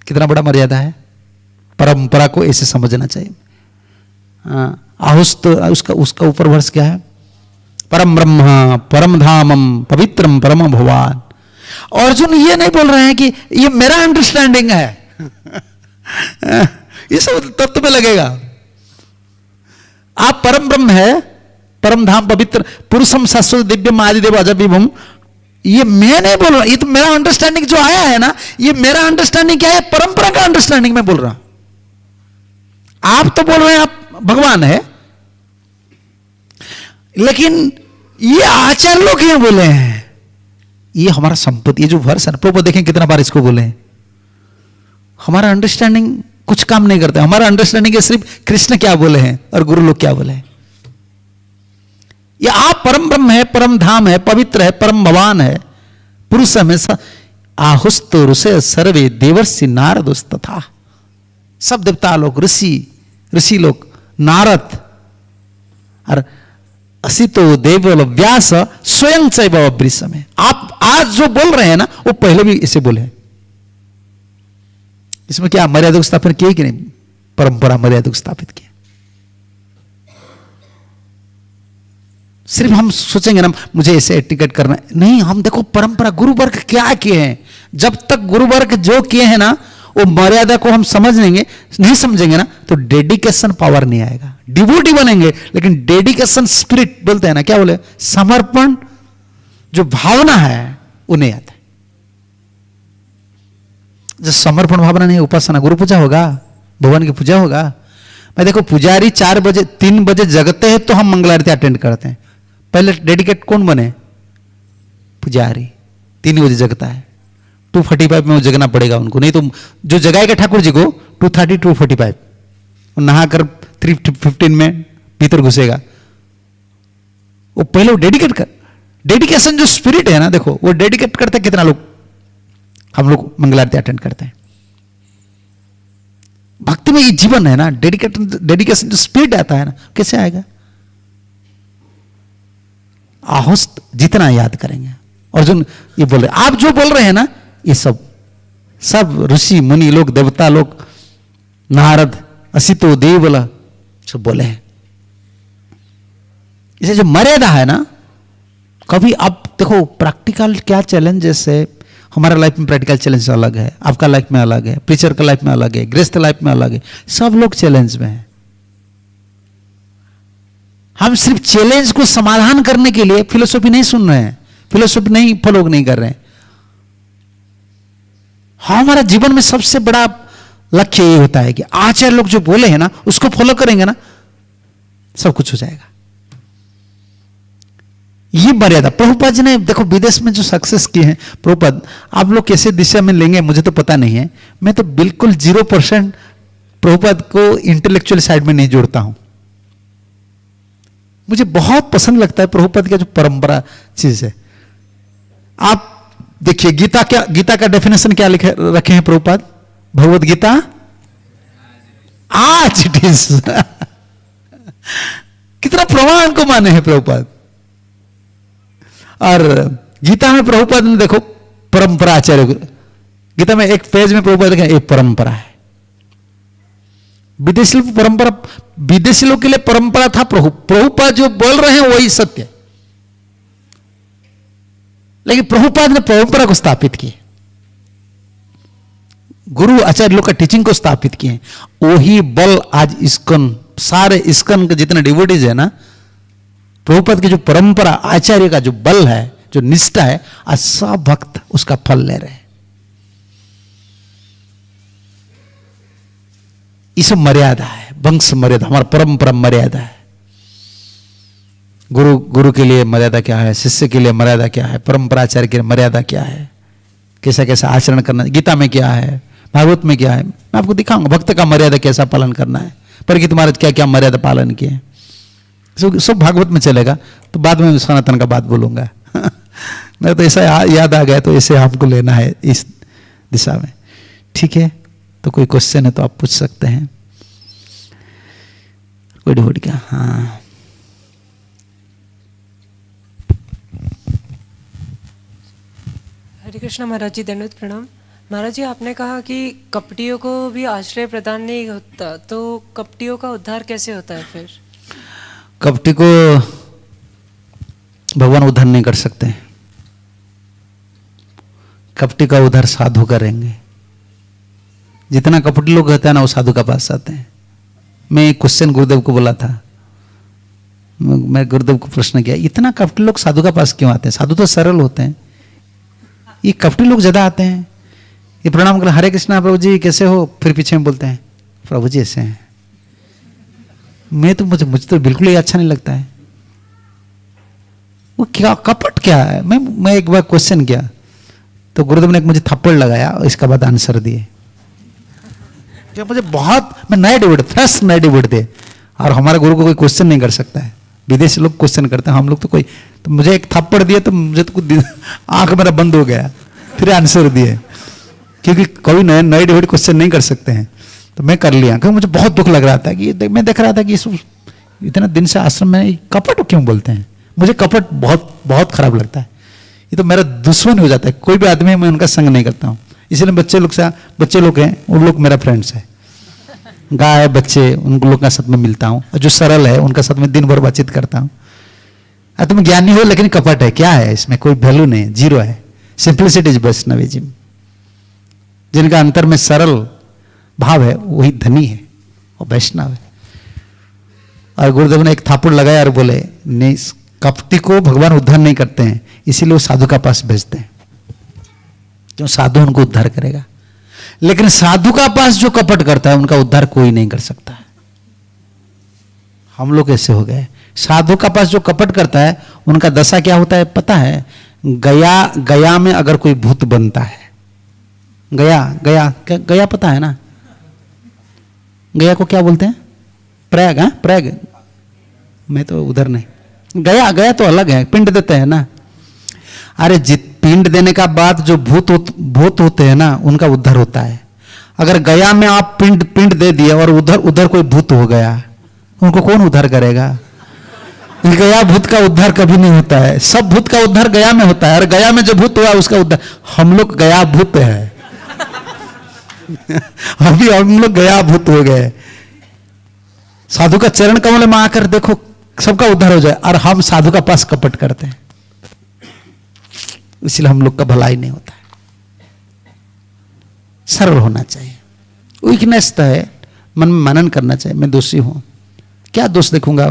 Speaker 1: कितना बड़ा मर्यादा है, परंपरा को ऐसे समझना चाहिए। आहुस्त, उसका ऊपर वर्ष क्या है? परम ब्रह्म परम धामम पवित्रम परम भगवान। अर्जुन ये नहीं बोल रहे हैं कि ये मेरा अंडरस्टैंडिंग है। ये सब तत्व में लगेगा। आप परम ब्रह्म है, परम धाम पवित्र पुरुषम शाश्वत दिव्यम आदिदेव अजविभुम, ये मैं नहीं बोल रहा, ये तो मेरा अंडरस्टैंडिंग जो आया है ना, ये मेरा अंडरस्टैंडिंग क्या है? परंपरा का अंडरस्टैंडिंग मैं बोल रहा हूं। आप तो बोल रहे हैं आप भगवान है, लेकिन ये आचार्य लोग क्यों बोले हैं? ये हमारा संपत्ति, ये जो वर्ष है, प्रभु देखें कितना बार इसको बोले हैं। हमारा अंडरस्टैंडिंग कुछ काम नहीं करता। हमारा अंडरस्टैंडिंग है सिर्फ कृष्ण क्या बोले हैं और गुरु लोग क्या बोले हैं। ये आप परम ब्रह्म है, परम धाम है, पवित्र है, परम भगवान है, पुरुष हमेशा आहुस्त ऋषय सर्वे देवर्षि नारद तथा। सब देवता लोग, ऋषि लोग, नारद और असितो देवल व्यास स्वयं चैव वृष में। आप आज जो बोल रहे हैं ना, वो पहले भी इसे बोले हैं। इसमें क्या मर्यादा स्थापन किए कि नहीं? परंपरा मर्यादा स्थापित किया। सिर्फ हम सोचेंगे ना मुझे ऐसे टिकट करना नहीं, हम देखो परंपरा गुरु वर्ग क्या किए हैं। जब तक गुरु वर्ग जो किए हैं ना, वो मर्यादा को हम नहीं समझेंगे ना, तो डेडिकेशन पावर नहीं आएगा। डिवोटी बनेंगे, लेकिन डेडिकेशन स्पिरिट बोलते हैं ना, क्या बोले, समर्पण जो भावना है वो नहीं आता। जो समर्पण भावना नहीं, उपासना, गुरु पूजा होगा, भगवान की पूजा होगा। मैं देखो पुजारी 4 बजे 3 बजे जगते हैं तो हम मंगल आरती अटेंड करते हैं। पहले डेडिकेट कौन बने? पुजारी 3 बजे जगता है। 2:45 में वो जगना पड़ेगा उनको, नहीं तो जो जगाएगा ठाकुर जी को 2:30 2:45 नहाकर 3:15 में भीतर घुसेगा। वो पहले वो डेडिकेशन जो स्पिरिट है ना, देखो वो डेडिकेट करते कितना लोग, हम लोग मंगल आरती अटेंड करते हैं। भक्ति में ये जीवन है ना, डेडिकेशन जो स्पिरिट आता है ना, कैसे आएगा? आहुस्त जितना याद करेंगे। अर्जुन ये बोल रहे, आप जो बोल रहे हैं ना, ये सब ऋषि मुनि लोग, देवता लोग, नारद, असितो देवल सब बोले हैं। इसे जो मर्यादा है ना, कभी आप देखो प्रैक्टिकल क्या चैलेंजेस है। हमारा लाइफ में प्रैक्टिकल चैलेंज अलग है, आपका लाइफ में अलग है, प्रीचर का लाइफ में अलग है, गृहस्थ लाइफ में अलग है। सब लोग चैलेंज में हैं। हम सिर्फ चैलेंज को समाधान करने के लिए फिलोसॉफी नहीं सुन रहे हैं, फिलोसॉफी नहीं फॉलो नहीं कर रहे हैं। हमारा जीवन में सबसे बड़ा लक्ष्य ये होता है कि आचार्य लोग जो बोले हैं ना, उसको फॉलो करेंगे ना, सब कुछ हो जाएगा। ये मर्यादा प्रभुपाद जी ने देखो विदेश में जो सक्सेस किए हैं। प्रभुपाद आप लोग कैसे दिशा में लेंगे मुझे तो पता नहीं है। मैं तो बिल्कुल 0% प्रभुपाद को इंटेलेक्चुअल साइड में नहीं जोड़ता हूं। मुझे बहुत पसंद लगता है प्रभुपाद का जो परंपरा चीज है। आप देखिए गीता का डेफिनेशन क्या रखे हैं प्रभुपाद? भगवत गीता आज इट इज। कितना प्रमाण को माने हैं प्रभुपाद। और गीता में प्रभुपाद ने देखो परंपरा आचार्य, गीता में एक पेज में प्रभुपाद लिखा एक परंपरा है। विदेशी परंपरा, विदेशी लोग के लिए परंपरा था प्रभुपाद जो बोल रहे हैं वही सत्य, लेकिन प्रभुपाद ने परंपरा को स्थापित की, गुरु आचार्य लोग का टीचिंग को स्थापित किए। वही बल आज इस्कॉन, सारे इस्कॉन के जितने डिवोटीज है ना, प्रभुपाद की जो परंपरा, आचार्य का जो बल है, जो निष्ठा है, आज सब भक्त उसका फल ले रहे हैं। ये सब मर्यादा है, वंश मर्यादा, हमारा परंपरा मर्यादा है। गुरु के लिए मर्यादा क्या है, शिष्य के लिए मर्यादा क्या है, परंपराचार्य के लिए मर्यादा क्या है, कैसा कैसा आचरण करना, गीता में क्या है, भागवत में क्या है, मैं आपको दिखाऊंगा भक्त का मर्यादा कैसा पालन करना है, पर कि तुम्हारा क्या क्या मर्यादा पालन किए, सब भागवत में चलेगा। तो बाद में सनातन का बात बोलूंगा। मेरा तो ऐसा याद आ गया, तो ऐसे आपको लेना है इस दिशा में, ठीक है। तो कोई क्वेश्चन है तो आप पूछ सकते हैं, कोई ढूंढ क्या? हाँ,
Speaker 2: हरे कृष्णा महाराज जी, दंडवत प्रणाम। महाराज जी, आपने कहा कि कपटियों को भी आश्रय प्रदान नहीं होता, तो कपटियों का उद्धार कैसे होता है फिर?
Speaker 1: कपटी को भगवान उद्धार नहीं कर सकते, कपटी का उद्धार साधु करेंगे। जितना कपटी लोग रहते हैं ना, वो साधु का पास आते हैं। मैं एक क्वेश्चन गुरुदेव को बोला था, मैं गुरुदेव को प्रश्न किया, इतना कपटी लोग साधु का पास क्यों आते हैं? साधु तो सरल होते हैं, ये कपटी लोग ज्यादा आते हैं। ये प्रणाम कर, हरे कृष्णा प्रभु जी कैसे हो, फिर पीछे में बोलते हैं प्रभु जी ऐसे हैं। मुझे तो बिल्कुल ही अच्छा नहीं लगता है। वो क्या कपट क्या है? मैं एक बार क्वेश्चन किया तो गुरुदेव ने मुझे थप्पड़ लगाया, इसका बाद आंसर दिए। क्या मुझे बहुत, मैं नए डिबेट, फ्रेश नए डिबेट दे, और हमारे गुरु को कोई क्वेश्चन नहीं कर सकता है। विदेशी लोग क्वेश्चन करते हैं, हम लोग तो कोई, तो मुझे एक थप्पड़ दिया तो मुझे तो आंख मेरा बंद हो गया, फिर आंसर दिए, क्योंकि कोई नए डिबेट क्वेश्चन नहीं कर सकते हैं। तो मैं कर लिया, क्योंकि मुझे बहुत दुख लग रहा था कि मैं देख रहा था कि इतना दिन से आश्रम में कपट क्यों बोलते हैं। मुझे कपट बहुत बहुत खराब लगता है, ये तो मेरा दुश्मन हो जाता है। कोई भी आदमी है, मैं उनका संग नहीं करता हूँ। इसलिए बच्चे लोग हैं, उन लोग मेरा फ्रेंड्स है। गाय बच्चे, उन लोग का साथ में मिलता हूँ, और जो सरल है उनका साथ में दिन भर बातचीत करता हूँ। तुम ज्ञानी हो लेकिन कपट है, क्या है इसमें? कोई वैल्यू नहीं, जीरो है। Simplicity is Vaishnavism. जिनका अंतर में सरल भाव है वही धनी है और वैष्णव है। और गुरुदेव ने एक थापुड़ लगाया और बोले, नहीं, कपटी को भगवान उद्धार नहीं करते हैं, इसीलिए वो साधु का पास भेजते हैं, क्यों? साधु उनको उद्धार करेगा। लेकिन साधु का पास जो कपट करता है, उनका उद्धार कोई नहीं कर सकता है। हम लोग ऐसे हो गए। साधु का पास जो कपट करता है, उनका दशा क्या होता है पता है? गया में अगर कोई भूत बनता है, गया पता है ना? गया को क्या बोलते हैं? प्रयाग। हाँ, प्रयाग। मैं तो उधर नहीं गया तो अलग है, पिंड देते हैं ना। अरे पिंड देने का बाद जो भूत होते हैं ना, उनका उद्धार होता है। अगर गया में आप पिंड दे दिए और उधर कोई भूत हो गया, उनको कौन उद्धार करेगा? गया भूत का उद्धार कभी नहीं होता है। सब भूत का उद्धार गया में होता है, और गया में जो भूत हुआ उसका उद्धार। हम लोग गया भूत है। अभी हम लोग गया भूत हो गए। साधु का चरण कमल में आकर देखो, सबका उद्धार हो जाए, और हम साधु का पास कपट करते हैं, इसलिए हम लोग का भलाई नहीं होता है। सरल होना चाहिए। वीकनेस तो है, मन में मनन करना चाहिए। मैं दोषी हूं, क्या दोष देखूंगा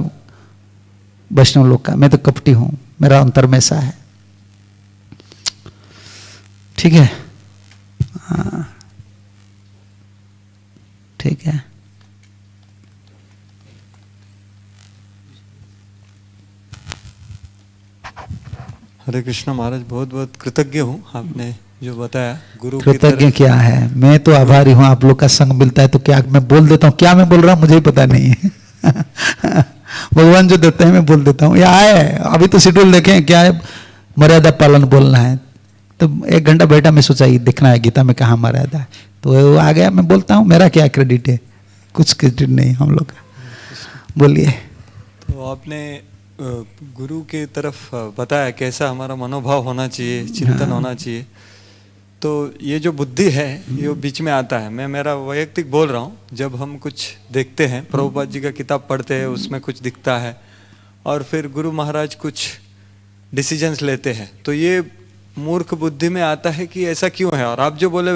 Speaker 1: वैष्णव लोग का? मैं तो कपटी हूं, मेरा अंतर में ऐसा है। ठीक है, हाँ ठीक है।
Speaker 3: हरे कृष्णा महाराज, बहुत बहुत कृतज्ञ हूँ आपने जो बताया। गुरु
Speaker 1: कृतज्ञ क्या है, मैं तो आभारी हूँ। आप लोग का संग मिलता है तो क्या मैं बोल देता हूँ, क्या मैं बोल रहा हूँ मुझे ही पता नहीं है। भगवान जो देते हैं मैं बोल देता हूँ। यह है, अभी तो शेड्यूल देखें क्या है, मर्यादा पालन बोलना है। तो 1 घंटा बैठा, मैं सोचा ये देखना है गीता में कहाँ मर्यादा है, तो वो आ गया, मैं बोलता हूँ। मेरा क्या क्रेडिट है? कुछ क्रेडिट नहीं हम लोग का। बोलिए।
Speaker 3: तो आपने गुरु की तरफ बताया कैसा हमारा मनोभाव होना चाहिए, चिंतन होना चाहिए। तो ये जो बुद्धि है ये बीच में आता है। मैं मेरा वैयक्तिक बोल रहा हूँ, जब हम कुछ देखते हैं, प्रभुपाद जी का किताब पढ़ते हैं, उसमें कुछ दिखता है और फिर गुरु महाराज कुछ डिसीजंस लेते हैं, तो ये मूर्ख बुद्धि में आता है कि ऐसा क्यों है। और आप जो बोले